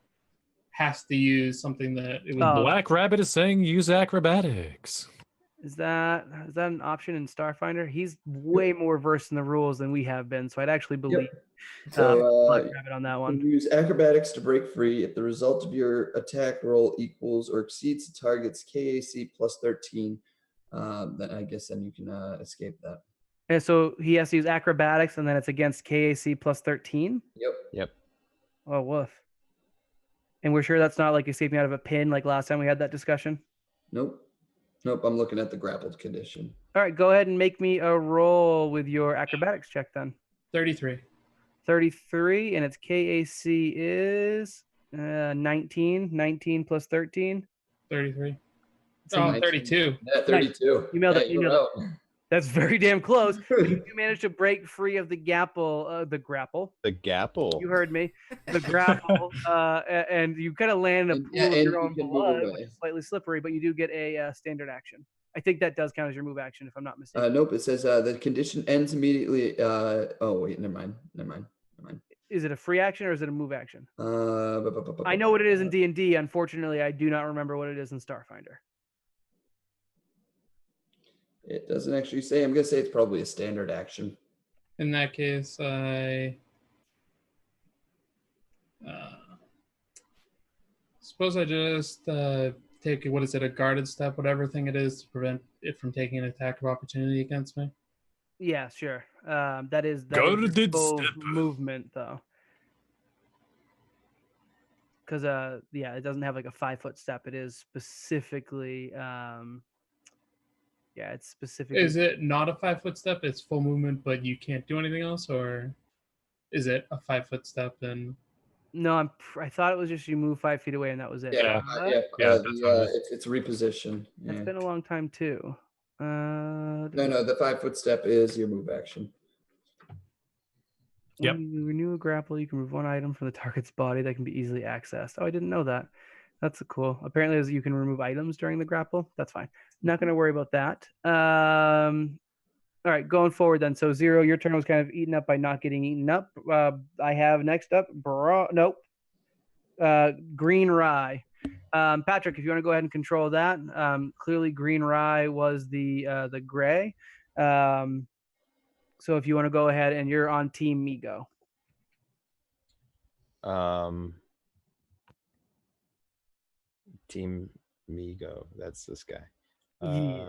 has to use something that it would. Oh. Black Rabbit is saying use acrobatics. Is that an option in Starfinder? He's way more versed in the rules than we have been, so I'd actually believe So Black Rabbit on that you one. can use acrobatics to break free if the result of your attack roll equals or exceeds the target's KAC +13. Then you can escape that. And so he has to use acrobatics, and then it's against KAC +13. Yep. Oh, woof. And we're sure that's not like escaping out of a pin like last time we had that discussion? Nope. I'm looking at the grappled condition. All right, go ahead and make me a roll with your acrobatics check then. 33. 33, and its KAC is 19. 19 plus 13. 33. So Oh, 19. 32. Yeah, 32. You nailed it. Yeah, You you're nailed out. That's very damn close. You do manage to break free of the grapple. The gapple. You heard me. The grapple, and you kind of land in a And- pool yeah, of and your you own can move blood, away. which is slightly slippery, but you do get a standard action. I think that does count as your move action, if I'm not mistaken. Nope. It says the condition ends immediately. Oh wait, never mind. Is it a free action or is it a move action? I I know what it is in D&D. Unfortunately, I do not remember what it is in Starfinder. It doesn't actually say. I'm gonna say it's probably a standard action. In that case, I suppose I just take, what is it, a guarded step, whatever thing it is, to prevent it from taking an attack of opportunity against me. Yeah, sure. That is Guarded your full step. movement, though. Because it doesn't have like a 5-foot step. It is specifically it's specifically. Is it not a 5-foot step? It's full movement, but you can't do anything else, or is it a 5-foot step and? No, I thought it was just you move 5 feet away and that was it. Yeah. What? It's reposition. That's Yeah. been a long time too. No, the 5-foot step is your move action. Yep. When you renew a grapple, you can remove one item from the target's body that can be easily accessed. Oh, I didn't know that. That's cool. Apparently, you can remove items during the grapple. That's fine. Not going to worry about that. All right, going forward then. So Zero, your turn was kind of eaten up by not getting eaten up. I have next up, Green Rye. Patrick, if you want to go ahead and control that. Clearly, Green Rye was the gray. So if you want to go ahead and you're on Team Migo. Team Migo. That's this guy. Yes.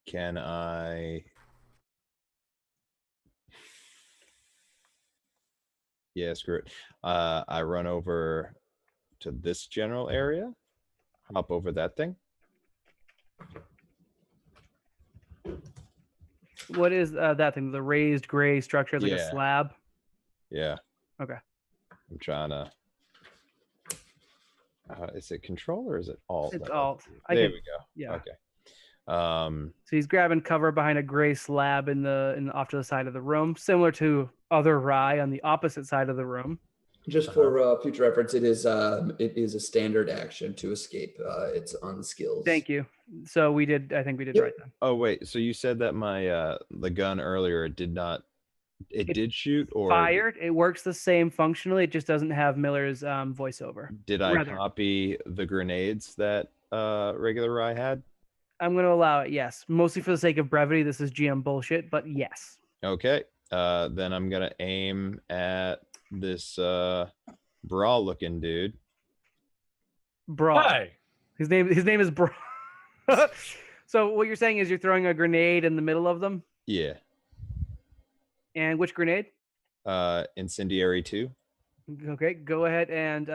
Can I? Yeah, screw it. I run over to this general area, hop over that thing. What is that thing? The raised gray structure, like a Yeah. slab? Yeah. Okay. I'm trying to. Is it control or is it alt? It's that I alt. do? There we go. Yeah. Okay. So he's grabbing cover behind a gray slab in the off to the side of the room, similar to other Rye on the opposite side of the room. Just for future reference, it is a standard action to escape. It's on the skills. Thank you. So we did. I think we did Yep. right then. Oh wait, so you said that my the gun earlier did not. It did shoot or Fired. It works the same functionally. It just doesn't have Miller's voiceover. did I copy the grenades that regular Rye had? I'm going to allow it. Yes, mostly for the sake of brevity. This is GM bullshit, but yes. Okay. Then I'm gonna aim at this brawl looking dude. Brawl. Hi. His name is Brawl. So what you're saying is you're throwing a grenade in the middle of them? Yeah. And which grenade? Incendiary 2. Okay, go ahead and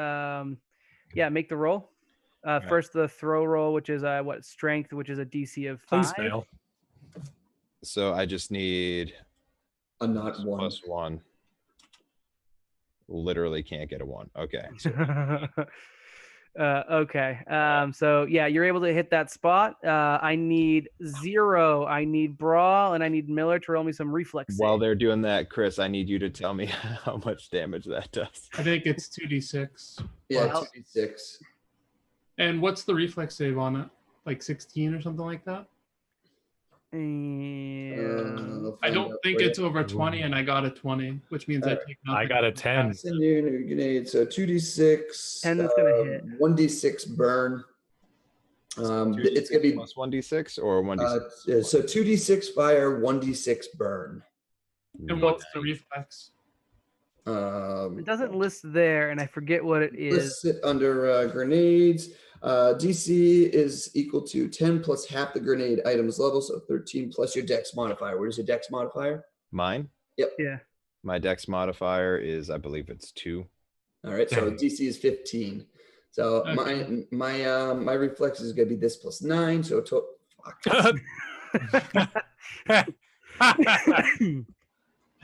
make the roll. First the throw roll, which is strength, which is a DC of 5. Please fail. So I just need a not one. plus 1. Literally can't get a 1. Okay. Okay. So yeah, you're able to hit that spot. I need 0. I need Brawl, and I need Miller to roll me some reflex. While save. they're doing that, Chris, I need you to tell me how much damage that does. I think it's 2d6. Yeah, Well- 2d6. And what's the reflex save on it? Like 16 or something like that? And I'll I find don't out think for you. it's over 20, and I got a 20, which means I take nothing. I got a 10. Send you a grenade. So 2d6. 10 is gonna hit. 1d6 burn. It's gonna be plus 1d6 or 1d6. so 2d6 fire, 1d6 burn. And what's the reflex? it doesn't list there, and I forget what it is. Lists it under grenades. DC is equal to 10 plus half the grenade item's level, so 13 plus your dex modifier. What is your dex modifier? Mine? Yeah. My dex modifier is, I believe it's 2. All right, so DC is 15. So Okay. my reflex is gonna be this plus 9. So fuck.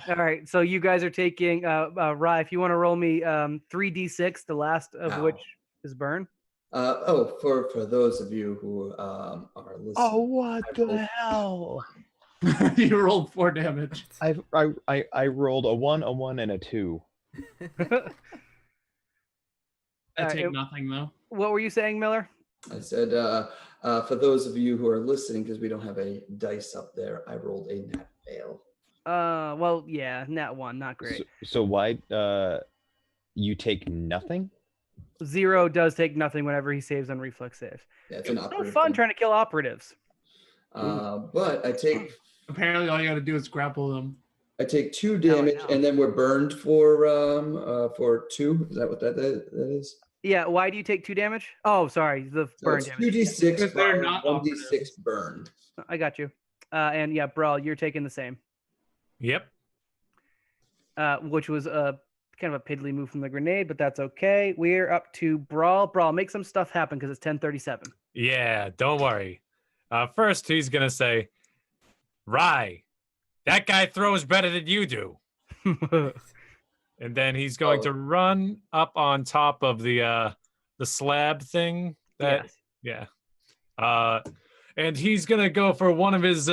All right. So you guys are taking Rye, if you want to roll me 3d6, the last of Ow. which is burn. For those of you who are listening. Oh, what I rolled- the hell? You rolled 4 damage. I rolled a 1, a 1, and a 2. I take nothing, though. What were you saying, Miller? I said, for those of you who are listening, because we don't have a dice up there, I rolled a nat fail. Well, yeah, nat 1, not great. So why you take nothing? 0 does take nothing whenever he saves on reflex saves. Yeah, it's an It's so operative fun thing. trying to kill operatives. But I take Apparently, all you got to do is grapple them. 2 damage, know. and then we're burned for 2. Is that what that is? Yeah, why do you take 2 damage? Oh, sorry, the So burn it's damage. 2d6 Because they're fire, not 1d6 burn. I got you. And yeah, Brawl, you're taking the same. Yep. Which was a kind of a piddly move from the grenade, but that's okay. We're up to Brawl. Brawl, make some stuff happen because it's 10:37. Yeah, don't worry. First, he's going to say, Rye, that guy throws better than you do. And then he's going to run up on top of the slab thing. Yes. Yeah. And he's going to go for one of his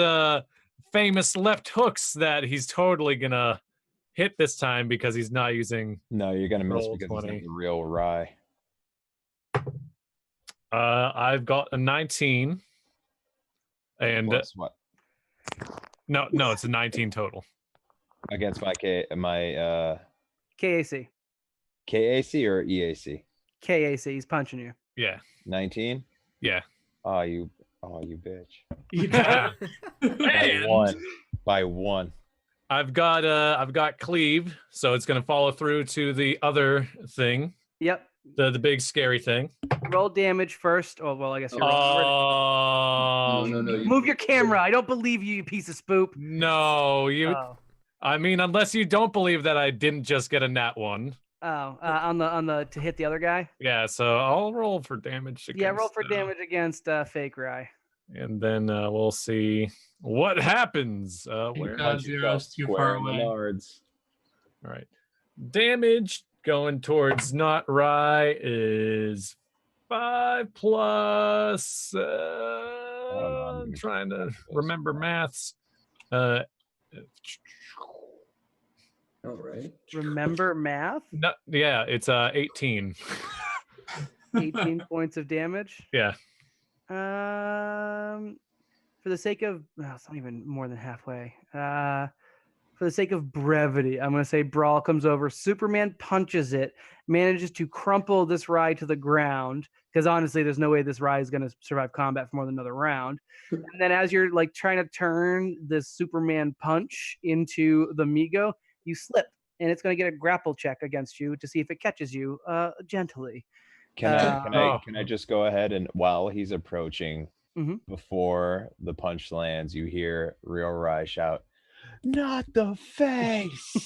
famous left hooks that he's totally going to hit this time because he's not using... No, you're gonna miss Roll because 20. it's not the real Rye. I've got a 19. And Plus what? no, it's a 19 total. Against my KAC. KAC or EAC? KAC. He's punching you. Yeah. 19? Yeah. Oh, you bitch. And By one. I've got cleave, so it's gonna follow through to the other thing, Yep. the big scary thing. Roll damage first. Oh, well, I guess you're No, rolling. Move your camera. I don't believe you, you piece of spoop. No, you. Oh. I mean, unless you don't believe that I didn't just get a nat 1. Oh, on the to hit the other guy. Yeah, so I'll roll for damage. Yeah, roll against, for damage against fake Rye. and then we'll see what happens. Where? God, zero's too far away. Menards. All right. Damage going towards not Rye is 5 plus. I'm trying to remember maths. All right. Remember math? No, yeah, it's 18. 18 points of damage. Yeah. For the sake of, it's not even more than halfway. For the sake of brevity, I'm going to say Brawl comes over. Superman punches it, manages to crumple this rye to the ground. Because honestly, there's no way this rye is going to survive combat for more than another round. And then as you're like trying to turn this Superman punch into the Migo, you slip, and it's going to get a grapple check against you to see if it catches you gently. Can Oh. I just go ahead and while he's approaching, Mhm. before the punch lands, you hear Real Rye shout, "Not the face!"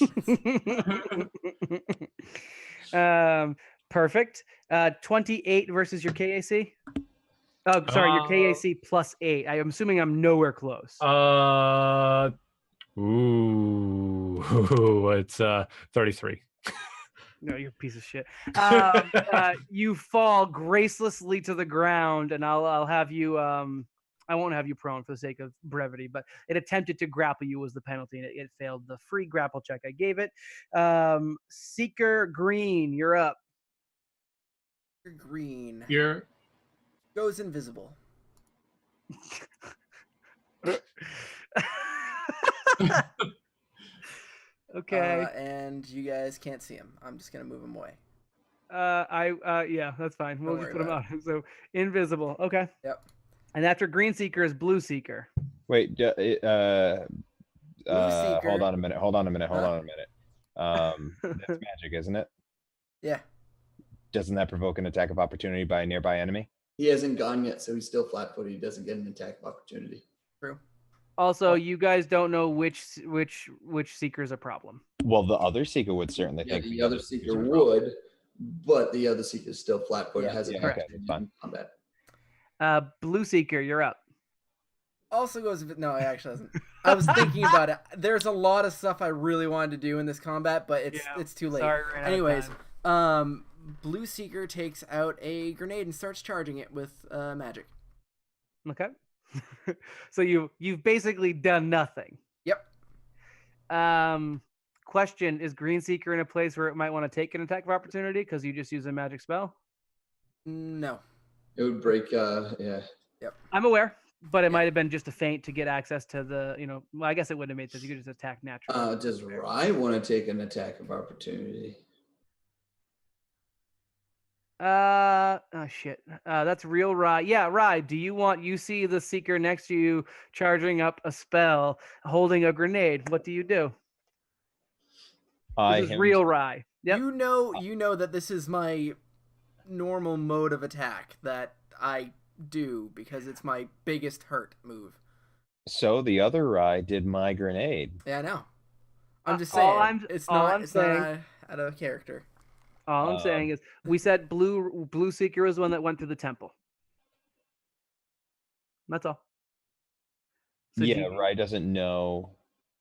Perfect. 28 versus your KAC. Oh, sorry, your KAC plus 8. I am assuming I'm nowhere close. It's 33. No, you're a piece of shit. You fall gracelessly to the ground, and I'll have you. I won't have you prone for the sake of brevity, but it attempted to grapple you was the penalty, and it failed the free grapple check I gave it. Seeker Green, you're up. Green You're goes invisible. Okay. And you guys can't see him. I'm just gonna move him away. Yeah, that's fine. We'll Don't just worry put him about out. So invisible. Okay. Yep. And after Green Seeker is Blue Seeker. Wait, Seeker. hold on a minute. Huh? That's magic, isn't it? Yeah. Doesn't that provoke an attack of opportunity by a nearby enemy? He hasn't gone yet, so he's still flat-footed. He doesn't get an attack of opportunity. True. Also, you guys don't know which seeker is a problem. Well, the other seeker would certainly Yeah, think the other seeker would, but the other seeker is still flat-footed. Hasn't okay, that's fine. Combat. Blue Seeker, you're up. Also goes. No, it actually doesn't. I was thinking about it. There's a lot of stuff I really wanted to do in this combat, but it's too late. Sorry, Anyways, Blue Seeker takes out a grenade and starts charging it with magic. Okay. So you've basically done nothing. Yep. Question: is Green Seeker in a place where it might want to take an attack of opportunity because you just use a magic spell? No. It would break. Yeah. Yep. I'm aware, but it might have been just a feint to get access to the. Well, I guess it wouldn't have made sense. You could just attack naturally. Does Rye want to take an attack of opportunity? Oh shit. That's real Rye. Yeah, Rye, you see the Seeker next to you charging up a spell, holding a grenade. What do you do? This is real Rye. Yep. You know that this is my normal mode of attack that I do because it's my biggest hurt move. So the other Rye did my grenade. Yeah, I know. I'm just saying. It's not out of character. All I'm saying is we said Blue Seeker was the one that went through the temple. That's all. So Rye doesn't know.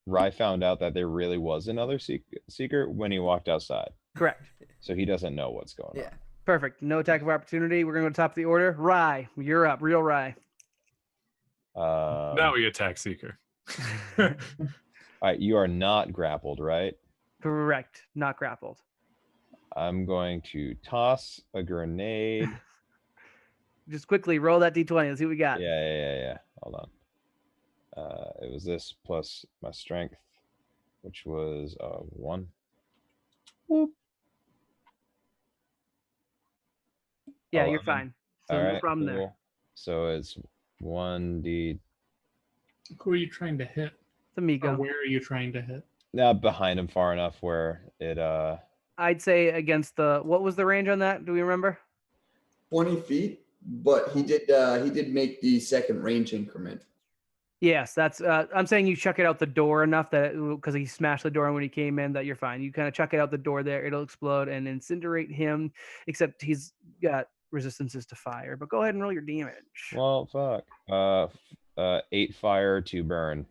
Rye found out that there really was another seeker when he walked outside. Correct. So he doesn't know what's going on. Perfect. No attack of opportunity. We're going to go to top of the order. Rye, you're up. Real Rye. Now we attack Seeker. All right, you are not grappled, right? Correct. Not grappled. I'm going to toss a grenade. Just quickly roll that d20. Let's see what we got. Yeah. Hold on. It was this plus my strength, which was 1. Whoop. Yeah, 11. you're fine. So All no right, problem cool. there. So it's 1d. Who are you trying to hit? It's Amigo. Or where are you trying to hit? Behind him far enough where it I'd say against what was the range on that? Do we remember? 20 feet, but he did make the second range increment. Yes, that's. I'm saying you chuck it out the door enough that because he smashed the door when he came in, that you're fine. You kind of chuck it out the door there, it'll explode and incinerate him. Except he's got resistances to fire. But go ahead and roll your damage. well, fuck. 8 fire, 2 burn.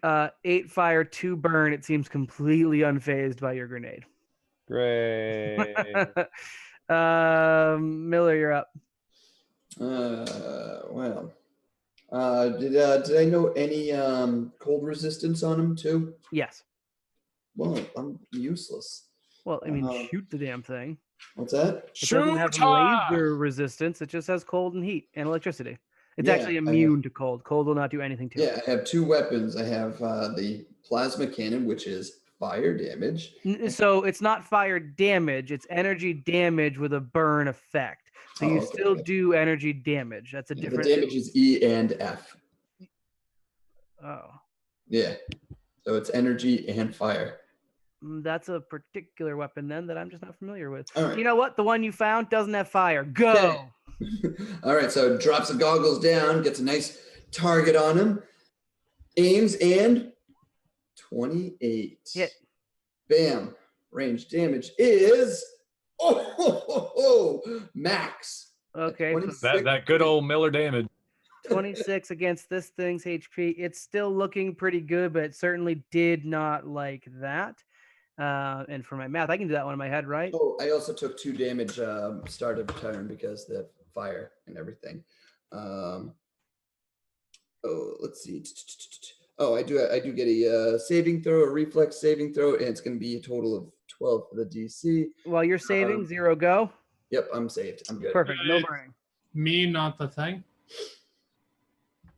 8 fire, 2 burn. It seems completely unfazed by your grenade. Great. Miller, you're up. Did I note any cold resistance on him too? Yes. Well, I'm useless. Well, I mean, shoot the damn thing. What's that? It doesn't Shoot have her! laser resistance. It just has cold and heat and electricity. It's Yeah, actually I have- immune to cold. Cold will not do anything to it. Yeah, I have 2 weapons. I have the plasma cannon, which is fire damage. So it's not fire damage. It's energy damage with a burn effect. So you Oh, okay, still okay. do energy damage. That's a Yeah, different. the damage is E and F. Oh, Yeah. So it's energy and fire. that's a particular weapon then that I'm just not familiar with. All right. You know what? The one you found doesn't have fire. Go. Okay. All right, so drops the goggles down, gets a nice target on him, aims, and 28. Hit. Bam. Range damage is max. Okay, so 26. That good old Miller damage. 26 against this thing's HP. It's still looking pretty good, but it certainly did not like that. And for my math, I can do that one in my head, right? Oh, I also took 2 damage start of turn because the fire and everything. Let's see. Oh, I do get a saving throw, a reflex saving throw, and it's going to be a total of 12 for the DC. While you're saving, 0 go. Yep, I'm saved. I'm good. Perfect. No It's burning. Me, not the thing.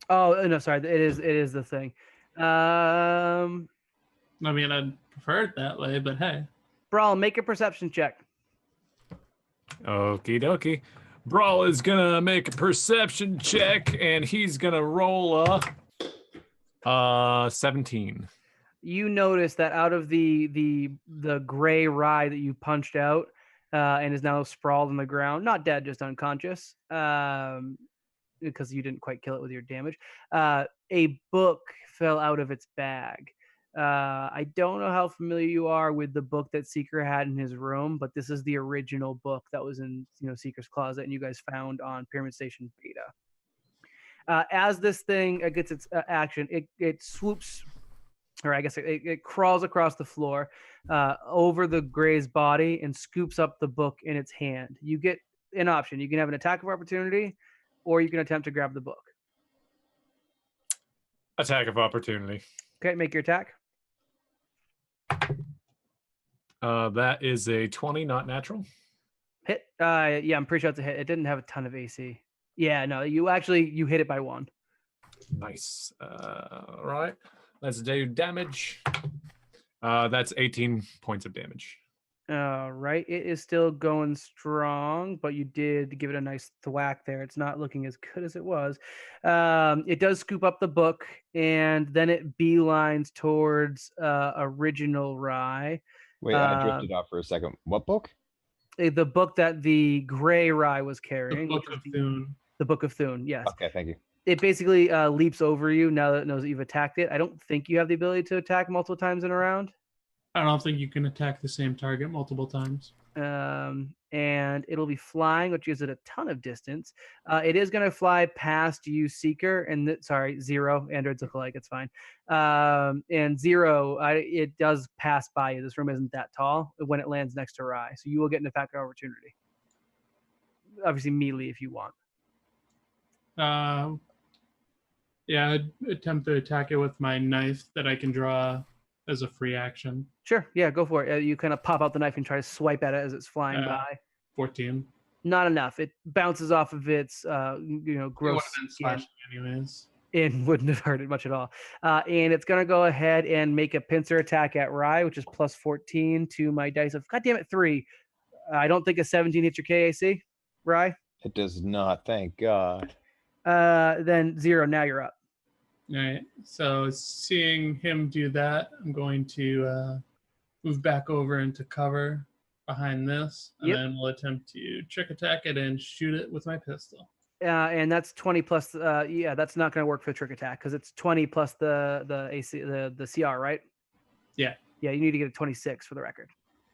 Oh no, sorry. It is the thing. I mean, I'd prefer it that way, but hey. Brawl, make a perception check. Okie dokie. Brawl is gonna make a perception check, and he's gonna roll a 17. You notice that out of the gray rye that you punched out and is now sprawled on the ground, not dead, just unconscious, because you didn't quite kill it with your damage. A book fell out of its bag. I don't know how familiar you are with the book that Seeker had in his room, but this is the original book that was in Seeker's closet, and you guys found on Pyramid Station Beta. As this thing gets its action, it swoops, or I guess it crawls across the floor over the Gray's body and scoops up the book in its hand. You get an option. You can have an attack of opportunity, or you can attempt to grab the book. Attack of opportunity. Okay, make your attack. That is a 20, not natural. Hit. Yeah, I'm pretty sure it's a hit. It didn't have a ton of AC. Yeah, no, you hit it by 1. Nice. Right. Let's do damage. That's 18 points of damage. Right. It is still going strong, but you did give it a nice thwack there. It's not looking as good as it was. It does scoop up the book, and then it beelines towards original Rye. Wait, I drifted off for a second. What book? The book that the gray Rye was The carrying. Book of Thune. The Book of Thune, yes. Okay, thank you. It basically leaps over you now that it knows that you've attacked it. I don't think you have the ability to attack multiple times in a round. I don't think you can attack the same target multiple times. And it'll be flying, which gives it a ton of distance. It is going to fly past you, Seeker, and sorry, Zero. Androids look alike. It's fine. And Zero, it does pass by you. This room isn't that tall when it lands next to Rye, so you will get an attack of opportunity. Obviously, melee if you want. Yeah, I'd attempt to attack it with my knife that I can draw as a free action. Sure. Yeah, go for it. You kind of pop out the knife and try to swipe at it as it's flying by. 14. Not enough. It bounces off of its, It would gross have been skin slashing anyways. and wouldn't have hurt it much at all. And it's going to go ahead and make a pincer attack at Rye, which is plus 14 to my dice of, God damn it, 3. I don't think a 17 hits your KAC, Rye. It does not, thank God. Then 0, now you're up. All right. So seeing him do that, I'm going to move back over into cover behind this, and Yep. then we'll attempt to trick attack it and shoot it with my pistol. And that's 20 plus, yeah, that's not going to work for the trick attack because it's 20 plus the AC, the CR, right? Yeah. Yeah, you need to get a 26 for the record.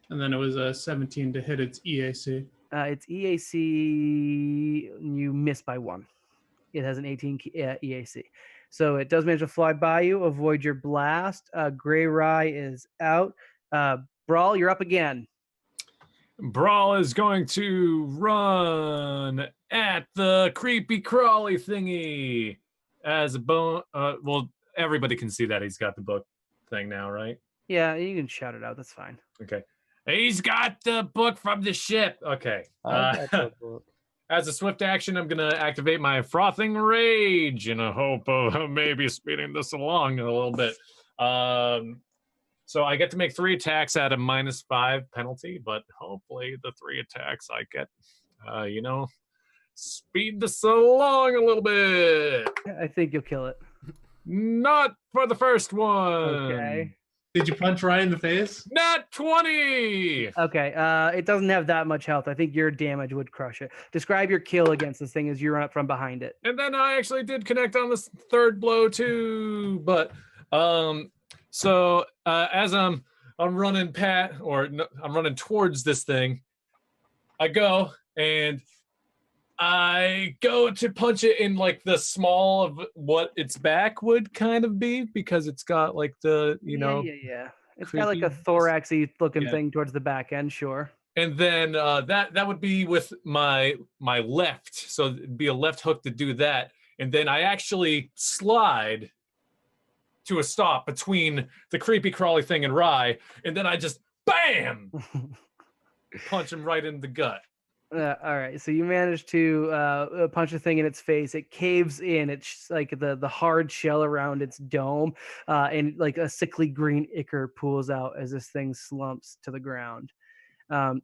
And then it was a 17 to hit its EAC. Its EAC, you miss by 1. It has an 18 EAC. So it does manage to fly by you, avoid your blast. Gray Rye is out. Brawl, you're up again. Brawl is going to run at the creepy crawly thingy as a bone. Well, everybody can see that he's got the book thing now, right? Yeah, you can shout it out. That's fine. Okay. He's got the book from the ship. Okay. I got the book. As a swift action, I'm going to activate my Frothing Rage in a hope of maybe speeding this along a little bit. So I get to make 3 attacks at a -5 penalty, but hopefully the 3 attacks I get, speed this along a little bit. I think you'll kill it. Not for the first one. Okay. Did you punch Ryan in the face? Not 20. Okay. It doesn't have that much health. I think your damage would crush it. Describe your kill against this thing as you run up from behind it. And then I actually did connect on this 3rd blow too. But so as I'm running I'm running towards this thing, I go and I go to punch it in like the small of what its back would kind of be, because it's got like the Yeah. It's got like a creepy- thoraxy looking Yeah. thing towards the back end, sure. And then that would be with my left, so it'd be a left hook to do that, and then I actually slide to a stop between the creepy crawly thing and Rye, and then I just bam punch him right in the gut. All right, so you managed to punch the thing in its face. It caves in. It's like the hard shell around its dome, and like a sickly green ichor pools out as this thing slumps to the ground.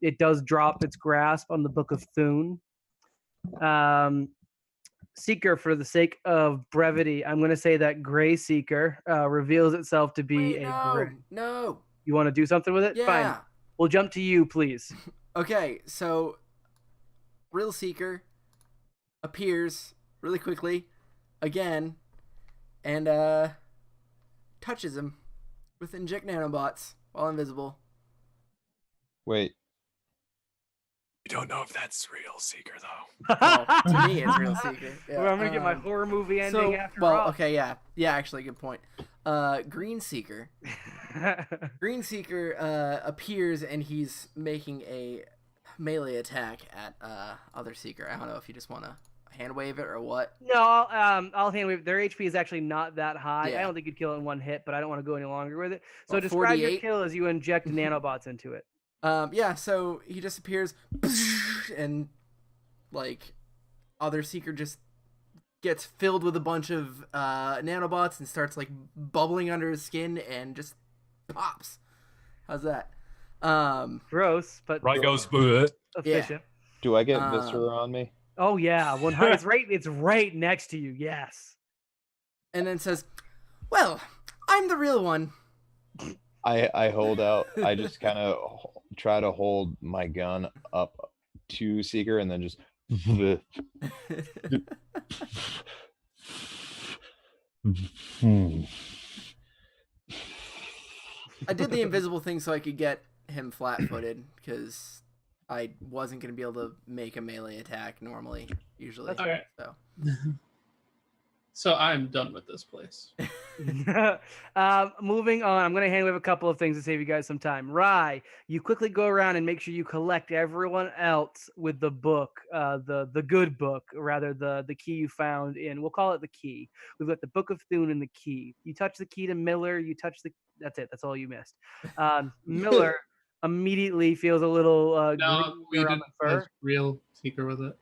It does drop its grasp on the Book of Thune. Seeker, for the sake of brevity, I'm going to say that Gray Seeker reveals itself to be Wait, gray. no. You want to do something with it? Yeah. Fine. We'll jump to you, please. Okay, so Real Seeker appears really quickly again and touches him with inject nanobots while invisible. Wait, I don't know if that's Real Seeker though. Well, to me, it's Real Seeker. Yeah. Well, I'm gonna get my horror movie ending after all. Okay, yeah, actually, good point. Green Seeker appears and he's making a melee attack at other Seeker. I don't know if you just want to hand wave it or what. No, I'll hand wave. Their HP is actually not that high. Yeah. I don't think you'd kill it in one hit, but I don't want to go any longer with it. So Well, describe your 48. kill as you inject nanobots into it. Yeah, so he just appears and like other Seeker just gets filled with a bunch of nanobots and starts like bubbling under his skin and just pops. How's that? Gross, but Right goes Boo. efficient. do I get Viscera on me? Oh yeah, 100. It's right next to you. Yes. And then says, "Well, I'm the real one." I hold out. I just kind of try to hold my gun up to Seeker and then just. I did the invisible thing so I could get him flat-footed because I wasn't going to be able to make a melee attack normally, usually. All right. So So I'm done with this place. Moving on, I'm going to hand wave a couple of things to save you guys some time. Rye, you quickly go around and make sure you collect everyone else with the book, the good book, rather the key you found in. We'll call it the key. We've got the Book of Thune and the key. You touch the key to Miller. You touch the. That's it. That's all you missed. Miller immediately feels a little No, we green around didn't the fur. touch Real Seeker with it.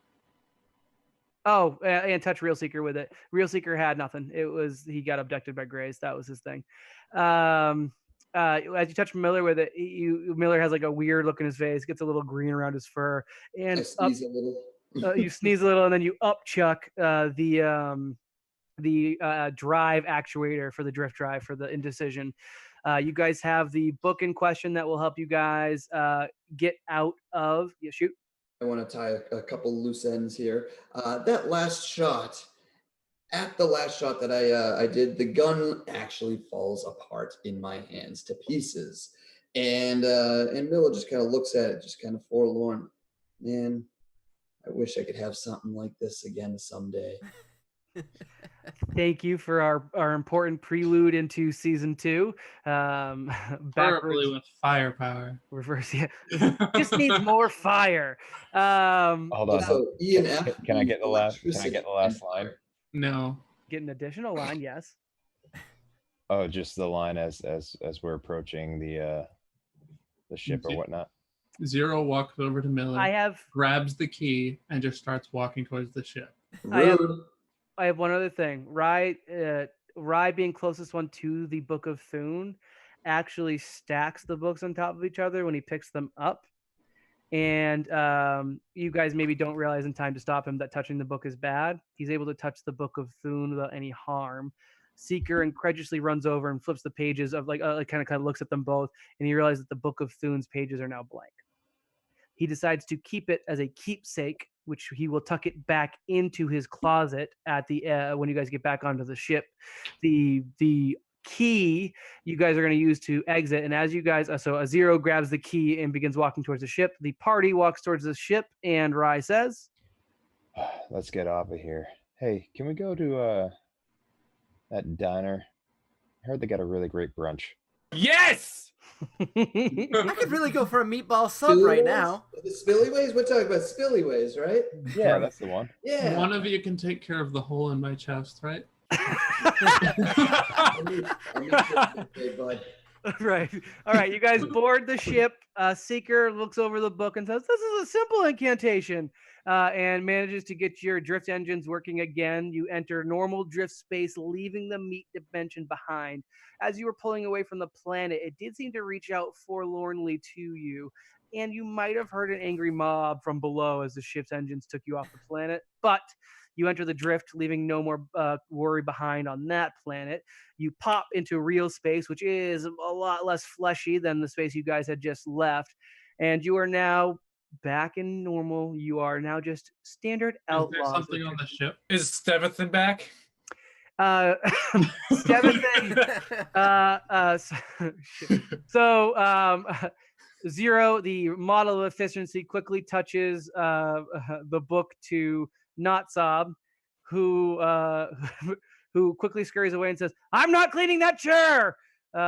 Oh, and touch Real Seeker with it. Real Seeker had nothing. It was he got abducted by Grays. That was his thing. As you touch Miller with it, Miller has like a weird look in his face. Gets a little green around his fur, and I sneeze a little. you sneeze a little, and then you upchuck the drive actuator for the drift drive for the indecision. You guys have the book in question that will help you guys get out of. Yeah, shoot. I want to tie a couple loose ends here. That last shot, at the last shot that I did, the gun actually falls apart in my hands to pieces, and Miller just kind of looks at it, just kind of forlorn. Man, I wish I could have something like this again someday. Thank you for our important prelude into season 2. Preferably Backwards, with firepower. reverse. Yeah, just needs more fire. Hold on. Also, E and F. Can I get the last? Can I electricity get the last and line? fire. No. Get an additional line, yes. Oh, just the line as we're approaching the ship or whatnot. Zero walks over to Miller, I have grabs the key, and just starts walking towards the ship. Rude. I have one other thing. Rye being closest one to the Book of Thune actually stacks the books on top of each other when he picks them up. And you guys maybe don't realize in time to stop him that touching the book is bad. He's able to touch the Book of Thune without any harm. Seeker incredulously runs over and flips the pages of kind of looks at them both, and he realizes that the Book of Thune's pages are now blank. He decides to keep it as a keepsake, which he will tuck it back into his closet at the when you guys get back onto the ship. The key you guys are going to use to exit, and as you guys, so a Zero grabs the key and begins walking towards the ship. The party walks towards the ship, and Rai says, Let's get off of here. Hey, can we go to that diner? I heard they got a really great brunch. Yes! I could really go for a meatball sub right now. The Spillyways? We're talking about Spillyways, right? Yeah, that's the one. Yeah. One of you can take care of the hole in my chest, right? I'll meet you, bud. Right. All right. You guys board the ship. Seeker looks over the book and says, "This is a simple incantation," and manages to get your drift engines working again. You enter normal drift space, leaving the meat dimension behind. As you were pulling away from the planet, it did seem to reach out forlornly to you, and you might have heard an angry mob from below as the ship's engines took you off the planet. But you enter the drift, leaving no more worry behind on that planet. You pop into real space, which is a lot less fleshy than the space you guys had just left. And you are now back in normal. You are now just standard Is there outlaws. something on the ship? Is Stevathan back? Zero, the model of efficiency, quickly touches the book to Not Sob, who who quickly scurries away and says, "I'm not cleaning that chair." We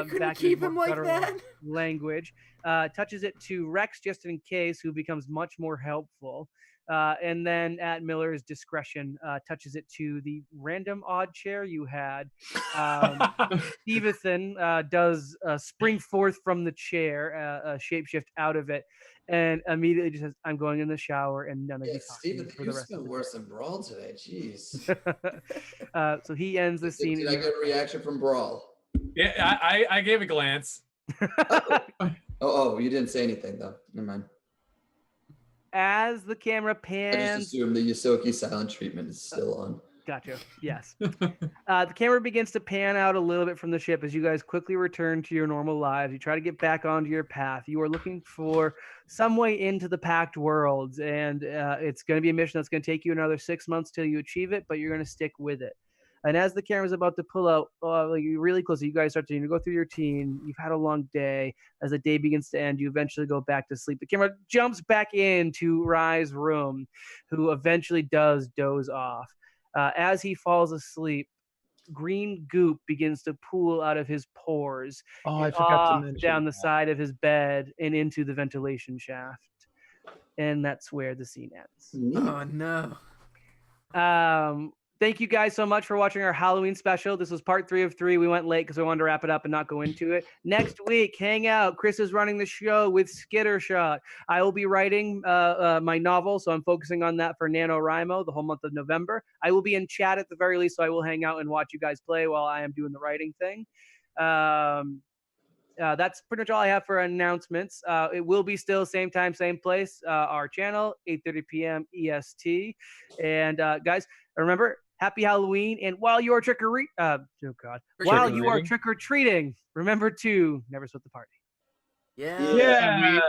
couldn't Back in keep more him like guttural that. language. Touches it to Rex just in case, who becomes much more helpful. And then at Miller's discretion, touches it to the random odd chair you had. Stevenson does spring forth from the chair, shapeshift out of it, and immediately just says, "I'm going in the shower," and none of you talk to me Steven, for you the rest of spent the worse than Brawl today. Jeez. day. So he ends the scene. Did I get a reaction from Brawl? Yeah, I gave a glance. Oh, you didn't say anything though. Never mind. As the camera I pans, just assumed the Yosoki silent treatment is still on. gotcha. Yes. The camera begins to pan out a little bit from the ship as you guys quickly return to your normal lives. You try to get back onto your path. You are looking for some way into the Pact Worlds, and it's going to be a mission that's going to take you another 6 months till you achieve it, but you're going to stick with it. And as the camera's about to pull out, really close, you guys start to go through your routine. You've had a long day. As the day begins to end, you eventually go back to sleep. The camera jumps back into Rye's room, who eventually does doze off. As he falls asleep, green goop begins to pool out of his pores Oh, I and forgot to off mention down the that. side of his bed and into the ventilation shaft. And that's where the scene ends. Neat. Oh no. Thank you guys so much for watching our Halloween special. This was part 3 of 3. We went late because we wanted to wrap it up and not go into it. Next week, hang out. Chris is running the show with Skittershot. I will be writing my novel, so I'm focusing on that for NaNoWriMo the whole month of November. I will be in chat at the very least, so I will hang out and watch you guys play while I am doing the writing thing. That's pretty much all I have for announcements. It will be still same time, same place. Our channel, 8:30 p.m. EST. And guys, remember, happy Halloween! And while you are trick or treating, remember to never split the party. Yeah.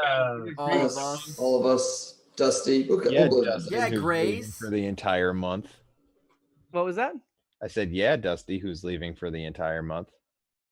All of Yes, us. all of us. Dusty. Okay, Yeah, we'll go Dusty, Yeah, who's leaving Grace. for the entire month. What was that? I said, yeah, Dusty, who's leaving for the entire month.